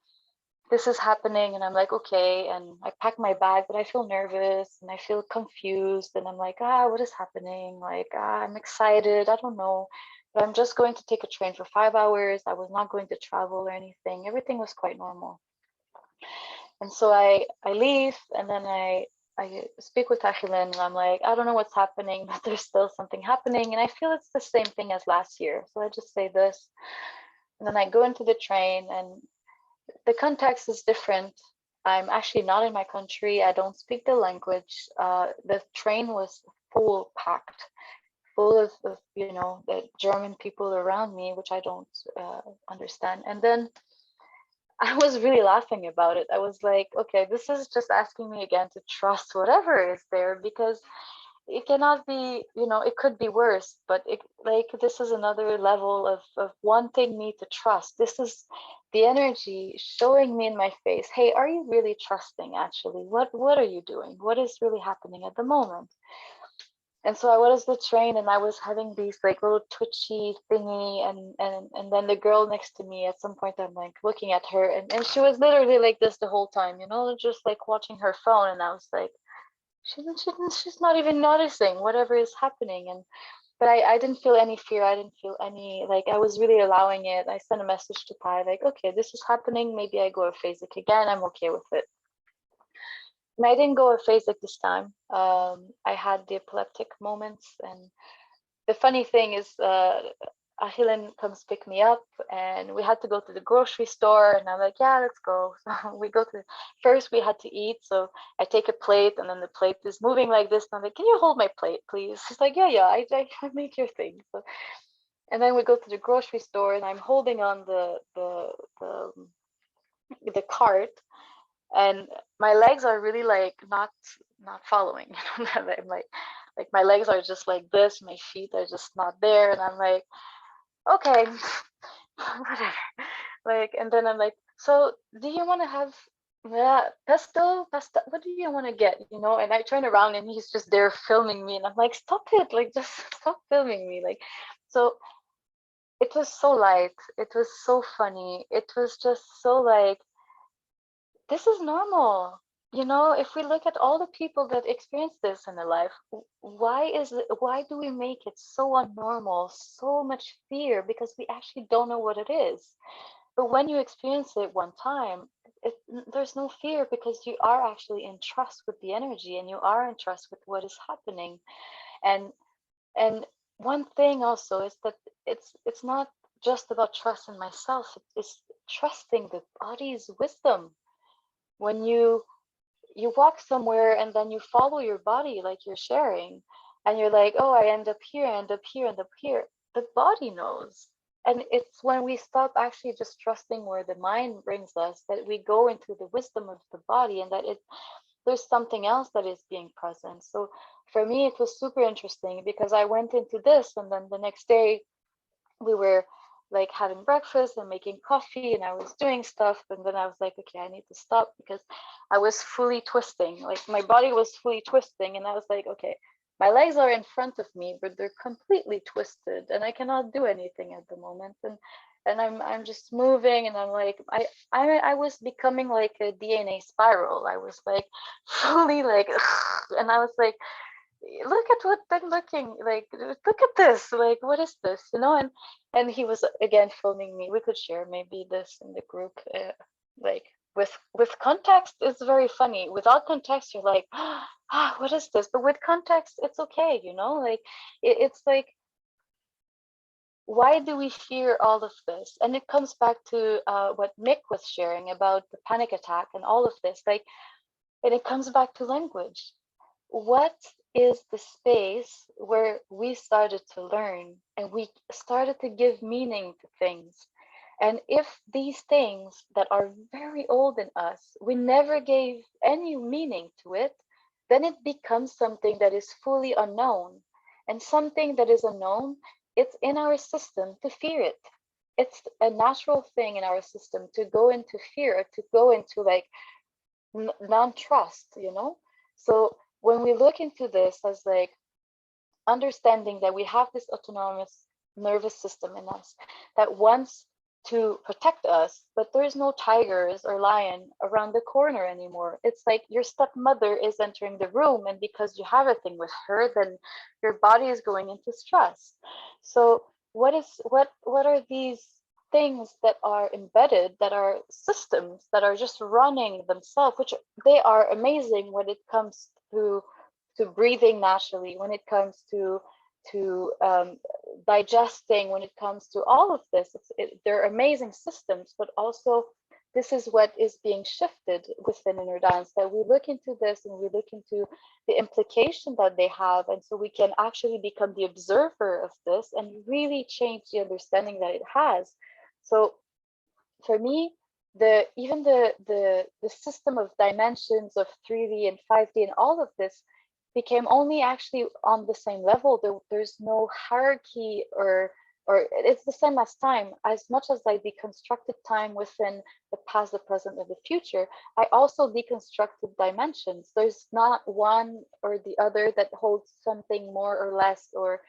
this is happening, and I'm like, okay, and I pack my bag, but I feel nervous and I feel confused, and I'm like, what is happening? Like, I'm excited, I don't know, but I'm just going to take a train for 5 hours. I was not going to travel or anything. Everything was quite normal. And so I leave, and then I I speak with Ahilan and I'm like, I don't know what's happening, but there's still something happening. And I feel it's the same thing as last year. So I just say this. And then I go into the train and the context is different. I'm actually not in my country. I don't speak the language. The train was full packed, full of the German people around me, which I don't understand. And then I was really laughing about it. I was like, okay, this is just asking me again to trust whatever is there, because it cannot be, it could be worse, but this is another level of wanting me to trust. This is the energy showing me in my face, hey, are you really trusting actually? What are you doing? What is really happening at the moment? And so I was the train and I was having these like little twitchy thingy, and then the girl next to me, at some point I'm like looking at her, and she was literally like this the whole time, just like watching her phone. And I was like, she's not even noticing whatever is happening. But I didn't feel any fear. I didn't feel any, like, I was really allowing it. I sent a message to Pi like, okay, this is happening, maybe I go aphasic again, I'm okay with it. And I didn't go aphasic this time. I had the epileptic moments, and the funny thing is, Ahilan comes pick me up, and we had to go to the grocery store, and I'm like, yeah, let's go. So we go to, first we had to eat, so I take a plate, and then the plate is moving like this, and I'm like, can you hold my plate, please? She's like, yeah, I make your thing. So, and then we go to the grocery store, and I'm holding on the cart, and my legs are really like not following. I'm like my legs are just like this, my feet are just not there, and I'm like, okay, whatever. Like, and then I'm like, so do you want to have pesto? What do you want to get? And I turn around and he's just there filming me, and I'm like, stop it, like just stop filming me. Like, so it was so light, it was so funny, it was just so like, this is normal. If we look at all the people that experience this in their life, why do we make it so unnormal, so much fear? Because we actually don't know what it is. But when you experience it one time, there's no fear, because you are actually in trust with the energy, and you are in trust with what is happening. And one thing also is that it's not just about trust in myself, it's trusting the body's wisdom. When you walk somewhere and then you follow your body, like you're sharing, and you're like, oh, I end up here, I end up here, end up here, the body knows. And it's when we stop actually just trusting where the mind brings us, that we go into the wisdom of the body, and that there's something else that is being present. So for me, it was super interesting, because I went into this, and then the next day we were like having breakfast and making coffee, and I was doing stuff, and then I was like, okay, I need to stop, because I was fully twisting, like my body was fully twisting, and I was like, okay, my legs are in front of me, but they're completely twisted, and I cannot do anything at the moment. And I'm just moving, and I'm like, I was becoming like a DNA spiral. I was like fully like, and I was like, look at what I'm looking like, look at this, like, what is this, and he was again filming me. We could share maybe this in the group, like with context it's very funny. Without context you're like, what is this? But with context it's okay, like it's like, why do we fear all of this? And it comes back to what Mick was sharing about the panic attack and all of this, like, and it comes back to language. What is the space where we started to learn and we started to give meaning to things? And if these things that are very old in us, we never gave any meaning to it, then it becomes something that is fully unknown. And something that is unknown, it's in our system to fear it. It's a natural thing in our system to go into fear, to go into like non-trust, So when we look into this as like understanding that we have this autonomous nervous system in us that wants to protect us, but there's no tigers or lion around the corner anymore. It's like your stepmother is entering the room, and because you have a thing with her, then your body is going into stress. So what are these things that are embedded, that are systems that are just running themselves, which they are amazing when it comes to breathing naturally, when it comes to digesting, when it comes to all of this. They're amazing systems, but also this is what is being shifted within inner dance, that we look into this and we look into the implication that they have, and so we can actually become the observer of this and really change the understanding that it has. So for me, even the system of dimensions of 3D and 5D and all of this became only actually on the same level. There's no hierarchy, or it's the same as time. As much as I deconstructed time within the past, the present, and the future, I also deconstructed dimensions. There's not one or the other that holds something more or less, or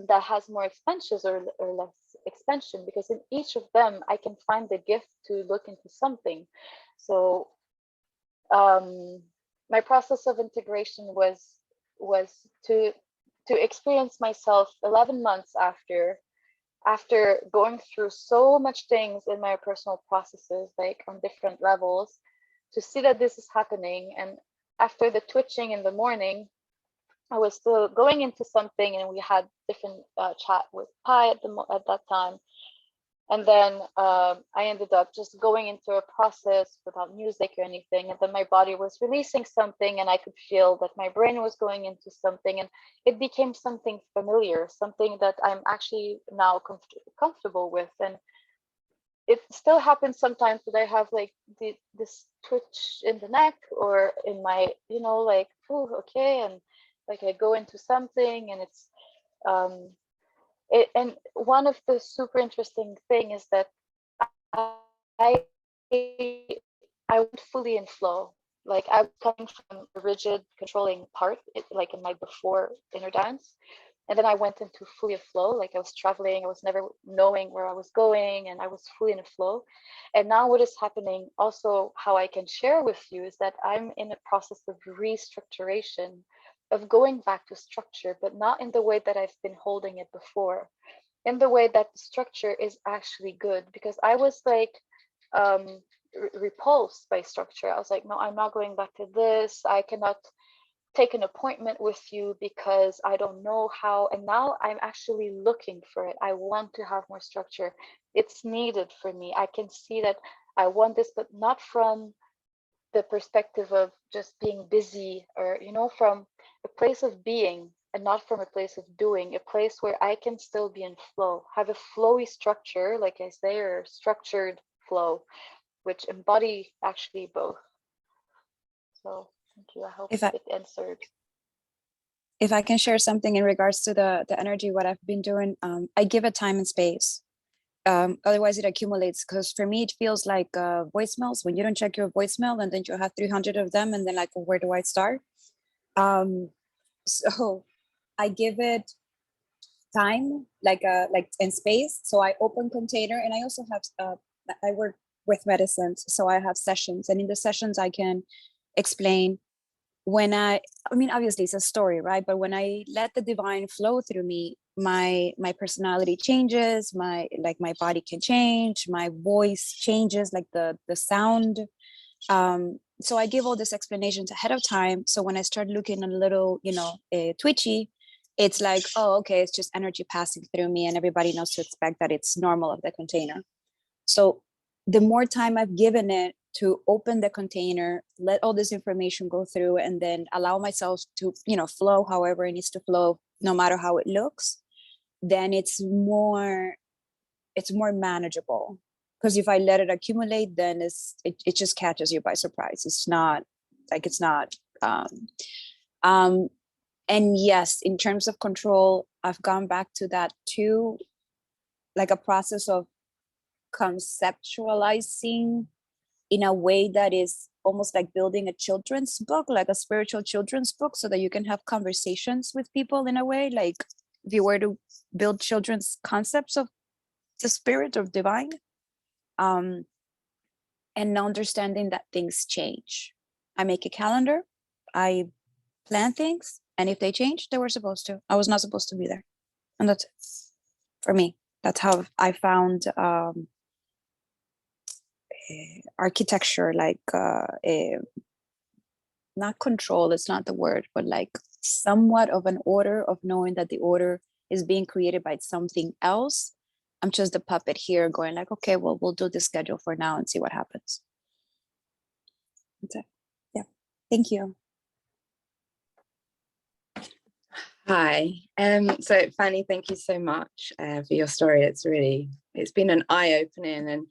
that has more expansions or less expansion, because in each of them I can find the gift to look into something. So my process of integration was to experience myself 11 months after going through so much things in my personal processes, like on different levels, to see that this is happening. And after the twitching in the morning, I was still going into something, and we had different chat with Pi at that time. And then I ended up just going into a process without music or anything. And then my body was releasing something, and I could feel that my brain was going into something, and it became something familiar, something that I'm actually now comfortable with. And it still happens sometimes that I have like this twitch in the neck or in my, like, oh, okay. And like I go into something, and it's, and one of the super interesting thing is that I went fully in flow. Like I was coming from a rigid controlling part, like in my before inner dance. And then I went into fully a flow, like I was traveling, I was never knowing where I was going, and I was fully in a flow. And now what is happening, also how I can share with you, is that I'm in a process of restructuration, of going back to structure, but not in the way that I've been holding it before, in the way that the structure is actually good. Because I was like repulsed by structure. I was like, no, I'm not going back to this. I cannot take an appointment with you because I don't know how. And now I'm actually looking for it. I want to have more structure. It's needed for me. I can see that I want this, but not from the perspective of just being busy, or from a place of being, and not from a place of doing, a place where I can still be in flow, have a flowy structure, like I say, or structured flow, which embody actually both. So thank you. I hope it answered.
If I can share something in regards to the energy, what I've been doing, I give it time and space. Otherwise it accumulates, because for me it feels like voicemails, when you don't check your voicemail and then you have 300 of them, and then like, where do I start? So I give it time, like and space. So I open container, and I also have I work with medicines, so I have sessions, and in the sessions I can explain when I mean, obviously it's a story, right? But when I let the divine flow through me, my personality changes, my body can change, my voice changes, like the sound. So I give all these explanations ahead of time. So when I start looking a little, twitchy, it's like, oh, okay, it's just energy passing through me, and everybody knows to expect that it's normal of the container. So the more time I've given it to open the container, let all this information go through, and then allow myself to, flow however it needs to flow, no matter how it looks, then it's more manageable. Because if I let it accumulate, then it just catches you by surprise. It's not. And yes, in terms of control, I've gone back to that too, like a process of conceptualizing in a way that is almost like building a children's book, like a spiritual children's book, so that you can have conversations with people in a way, like if you were to build children's concepts of the spirit of divine, and understanding that things change. I make a calendar, I plan things, and if they change, they were supposed to. I was not supposed to be there. And that's it. For me, that's how I found architecture, like not control, it's not the word, but like somewhat of an order, of knowing that the order is being created by something else. I'm just the puppet here going like, okay, well, we'll do the schedule for now and see what happens. That's it. Yeah. Thank you.
Hi. So Fanny, thank you so much for your story. It's been an eye-opening, and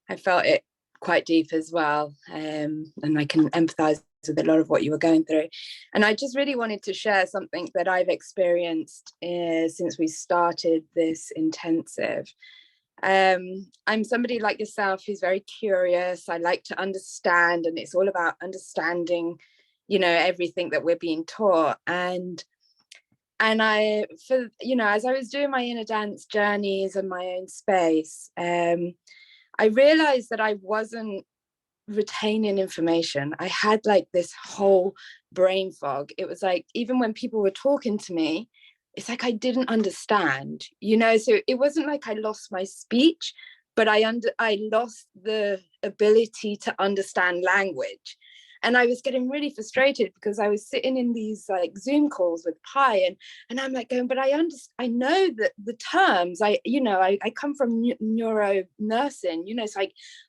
I felt it quite deep as well. And I can empathize with a lot of what you were going through. And I just really wanted to share something that I've experienced since we started this intensive. I'm somebody like yourself who's very curious. I like to understand, and it's all about understanding, everything that we're being taught. And I, as I was doing my inner dance journeys and my own space, I realized that I wasn't retaining information. I had like this whole brain fog. It was like, even when people were talking to me, it's like I didn't understand, so it wasn't like I lost my speech, but I lost the ability to understand language. And I was getting really frustrated because I was sitting in these like Zoom calls with Pi, and I'm like going, but I know that the terms, I come from neuro nursing, so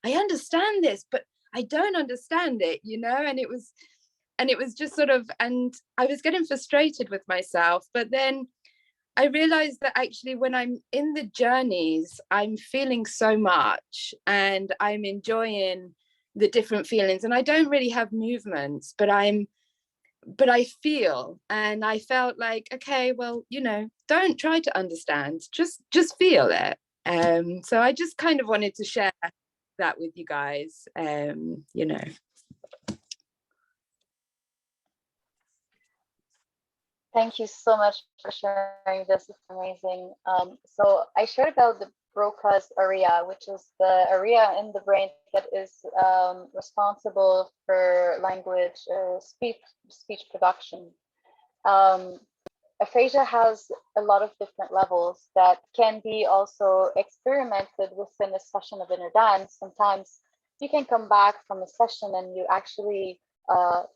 I understand this, but I don't understand it, and it was just sort of, and I was getting frustrated with myself. But then I realized that actually when I'm in the journeys, I'm feeling so much and I'm enjoying the different feelings, and I don't really have movements, but I feel, and I felt like, okay, well, don't try to understand, just feel it. So I just kind of wanted to share that with you guys.
Thank you so much for sharing this. It's amazing. So I shared about the Broca's area, which is the area in the brain that is responsible for language or speech production. Aphasia has a lot of different levels that can be also experimented within a session of inner dance. Sometimes you can come back from a session and you actually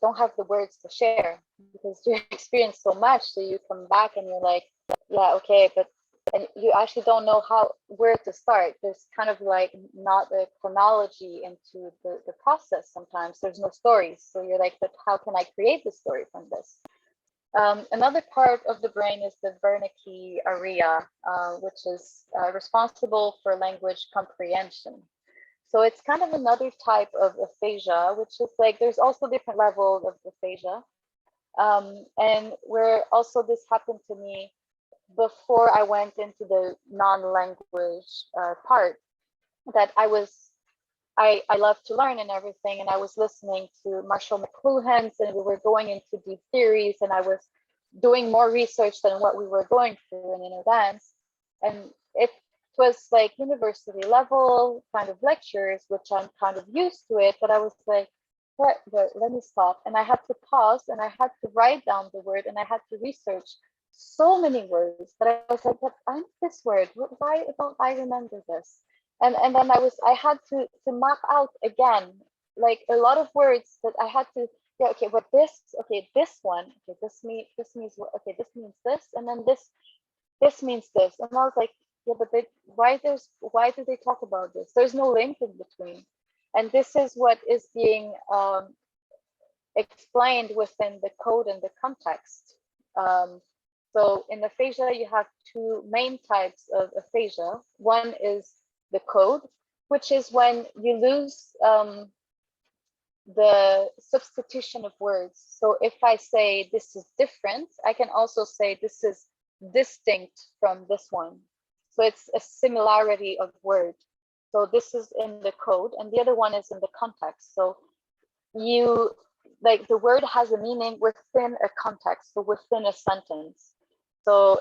don't have the words to share because you experience so much. So you come back and you're like, yeah, okay, and you actually don't know where to start. There's kind of like not a chronology into the process. Sometimes there's no stories. So you're like, but how can I create the story from this? Another part of the brain is the Wernicke area, which is responsible for language comprehension. So it's kind of another type of aphasia, which is like, there's also different levels of aphasia. And where also this happened to me before I went into the non-language part, that I love to learn and everything. And I was listening to Marshall McLuhan's, and we were going into deep theories, and I was doing more research than what we were going through in inner dance. And it was like university level kind of lectures, which I'm kind of used to it, but I was like, what, let me stop. And I had to pause and I had to write down the word and I had to research so many words that I was like, but I'm this word, why don't I remember this? And then I had to map out again, like a lot of words that I had to, yeah, okay, but this one, okay, this means okay, this means this, and then this means this. And I was like, yeah, but why do they talk about this? There's no link in between. And this is what is being explained within the code and the context. So in aphasia, you have two main types of aphasia. One is the code, which is when you lose the substitution of words. So if I say this is different, I can also say this is distinct from this one. So it's a similarity of word. So this is in the code, and the other one is in the context. So you, like, the word has a meaning within a context, so within a sentence. So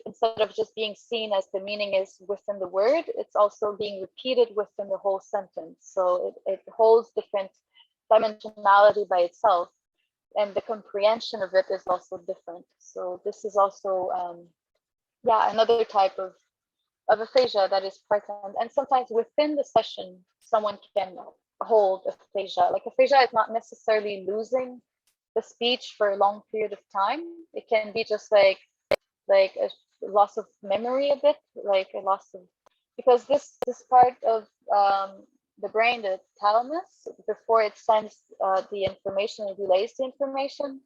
instead of just being seen as the meaning is within the word, it's also being repeated within the whole sentence. So it holds different dimensionality by itself, and the comprehension of it is also different. So this is also, another type of aphasia that is present. And sometimes within the session, someone can hold aphasia. Like aphasia is not necessarily losing the speech for a long period of time. It can be just like a loss of memory a bit, like a loss of, because this part of the brain, the thalamus, before it sends the information, it relays the information,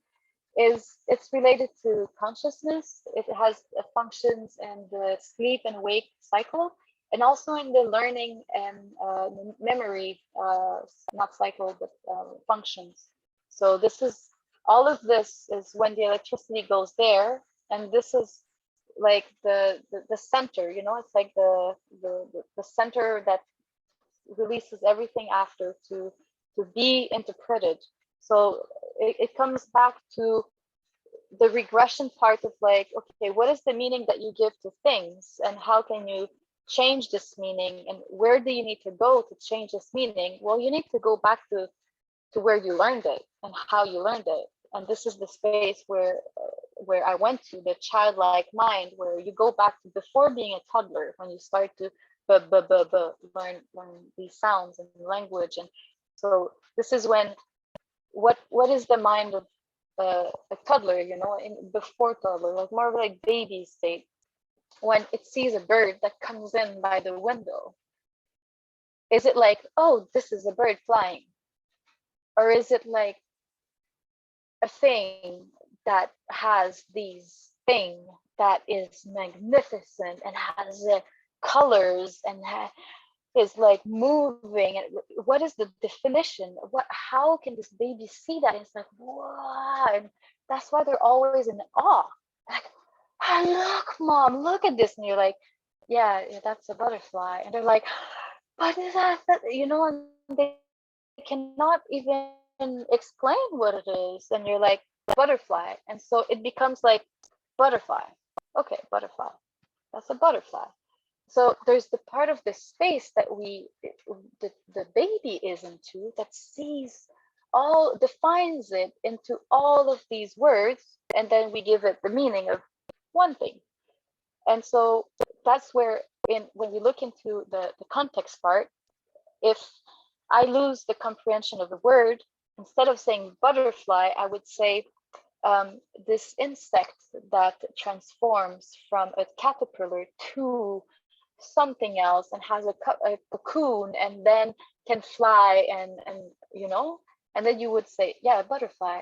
it's related to consciousness. It has functions in the sleep and wake cycle, and also in the learning and memory, not cycle, but functions. So this is, all of this is when the electricity goes there, and this is like the center, you know, it's like the center that releases everything after to be interpreted. So it comes back to the regression part of like, okay, what is the meaning that you give to things, and how can you change this meaning, and where do you need to go to change this meaning? Well, you need to go back to where you learned it and how you learned it. And this is the space where I went to, the childlike mind, where you go back to before being a toddler, when you start to learn these sounds and language. And so this is when, what is the mind of a toddler, you know, in before toddler, like more of like baby state, when it sees a bird that comes in by the window? Is it like, oh, this is a bird flying? Or is it like a thing that has these thing that is magnificent and has colors and is like moving? And what is the definition? How can this baby see that? And it's like, wow. And that's why they're always in awe. Like, oh, look, mom, look at this. And you're like, yeah, that's a butterfly. And they're like, what is that? You know, and they cannot even explain what it is. And you're like, butterfly. And so it becomes like, butterfly. Okay, butterfly. That's a butterfly. So there's the part of the space that the baby is into, that sees all, defines it into all of these words, and then we give it the meaning of one thing. And so that's where, when you look into the context part, if I lose the comprehension of the word, instead of saying butterfly, I would say this insect that transforms from a caterpillar to something else and has a cocoon and then can fly, and you know, and then you would say, yeah, butterfly.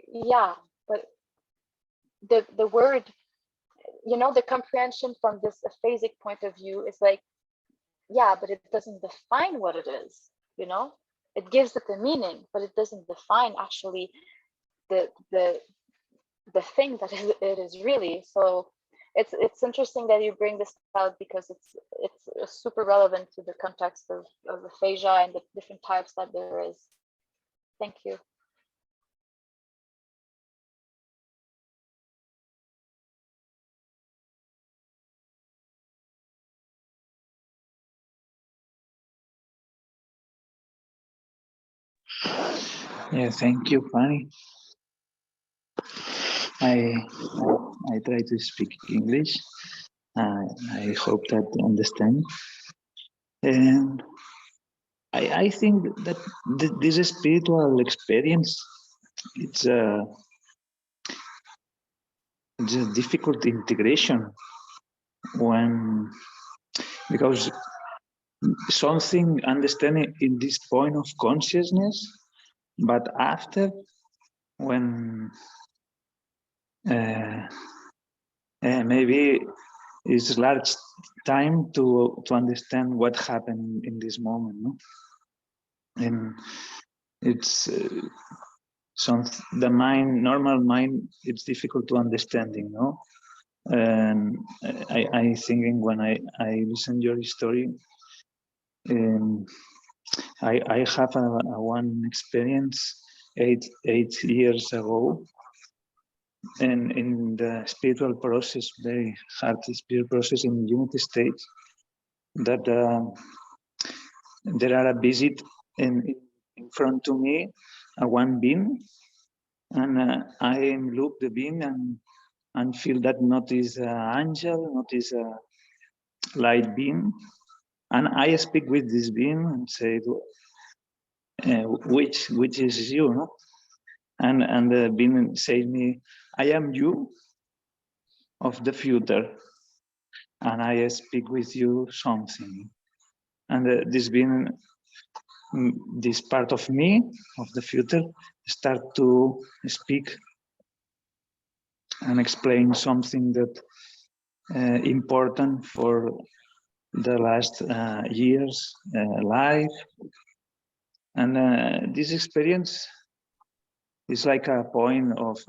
Yeah, but the word, you know, the comprehension from this aphasic point of view is like, yeah, but it doesn't define what it is, you know. It gives it a meaning, but it doesn't define actually the thing that it is really. So it's interesting that you bring this out, because it's super relevant to the context of aphasia and the different types that there is. Thank you.
Yeah, thank you, Fanny. I try to speak English. I hope that you understand. And I think that this spiritual experience, it's a difficult integration, because something understanding in this point of consciousness, but after, when maybe it's large time to understand what happened in this moment, no? And it's the mind, normal mind, it's difficult to understanding, no? And I thinking when I listen your story, I have a one experience 8 years ago, and in the spiritual process, very hard spiritual process in unity state, that there are a visit in front to me, a one being, and I look the being and feel that not is an angel, not is a light being, and I speak with this being and say, which is you, no? and the being says me, I am you of the future, and I speak with you something. And this being, this part of me, of the future, start to speak and explain something that important for the last years life. And this experience is like a point of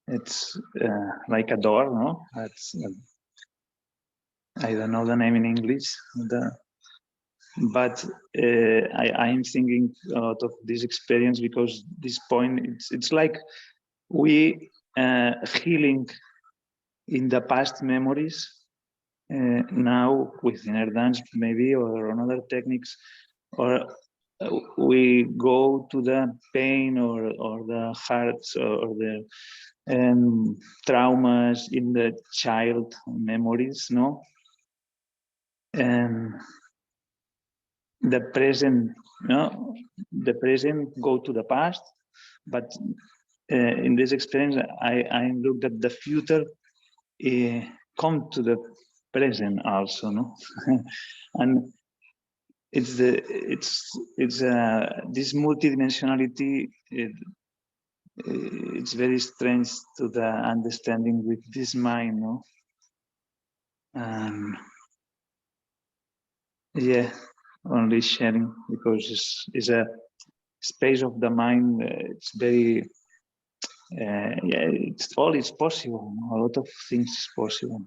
it's like a door, no? It's I don't know the name in English, but I'm thinking a lot of this experience because this point it's like we healing in the past memories now with inner dance maybe or another techniques, or we go to the pain or the hearts or the traumas in the child memories, no? And the present, no? The present go to the past, but in this experience, I looked at the future come to the present also, no? And it's this multidimensionality. It's very strange to the understanding with this mind, no? Yeah, only sharing because it's a space of the mind. It's very yeah. It's all is possible. A lot of things is possible.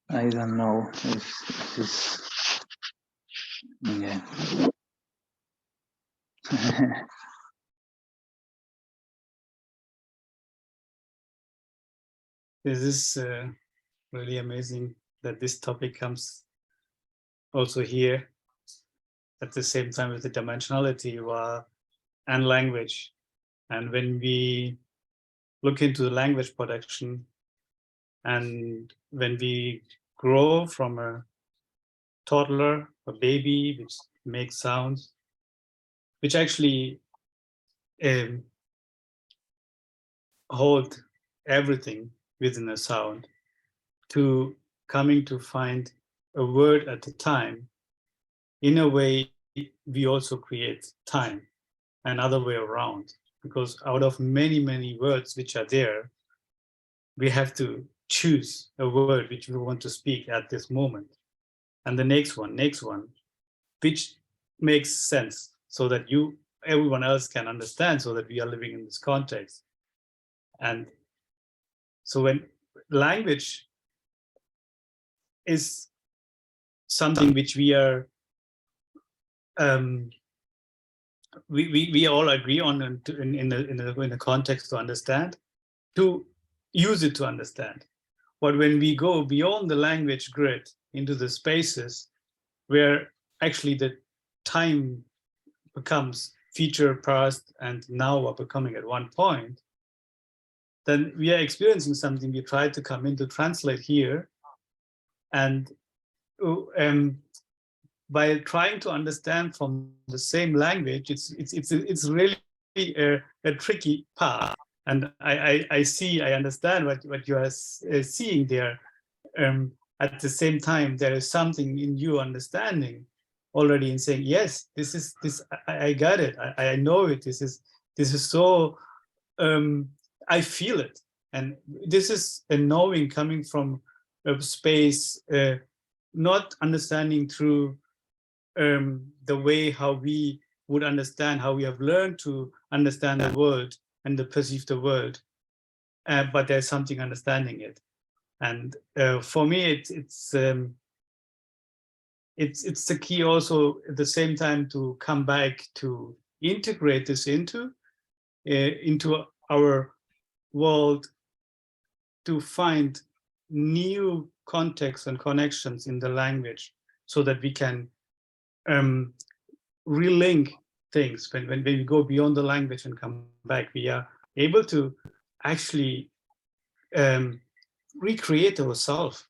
I don't know if this. Yeah.
This is really amazing that this topic comes also here at the same time with the dimensionality and language. And when we look into the language production and when we grow from a toddler, a baby, which makes sounds, which actually hold everything within a sound, to coming to find a word at a time. In a way, we also create time, another way around, because out of many, many words which are there, we have to choose a word which we want to speak at this moment. And the next one, which makes sense so that everyone else can understand, so that we are living in this context. And so when language is something which we are we all agree on in the context to understand, to use it to understand. But when we go beyond the language grid into the spaces where actually the time becomes future, past, and now are becoming at one point, then we are experiencing something we try to come in to translate here. And by trying to understand from the same language, it's really a tricky path. And I understand what you are seeing there. At the same time, there is something in you understanding already and saying, yes, this I got it. I know it. This is so I feel it. And this is a knowing coming from a space, not understanding through the way how we would understand, how we have learned to understand the world and to perceive the world, but there's something understanding it. And for me, it's the key also at the same time to come back to integrate this into our world, to find new contexts and connections in the language, so that we can relink things. When we go beyond the language and come back, we are able to actually recreate ourselves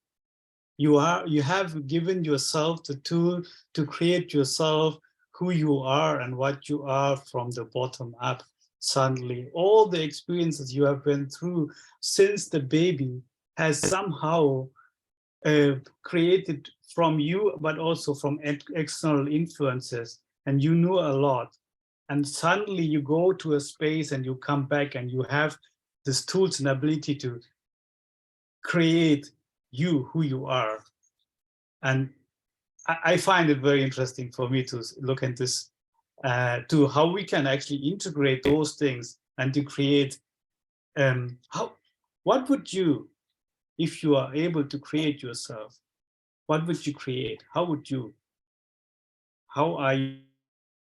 You have given yourself the tool to create yourself who you are and what you are from the bottom up. Suddenly, all the experiences you have been through since the baby has somehow created from you, but also from external influences, and you knew a lot. And suddenly you go to a space and you come back and you have these tools and ability to create you, who you are. And I find it very interesting for me to look at this, to how we can actually integrate those things and to create, what would you, if you are able to create yourself, what would you create? How would you, how are you,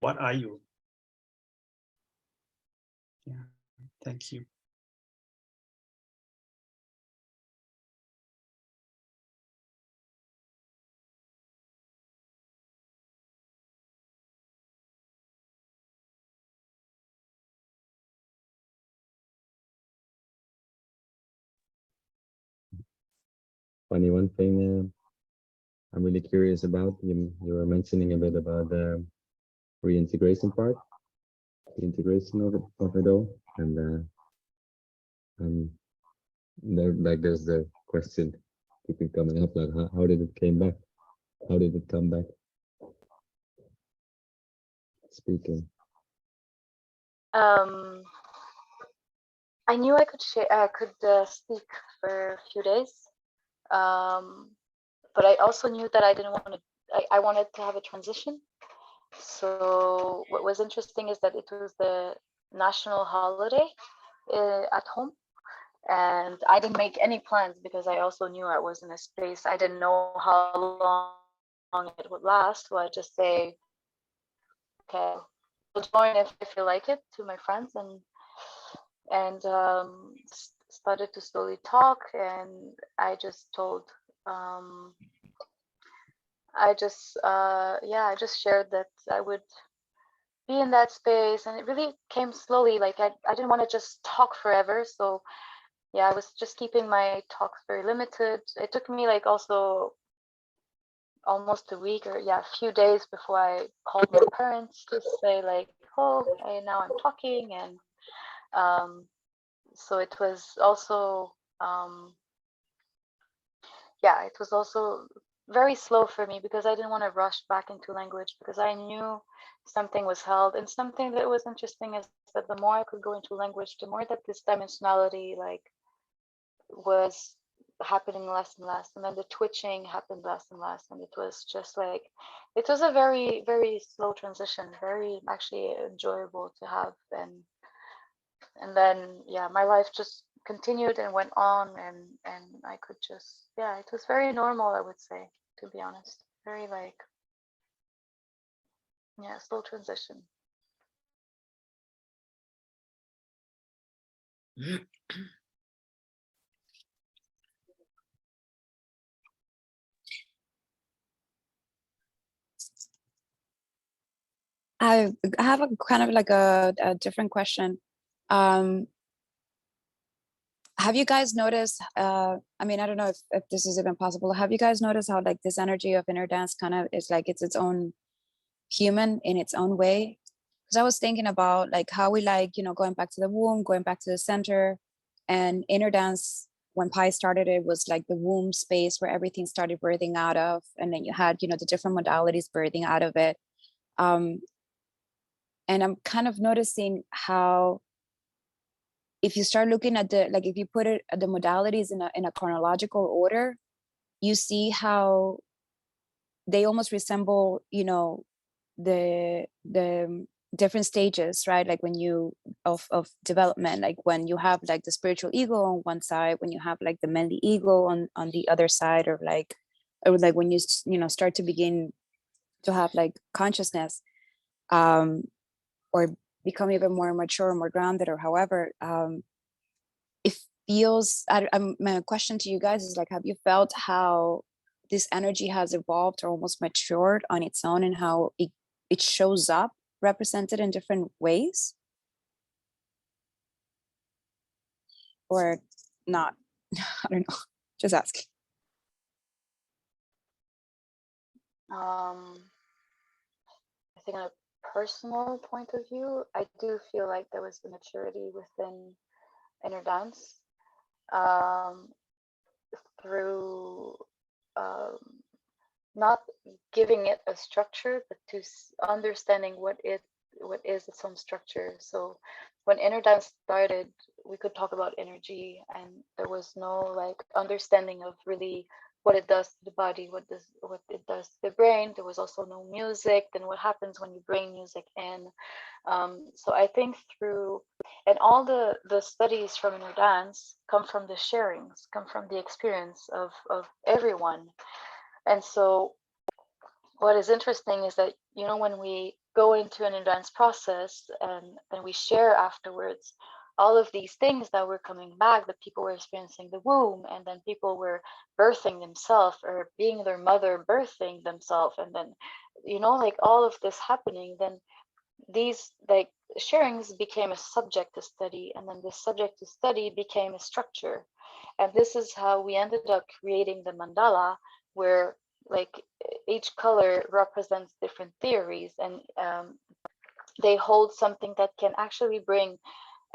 what are you? Yeah, thank you.
Funny one thing I'm really curious about, you were mentioning a bit about the reintegration part, the integration of it all, and there's the question keeping coming up, like how did it came back? How did it come back? Speaking.
I knew I could speak for a few days, but I also knew that I didn't want to. I wanted to have a transition. So what was interesting is that it was the national holiday at home, and I didn't make any plans because I also knew I was in a space. I didn't know how long it would last. So I just say, okay, I'll join if I feel like it, to my friends, and started to slowly talk. And I just told, I just shared that I would be in that space, and it really came slowly. Like I didn't want to just talk forever, so yeah, I was just keeping my talks very limited. It took me like also almost a week, or a few days before I called my parents to say like, oh, now I'm talking. And so it was also it was also very slow for me, because I didn't want to rush back into language, because I knew something was held. And something that was interesting is that the more I could go into language, the more that this dimensionality like was happening less and less, and then the twitching happened less and less, and it was just like, it was a very, very slow transition, very actually enjoyable to have. And then my life just continued and went on, and I could just, it was very normal, I would say, to be honest. Very like, slow transition.
I have a kind of like a different question. Have you guys noticed, I mean, I don't know if this is even possible. Have you guys noticed how like this energy of inner dance kind of is like, it's its own human in its own way? Because I was thinking about like how we like, going back to the womb, going back to the center, and inner dance, when Pi started, it was like the womb space where everything started birthing out of. And then you had, the different modalities birthing out of it. And I'm kind of noticing how, if you start looking at if you put it at the modalities in a chronological order, you see how they almost resemble, the different stages, right? Like when you of development, like when you have like the spiritual ego on one side, when you have like the manly ego on the other side, or like when you start to begin to have like consciousness, or become even more mature, more grounded, or however. It feels, my question to you guys is like, have you felt how this energy has evolved or almost matured on its own, and how it shows up represented in different ways? Or not? I don't know, just asking.
I think on a personal point of view, I do feel like there was the maturity within inner dance through not giving it a structure, but to understanding what is its own structure. So when inner dance started, we could talk about energy, and there was no like understanding of really what it does to the body, what it does to the brain. There was also no music. Then what happens when you bring music in? So I think through, and all the studies from inner dance come from the sharings, come from the experience of everyone. And so what is interesting is that, you know, when we go into an dance process and we share afterwards, all of these things that were coming back, that people were experiencing the womb, and then people were birthing themselves or being their mother birthing themselves, and then, you know, like all of this happening, then these like sharings became a subject to study, and then this subject to study became a structure. And this is how we ended up creating the mandala, where like each color represents different theories, and they hold something that can actually bring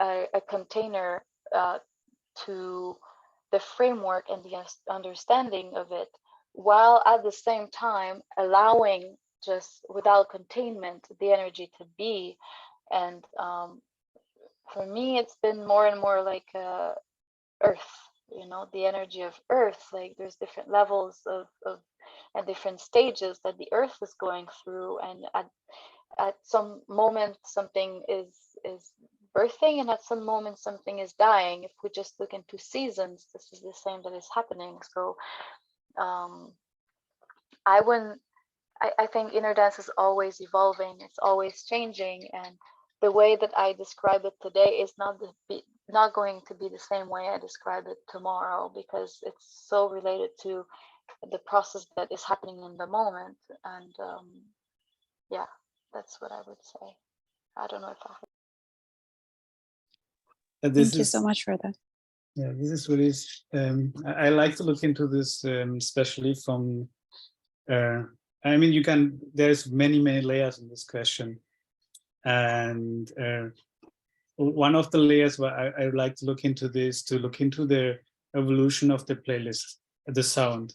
a container to the framework and the understanding of it, while at the same time allowing, just without containment, the energy to be. And for me, it's been more and more like earth, you know, the energy of earth. Like there's different levels of and different stages that the earth is going through, and at some moment something is birthing, and at some moment something is dying. If we just look into seasons, this is the same that is happening. So I think inner dance is always evolving, it's always changing, and the way that I describe it today is not going to be the same way I describe it tomorrow, because it's so related to the process that is happening in the moment. And yeah, that's what I would say. I don't know if I
Thank you so much for that.
Yeah, this is really, I like to look into this, especially from, I mean, there's many layers in this question. And one of the layers where I would like to look into this, to look into the evolution of the playlist, the sound,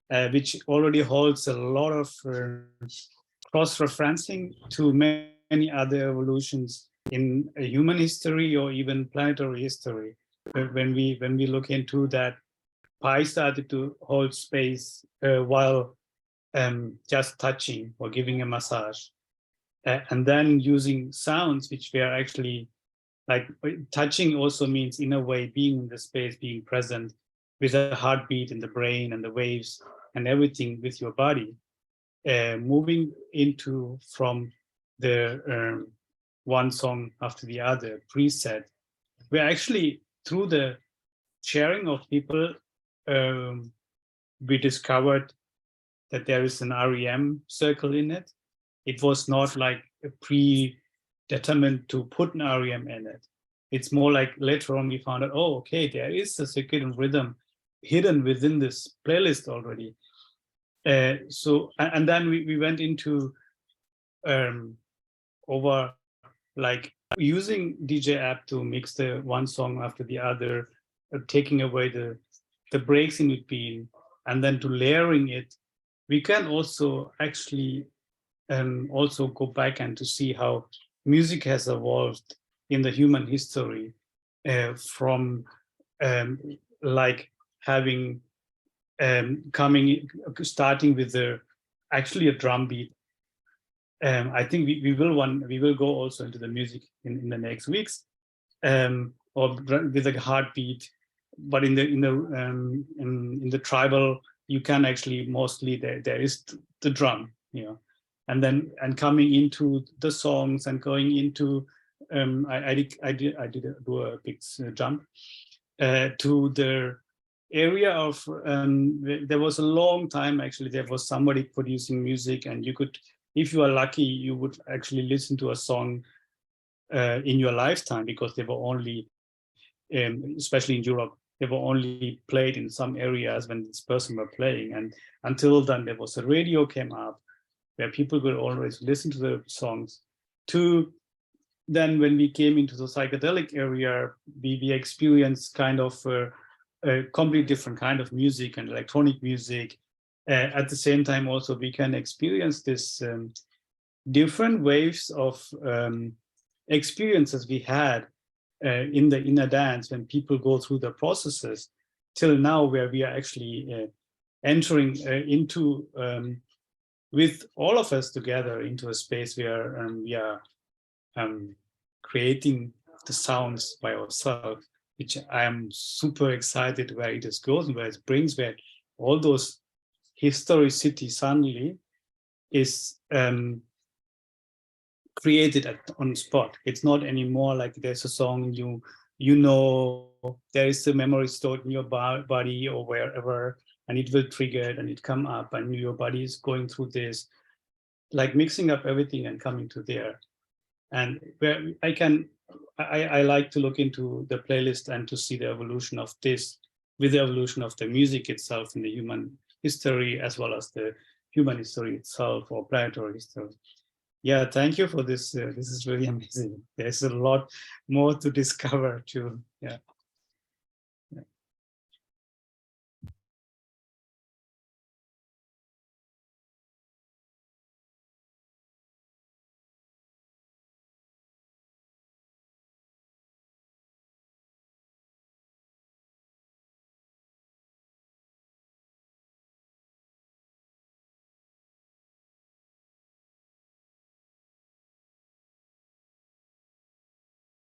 which already holds a lot of cross-referencing to many other evolutions in human history or even planetary history. When we look into that, pi started to hold space while just touching or giving a massage, and then using sounds which were actually like touching also means in a way being in the space, being present with a heartbeat in the brain and the waves and everything with your body, moving into from the one song after the other preset. We're actually, through the sharing of people, we discovered that there is an REM circle in it. It was not like a predetermined to put an REM in it. It's more like later on we found out, oh, okay, there is a circadian rhythm hidden within this playlist already. So, and then we went into over like using DJ app to mix the one song after the other, taking away the breaks in between, and then to layering it. We can also actually also go back and to see how music has evolved in the human history, from like having starting with actually a drum beat. I think we will go also into the music in the next weeks, or with a heartbeat. But in the tribal, you can actually mostly there is the drum, you know, and coming into the songs and going into I did do a big jump to the area of there was a long time actually there was somebody producing music, and you could, if you are lucky, you would actually listen to a song in your lifetime, because they were only especially in Europe they were only played in some areas when this person were playing. And until then, there was a radio came up where people could always listen to the songs. To then when we came into the psychedelic area, we experienced kind of a completely different kind of music and electronic music. At the same time, also we can experience this different waves of experiences we had in the inner dance when people go through the processes till now, where we are actually entering into with all of us together into a space where we are creating the sounds by ourselves, which I am super excited where it is goes and where it brings, where all those historicity suddenly is created on spot. It's not anymore like there's a song you know, there is a memory stored in your body or wherever, and it will trigger it and it come up and your body is going through this, like mixing up everything and coming to there. And where I like to look into the playlist and to see the evolution of this with the evolution of the music itself in the human history, as well as the human history itself or planetary history. Yeah, thank you for this. This is really amazing. There's a lot more to discover too. Yeah.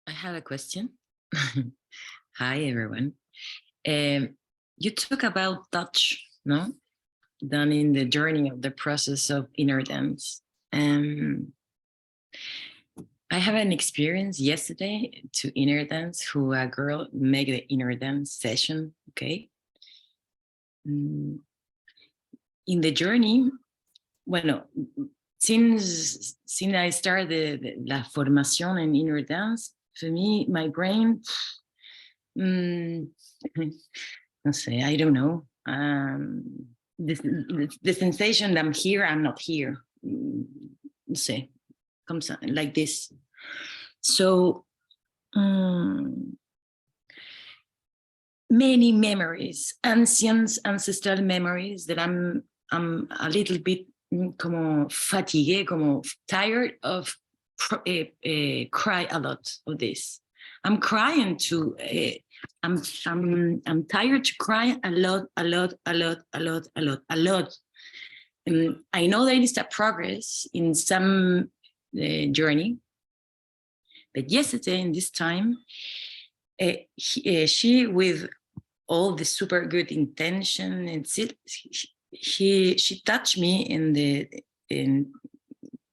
I have a question. Hi, everyone. You talk about touch, no? Done in the journey of the process of inner dance. I have an experience yesterday to inner dance who a girl make the inner dance session, okay? In the journey, bueno, since I started la formación en inner dance, for me, my brain, no sé, I don't know. The sensation that I'm here, I'm not here. No sé, comes like this. So many memories, ancestral memories that I'm a little bit como fatigué, como tired of cry a lot of this. I'm crying to, I'm tired to cry a lot. I know there is a progress in some journey, but yesterday in this time, she with all the super good intention and she touched me in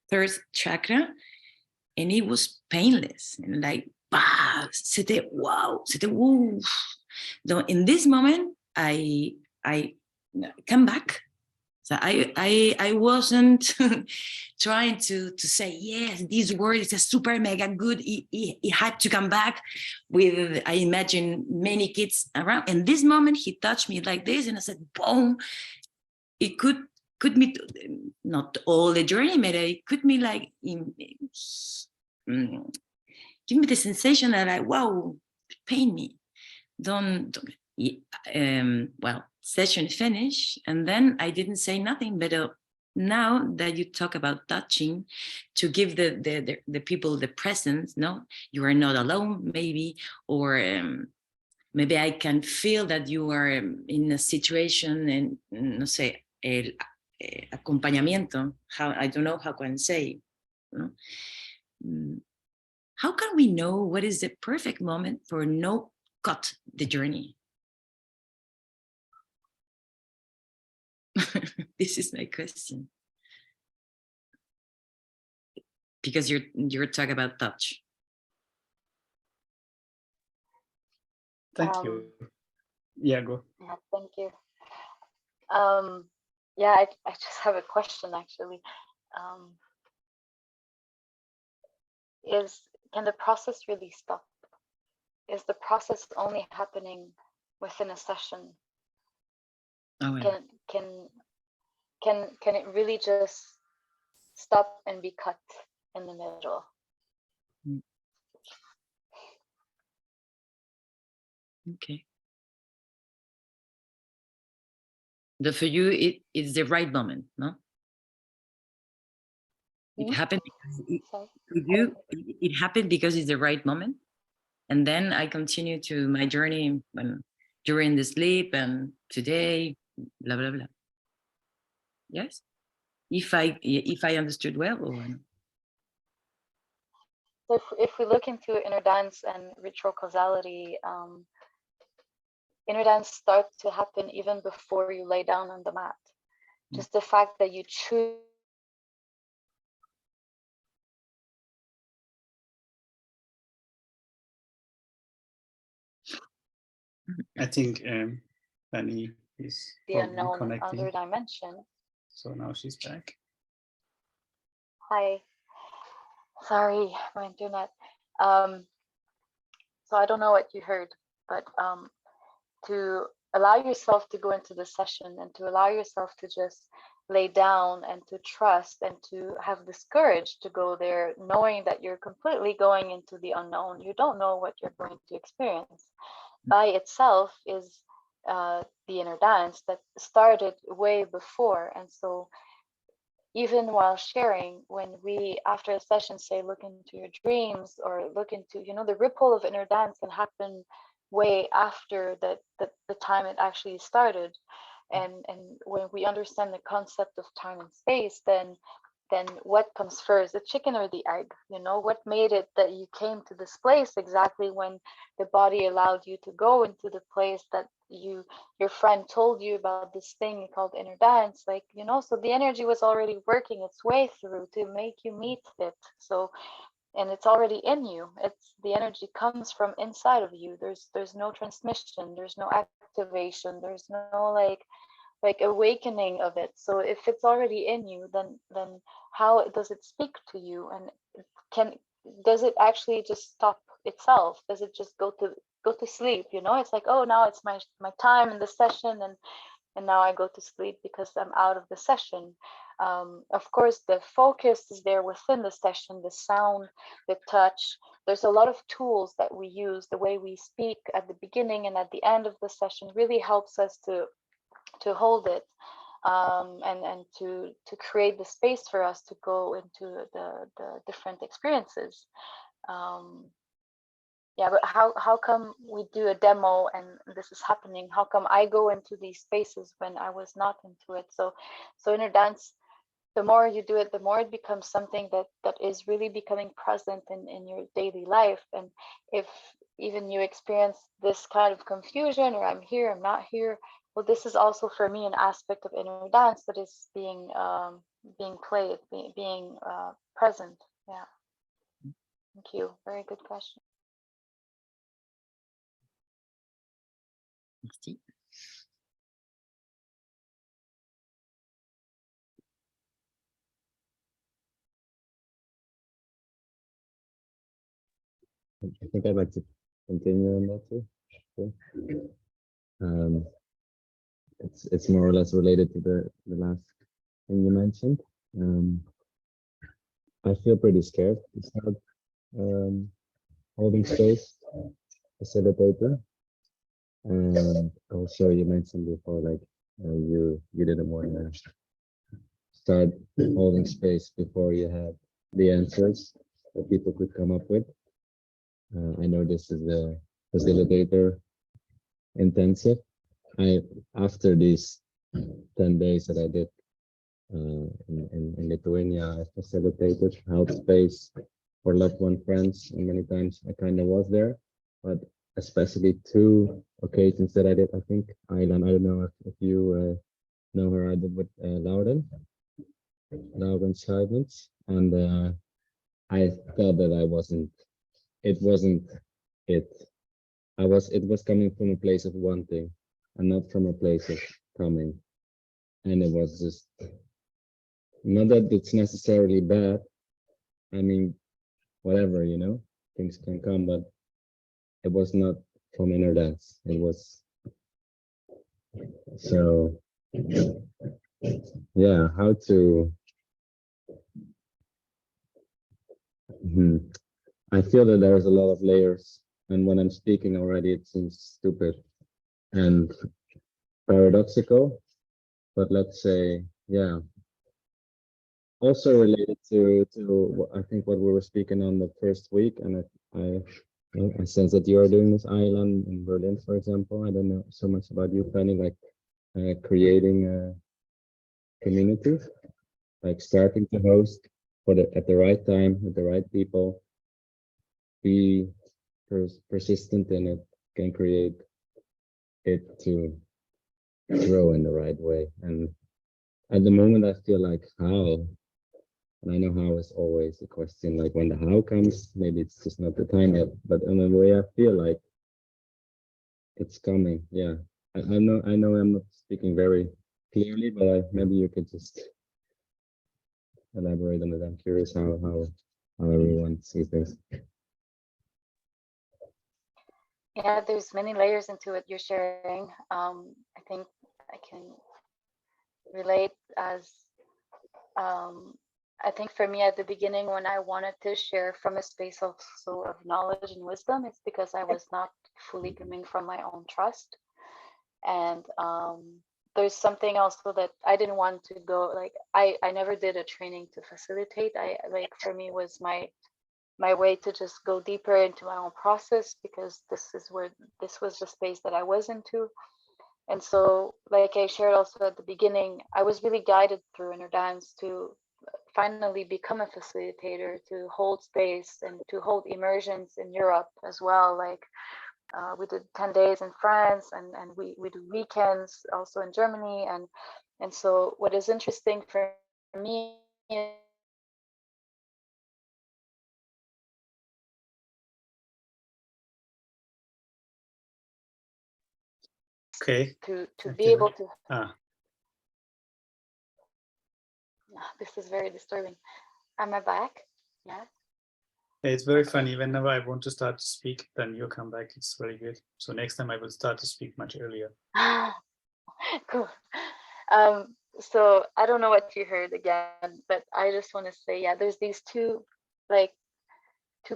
third chakra, and it was painless and like bah, c'était wow, c'était woo. So in this moment, I come back. So I wasn't trying to say, yes, this word is a super mega good. It had to come back with, I imagine, many kids around. In this moment, he touched me like this, and I said, boom. It could me, not all the journey, but it could me like, give me the sensation that I, wow, pain me. Don't well, session finished, and then I didn't say nothing, but now that you talk about touching, to give the people the presence, no, you are not alone, maybe, or maybe I can feel that you are in a situation, and no sé, acompañamiento, how, I don't know how can say, no? How can we know what is the perfect moment for no cut the journey? This is my question. Because you're talking about touch.
Thank you. Yeah, go.
Yeah, thank you. Yeah, I just have a question actually. Can the process really stop? Is the process only happening within a session?
Oh, well.
Can it really just stop and be cut in the middle?
Okay. But for you, it's the right moment, no? It happened because it happened because it's the right moment. And then I continue to my journey during the sleep and today, blah, blah, blah. Yes? If I understood well or not.
So if we look into inner dance and ritual causality, inner dance starts to happen even before you lay down on the mat. Just the fact that you choose.
I think Fanny is
The unknown and other
reconnecting.
dimension.
So now she's back.
Hi. Sorry, my internet. So I don't know what you heard, but to allow yourself to go into the session and to allow yourself to just lay down and to trust and to have this courage to go there, knowing that you're completely going into the unknown. You don't know what you're going to experience. By itself is the inner dance that started way before. And so even while sharing, when we after a session say look into your dreams or look into, the ripple of inner dance can happen way after the time it actually started. And when we understand the concept of time and space, then what comes first, the chicken or the egg? What made it that you came to this place exactly when the body allowed you to go into the place that your friend told you about this thing called inner dance, so the energy was already working its way through to make you meet it. So, and it's already in you. It's the energy comes from inside of you. There's no transmission, there's no activation, there's no like awakening of it. So if it's already in you, then how does it speak to you? And does it actually just stop itself? Does it just go to sleep? It's like, oh, now it's my time in the session, and now I go to sleep because I'm out of the session. Of course, the focus is there within the session, the sound, the touch. There's a lot of tools that we use. The way we speak at the beginning and at the end of the session really helps us to hold it, and to create the space for us to go into the different experiences. Yeah, but how come we do a demo and this is happening? How come I go into these spaces when I was not into it? So inner dance, the more you do it, the more it becomes something that is really becoming present in your daily life. And if even you experience this kind of confusion, or I'm here, I'm not here, well, this is also for me an aspect of inner dance that is being played, being present. Yeah. Thank you. Very good question.
Merci.
I think I'd like to continue on that too. Sure. It's more or less related to the last thing you mentioned. I feel pretty scared to start holding space, facilitator. And also you mentioned before, like you didn't want to start holding space before you had the answers that people could come up with. I know this is the facilitator intensive. After these 10 days that I did in Lithuania, I facilitated, held space for loved one, friends, and many times I kind of was there. But especially 2 occasions that I did, I think Ahilan, I don't know if you know her, I did with Lauren Scheiben's, and I felt that it wasn't it. It was coming from a place of wanting and not from a place of coming. And it was just, not that it's necessarily bad. I mean, whatever, things can come, but it was not from inner dance. It was So yeah, how to I feel that there's a lot of layers, and when I'm speaking already it seems stupid and paradoxical, but let's say, yeah, also related to I think what we were speaking on the first week, and I sense that you are doing this island in Berlin, for example. I don't know so much about you, Fanny, like creating a community, like starting to host for at the right time with the right people, be persistent in it, can create it to grow in the right way. And at the moment, I feel like how, and I know how is always a question, like when the how comes, maybe it's just not the time yet, but in a way, I feel like it's coming. Yeah, I know I'm not speaking very clearly, but maybe you could just elaborate on it. I'm curious how everyone sees this.
Yeah, there's many layers into what you're sharing. I think I can relate as I think for me at the beginning when I wanted to share from a space also of knowledge and wisdom, it's because I was not fully coming from my own trust. And there's something also that I didn't want to go, like I never did a training to facilitate. I like for me was my way to just go deeper into my own process, because this was the space that I was into. And so, like I shared also at the beginning, I was really guided through inner dance to finally become a facilitator, to hold space and to hold immersions in Europe as well. Like we did 10 days in France, and we do weekends also in Germany. And so what is interesting for me is
Okay.
to be able to
Ah,
this is very disturbing. Am I back? Yeah.
it's very funny. Whenever I want to start to speak, then you come back. It's very good. So next time I will start to speak much earlier.
Cool. So I don't know what you heard again, but I just want to say, yeah, there's these two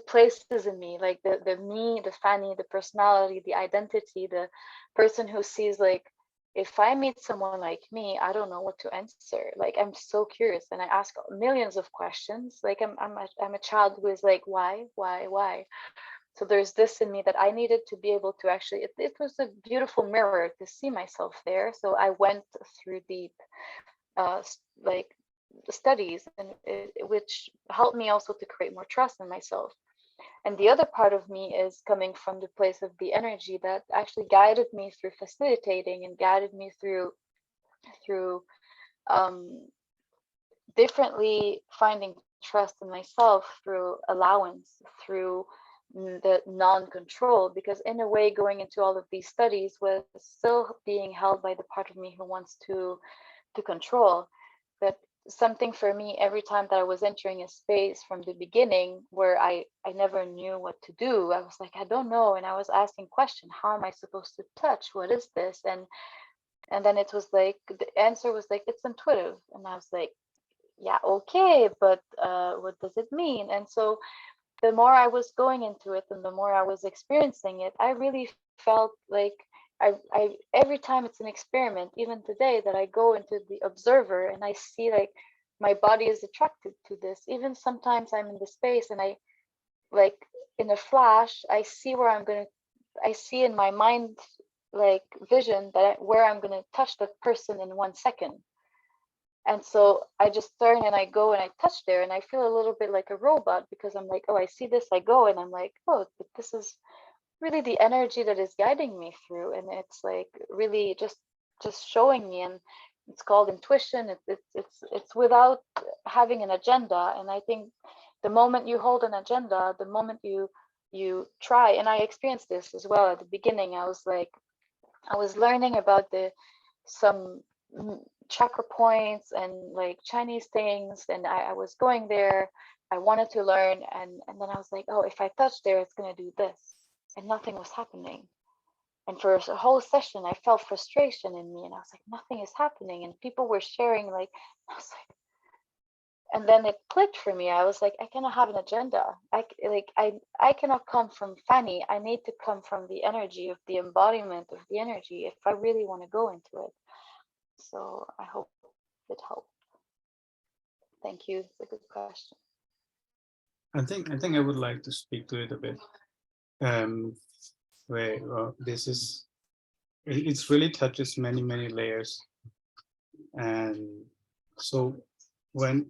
places in me, like the me, the Fanny, the personality, the identity, the person who sees, like, if I meet someone like me, I don't know what to answer. Like, I'm so curious and I ask millions of questions. Like I'm a child who is like, why? So there's this in me that I needed to be able to actually, it was a beautiful mirror to see myself there. So I went through deep like studies, and which helped me also to create more trust in myself. And the other part of me is coming from the place of the energy that actually guided me through facilitating and guided me through um, differently finding trust in myself through allowance, through the non-control, because in a way going into all of these studies was still being held by the part of me who wants to control. But something for me, every time that I was entering a space from the beginning where I never knew what to do, I was like, I don't know. And I was asking questions, how am I supposed to touch? What is this? And then it was like, the answer was like, it's intuitive. And I was like, yeah, okay, but what does it mean? And so the more I was going into it and the more I was experiencing it, I really felt like I every time it's an experiment, even today, that I go into the observer and I see, like, my body is attracted to this. Even sometimes I'm in the space and I, like, in a flash, I see where I see in my mind, like, vision that where I'm gonna touch that person in 1 second. And so I just turn and I go and I touch there and I feel a little bit like a robot, because I'm like, oh, I see this, I go, and I'm like, oh, but this is really the energy that is guiding me through. And it's like really just showing me. And it's called intuition. It's without having an agenda. And I think the moment you hold an agenda, the moment you try, and I experienced this as well at the beginning, I was learning about some chakra points and like Chinese things, and I was going there. I wanted to learn, and then I was like, oh, if I touch there, it's gonna do this, and nothing was happening. And for a whole session, I felt frustration in me, and I was like, nothing is happening. And people were sharing, like, I was like, and then it clicked for me. I was like, I cannot have an agenda. I cannot come from Fanny. I need to come from the energy of the embodiment of the energy if I really want to go into it. So I hope it helped. Thank you. It's a good question.
I think I would like to speak to it a bit. Where this is, it's really touches many layers. And so when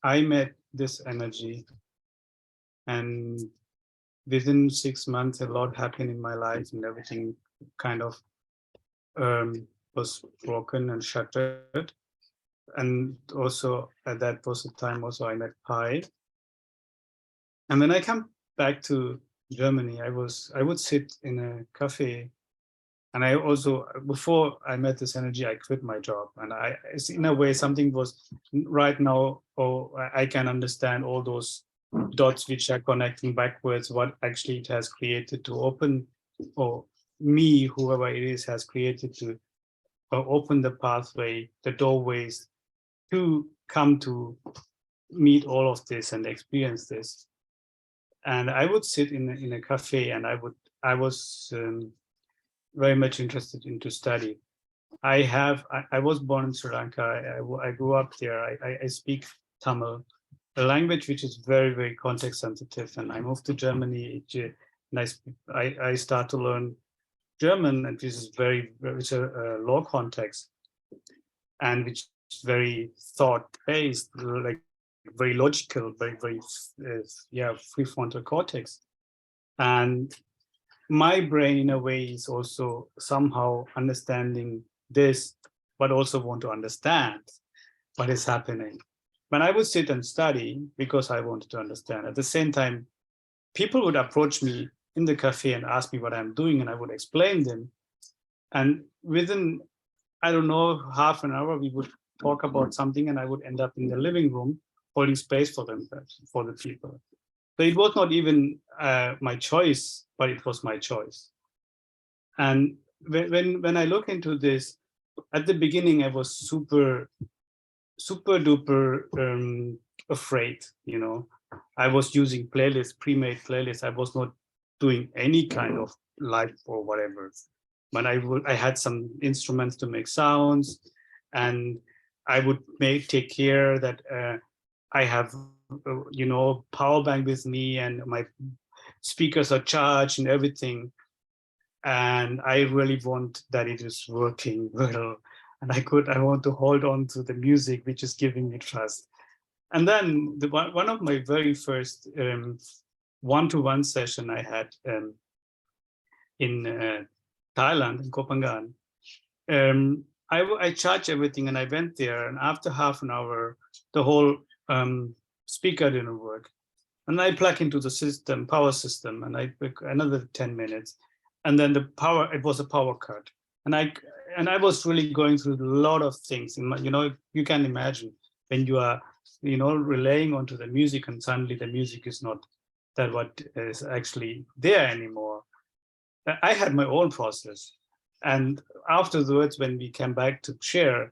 I met this energy, and within 6 months, a lot happened in my life, and everything kind of was broken and shattered. And also at that was the time also I met Pi. And when I come back to Germany, I would sit in a cafe, and I also, before I met this energy, I quit my job. And in a way, something was right now, I can understand all those dots which are connecting backwards, what actually it has created to open, or me, whoever it is, has created to open the pathway, the doorways to come to meet all of this and experience this. And I would sit in a cafe, and I was very much interested into study. I was born in Sri Lanka. I grew up there. I speak Tamil, a language which is very context sensitive. And I moved to Germany, and I start to learn German, and this is it's a law context, and which is very thought based, like very logical, very prefrontal cortex. And my brain in a way is also somehow understanding this, but also want to understand what is happening. When I would sit and study because I wanted to understand, at the same time, people would approach me in the cafe and ask me what I'm doing, and I would explain them. And within, I don't know, half an hour, we would talk about something, and I would end up in the living room holding space for them, for the people. So it was not even my choice, but it was my choice. And when I look into this, at the beginning, I was super duper afraid. I was using playlists, pre-made playlists. I was not doing any kind of live or whatever. But I had some instruments to make sounds, and I would take care that I have power bank with me, and my speakers are charged and everything. And I really want that it is working well, and I want to hold on to the music which is giving me trust. And then one of my very first one-to-one session I had in Thailand, in Kopangan, I charged everything, and I went there, and after half an hour, the whole speaker didn't work. And I plug into the power system, and I took another 10 minutes. And then it was a power cut. And I was really going through a lot of things. You can imagine when you are, relaying onto the music, and suddenly the music is not that what is actually there anymore. I had my own process. And afterwards, when we came back to share,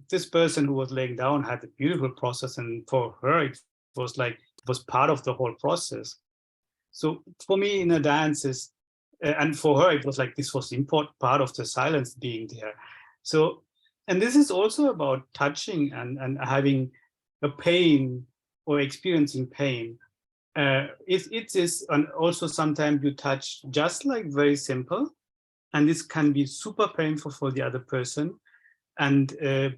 this person who was laying down had a beautiful process, and for her, it was part of the whole process. So for me, in a dance is, and for her, it was like this was important part of the silence being there. So, and this is also about touching and having a pain or experiencing pain. It is, and also sometimes you touch just like very simple, and this can be super painful for the other person. And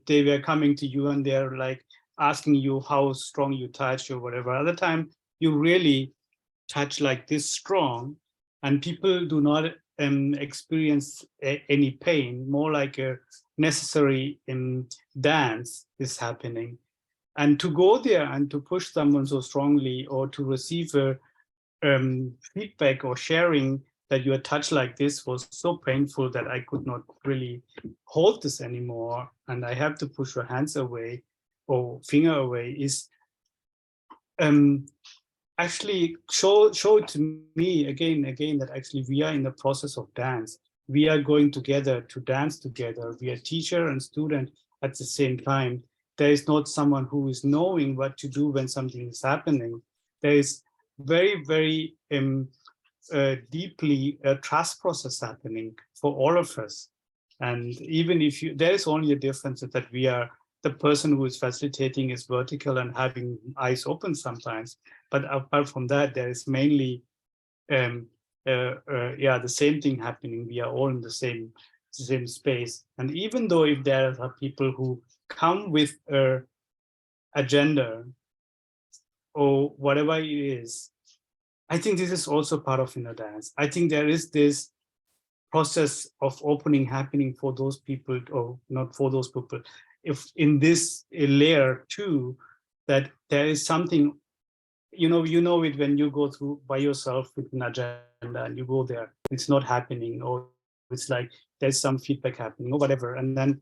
they were coming to you, and they're like asking you how strong you touch or whatever. Other time you really touch like this strong, and people do not experience any pain, more like a necessary dance is happening. And to go there and to push someone so strongly, or to receive a feedback or sharing that you are touched like this, was so painful that I could not really hold this anymore, and I have to push your hands away or finger away. actually show to me again that actually we are in the process of dance. We are going together to dance together. We are teacher and student at the same time. There is not someone who is knowing what to do when something is happening. There is very, very deeply a trust process happening for all of us. And even if there is only a difference that we are, the person who is facilitating is vertical and having eyes open sometimes. But apart from that, there is mainly, the same thing happening. We are all in the same space. And even though if there are people who come with a agenda or whatever it is, I think this is also part of inner dance. I think there is this process of opening happening for those people, or not for those people, if in this layer too, that there is something, you know it when you go through by yourself with an agenda and you go there, it's not happening, or it's like there's some feedback happening or whatever, and then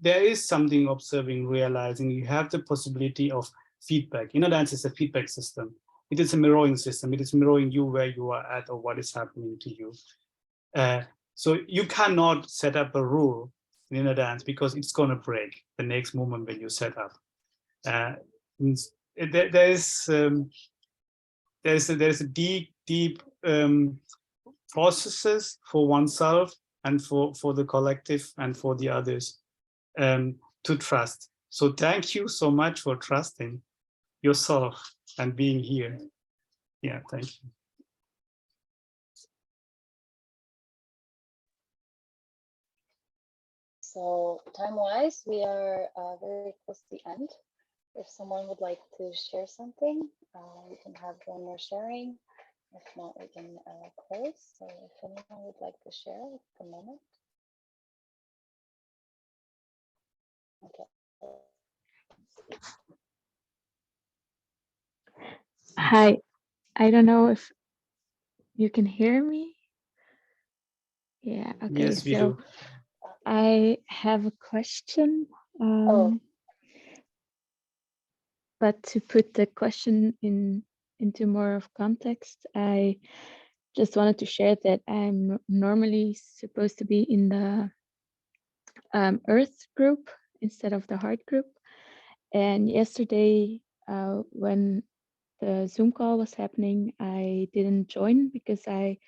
there is something observing, realizing you have the possibility of feedback. Inner dance is a feedback system. It is a mirroring system. It is mirroring you where you are at or what is happening to you. So you cannot set up a rule in inner dance because it's going to break the next moment when you set up. There's a deep processes for oneself and for the collective and for the others to trust. So thank you so much for trusting yourself and being here. Yeah, thank you.
So time-wise, we are very close to the end. If someone would like to share something, we can have one more sharing. If not, we can close. So if anyone would like to share at the moment. Okay.
Hi, I don't know if you can hear me. Yeah, okay,
Yes, we do.
I have a question. But to put the question into more of context, I just wanted to share that I'm normally supposed to be in the Earth group instead of the Heart group. And yesterday, when the Zoom call was happening, I didn't join because I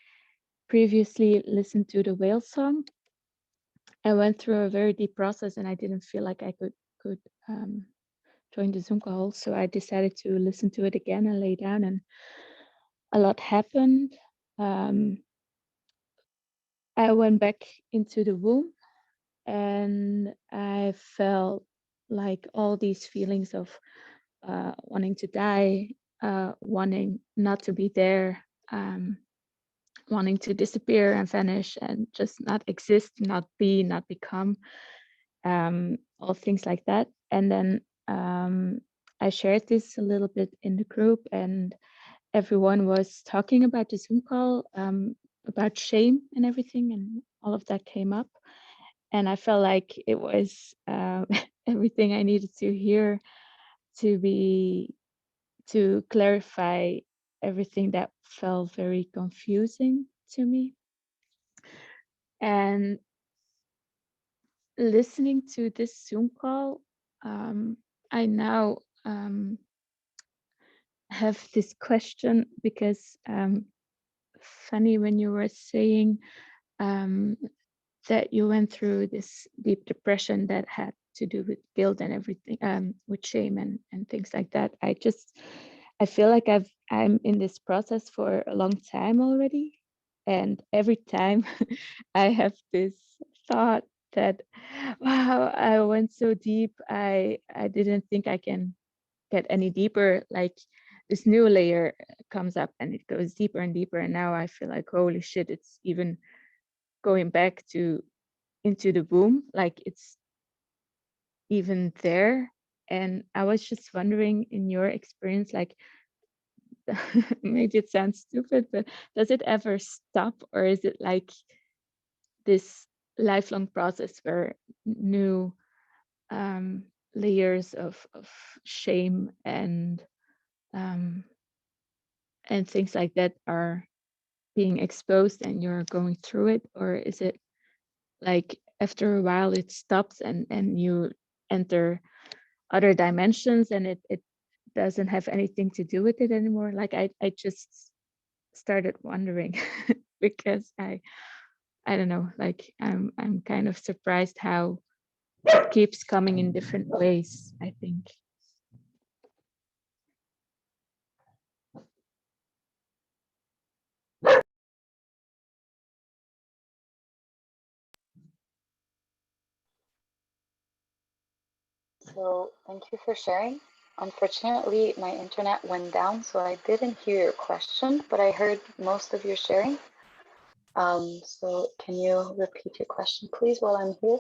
previously listened to the whale song. I went through a very deep process and I didn't feel like I could join the Zoom call. So I decided to listen to it again and lay down, and a lot happened. I went back into the womb and I felt like all these feelings of wanting to die, wanting not to be there, wanting to disappear and vanish and just not exist, not be, not become, all things like that. And then I shared this a little bit in the group, and everyone was talking about the Zoom call, about shame and everything, and all of that came up. And I felt like it was everything I needed to hear to clarify everything that felt very confusing to me. And listening to this Zoom call, I now have this question because Fanny, when you were saying that you went through this deep depression that had to do with guilt and everything, with shame and things like that, I feel like I'm in this process for a long time already, and every time I have this thought that, wow, I went so deep, I didn't think I can get any deeper. Like this new layer comes up and it goes deeper and deeper, and now I feel like, holy shit, it's even going back into the womb, like it's even there. And I was just wondering, in your experience, like maybe it sounds stupid, but does it ever stop, or is it like this lifelong process where new layers of shame and and things like that are being exposed and you're going through it, or is it like after a while it stops and you enter other dimensions and it doesn't have anything to do with it anymore? Like I just started wondering because I don't know, like I'm kind of surprised how it keeps coming in different ways, I think.
So thank you for sharing. Unfortunately, my internet went down, so I didn't hear your question, but I heard most of your sharing. So can you repeat your question, please, while I'm here?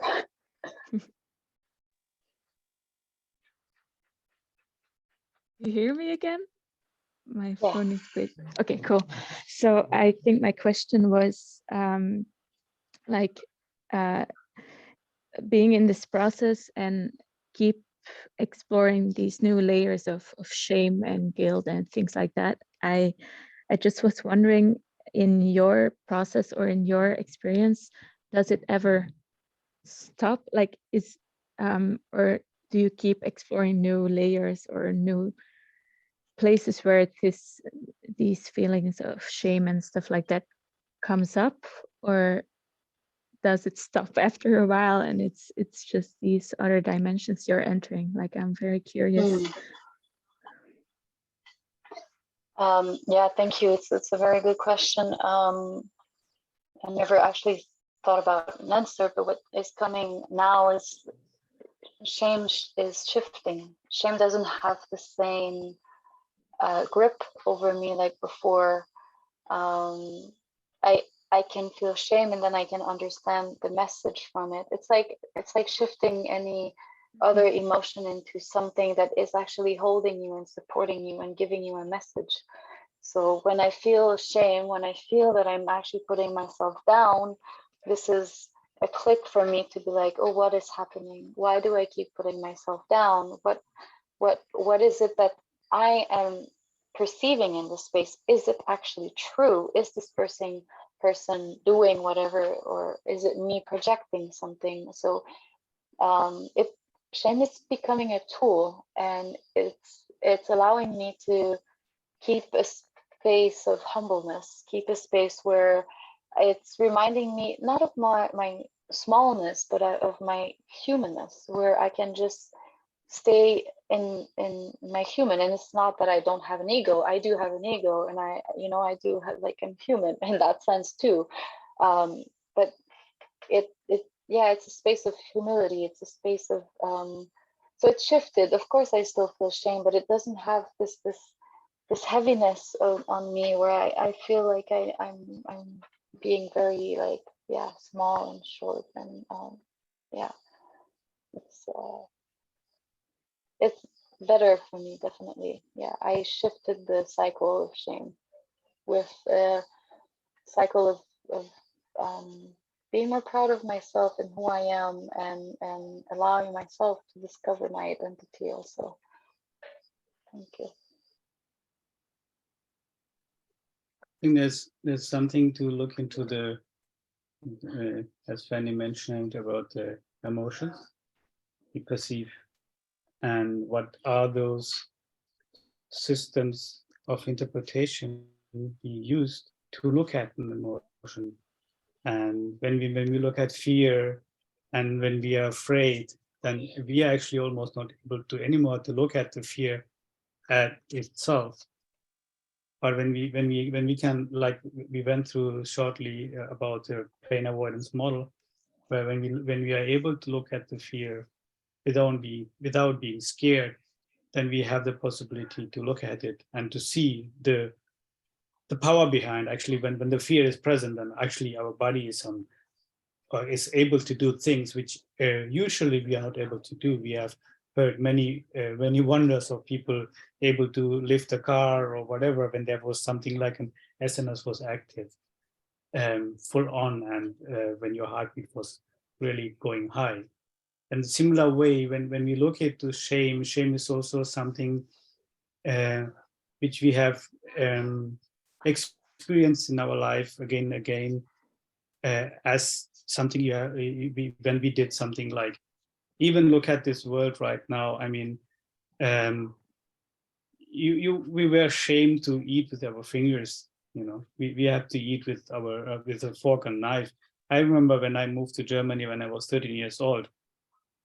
You hear me again? My
Yeah.
phone is good. Okay, cool. So I think my question was like being in this process and keep exploring these new layers of shame and guilt and things like that. I just was wondering, in your process or in your experience, does it ever stop? Like or do you keep exploring new layers or new places where these feelings of shame and stuff like that comes up, or does it stop after a while and it's just these other dimensions you're entering? Like, I'm very curious.
Yeah, thank you. It's a very good question. I never actually thought about an answer, but what is coming now is shame is shifting. Shame doesn't have the same grip over me like before. I can feel shame and then I can understand the message from it. It's like shifting any other emotion into something that is actually holding you and supporting you and giving you a message. So when I feel shame, when I feel that I'm actually putting myself down, this is a click for me to be like, oh, what is happening? Why do I keep putting myself down? What is it that I am perceiving in this space? Is it actually true? Is this person doing whatever, or is it me projecting something? So shame is becoming a tool, and it's allowing me to keep a space of humbleness, keep a space where it's reminding me not of my smallness, but of my humanness, where I can just stay in my human. And it's not that I don't have an ego. I do have an ego, and I do have, like, I'm human in that sense too. But it's a space of humility. It's a space of so it's shifted. Of course I still feel shame, but it doesn't have this heaviness on me where I feel like I'm being very, like, small and short, and it's better for me, definitely. Yeah, I shifted the cycle of shame with a cycle of being more proud of myself and who I am, and allowing myself to discover my identity also. Thank you.
I think there's something to look into the, as Fanny mentioned, about the emotions we perceive, and what are those systems of interpretation we used to look at an emotion. And when we look at fear, and when we are afraid, then we are actually almost not able to anymore to look at the fear at itself. But when we can, like we went through shortly about the pain avoidance model, where when we are able to look at the fear without being scared, then we have the possibility to look at it and to see the power behind. Actually, when the fear is present, then actually our body is able to do things which usually we are not able to do. We have heard many wonders of people able to lift a car or whatever when there was something like an SNS was active, full on, and when your heartbeat was really going high. And similar way, when we look at shame is also something which we have experienced in our life again and again, as something when we did something like, even look at this world right now. I mean, we were ashamed to eat with our fingers. You know, we have to eat with our with a fork and knife. I remember when I moved to Germany when I was 13 years old.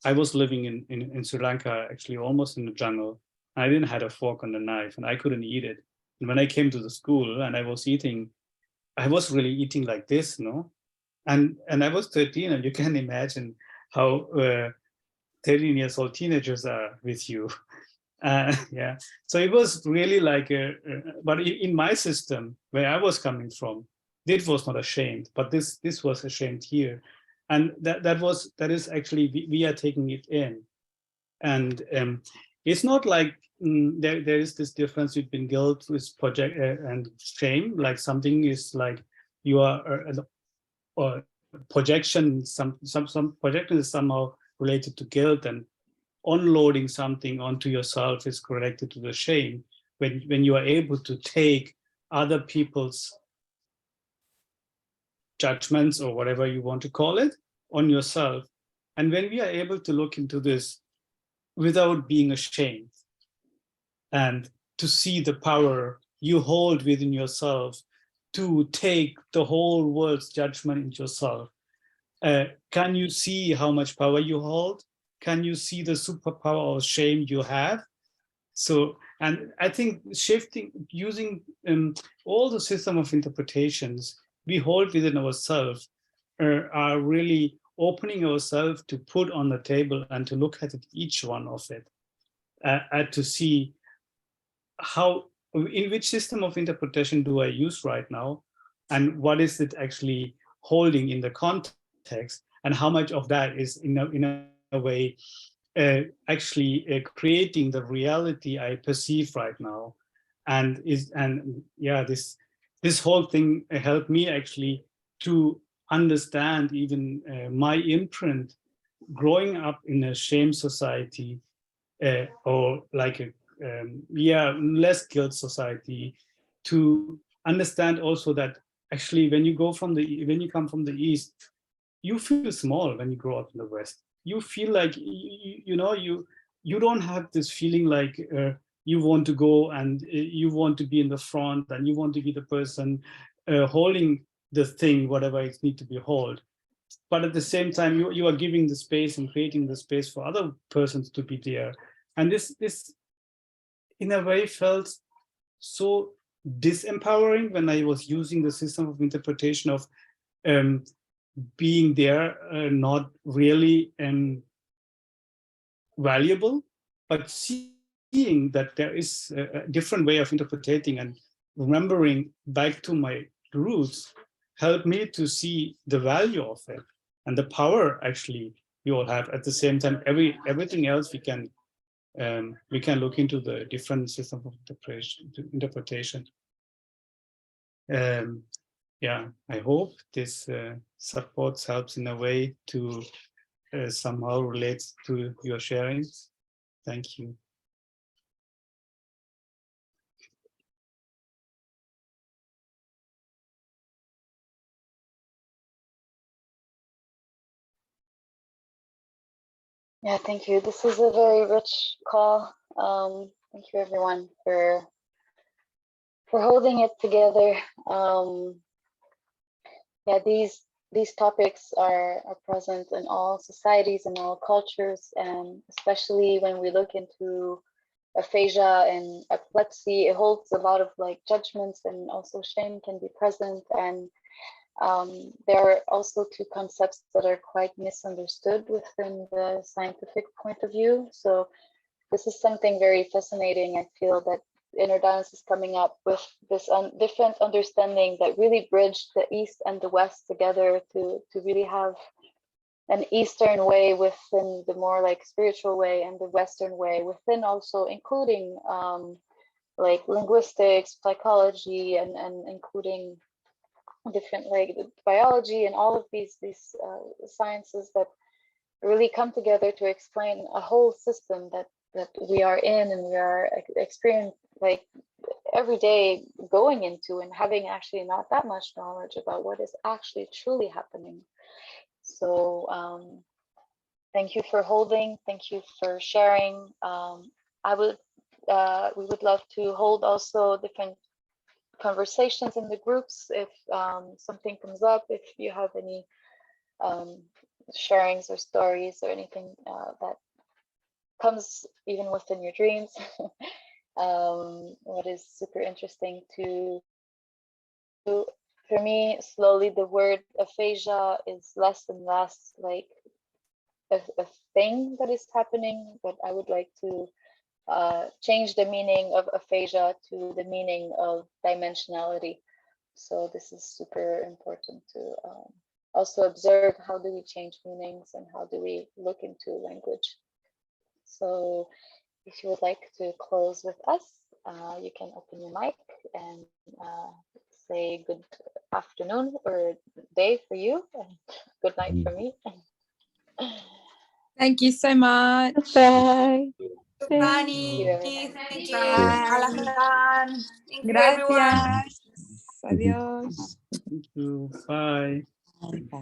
I was living in Sri Lanka, actually almost in the jungle. I didn't have a fork and a knife, and I couldn't eat it. And when I came to the school and I was eating, I was really eating like this, no? And I was 13, and you can imagine how 13 years old teenagers are with you. Yeah, so it was really like but in my system where I was coming from, this was not ashamed, but this was ashamed here, and that is actually we are taking it in, and it's not like there is this difference between guilt with project and shame. Like something is like you are or projection, some projection is somehow related to guilt, and unloading something onto yourself is connected to the shame. When you are able to take other people's judgments or whatever you want to call it on yourself, and when we are able to look into this without being ashamed and to see the power you hold within yourself to take the whole world's judgment into yourself, can you see how much power you hold? Can you see the superpower of shame you have? So, and I think using all the system of interpretations we hold within ourselves are really opening ourselves to put on the table and to look at it, each one of it, to see how, in which system of interpretation do I use right now, and what is it actually holding in the context, and how much of that is in a way actually creating the reality I perceive right now, and yeah, this whole thing helped me actually to understand even my imprint growing up in a shame society, or like a less guilt society, to understand also that actually when you come from the East, you feel small when you grow up in the West. You feel like you don't have this feeling like you want to go and you want to be in the front and you want to be the person holding the thing, whatever it needs to be held. But at the same time, you are giving the space and creating the space for other persons to be there. And this in a way felt so disempowering when I was using the system of interpretation of being there, not really valuable, but seeing that there is a different way of interpreting and remembering back to my roots helped me to see the value of it and the power actually we all have. At the same time, everything else we can look into the different system of interpretation. Yeah, I hope this supports, helps in a way to somehow relate to your sharings. Thank you.
Yeah, thank you. This is a very rich call. Thank you everyone for holding it together. Yeah, these topics are present in all societies and all cultures, and especially when we look into aphasia and epilepsy, it holds a lot of like judgments, and also shame can be present. And there are also two concepts that are quite misunderstood within the scientific point of view. So this is something very fascinating. I feel that Inner Dance is coming up with this different understanding that really bridged the East and the West together to really have an Eastern way within the more like spiritual way, and the Western way within, also including like linguistics, psychology, and including different like biology and all of these sciences that really come together to explain a whole system that we are in and we are like every day going into and having actually not that much knowledge about what is actually truly happening. So thank you for holding, thank you for sharing. We would love to hold also different conversations in the groups if something comes up, if you have any sharings or stories or anything that comes even within your dreams. What is super interesting for me, slowly the word aphasia is less and less like a thing that is happening, but I would like to change the meaning of aphasia to the meaning of dimensionality. So this is super important to also observe how do we change meanings and how do we look into language. So if you would like to close with us, you can open your mic and say good afternoon or day for you and good night for me.
Thank you so much.
Bye.
Fanny,
Thank
thank
you.
you. Ahilan. Thank you, everyone.
Gracias. Adiós.
Thank you. Bye.
Bye. Bye.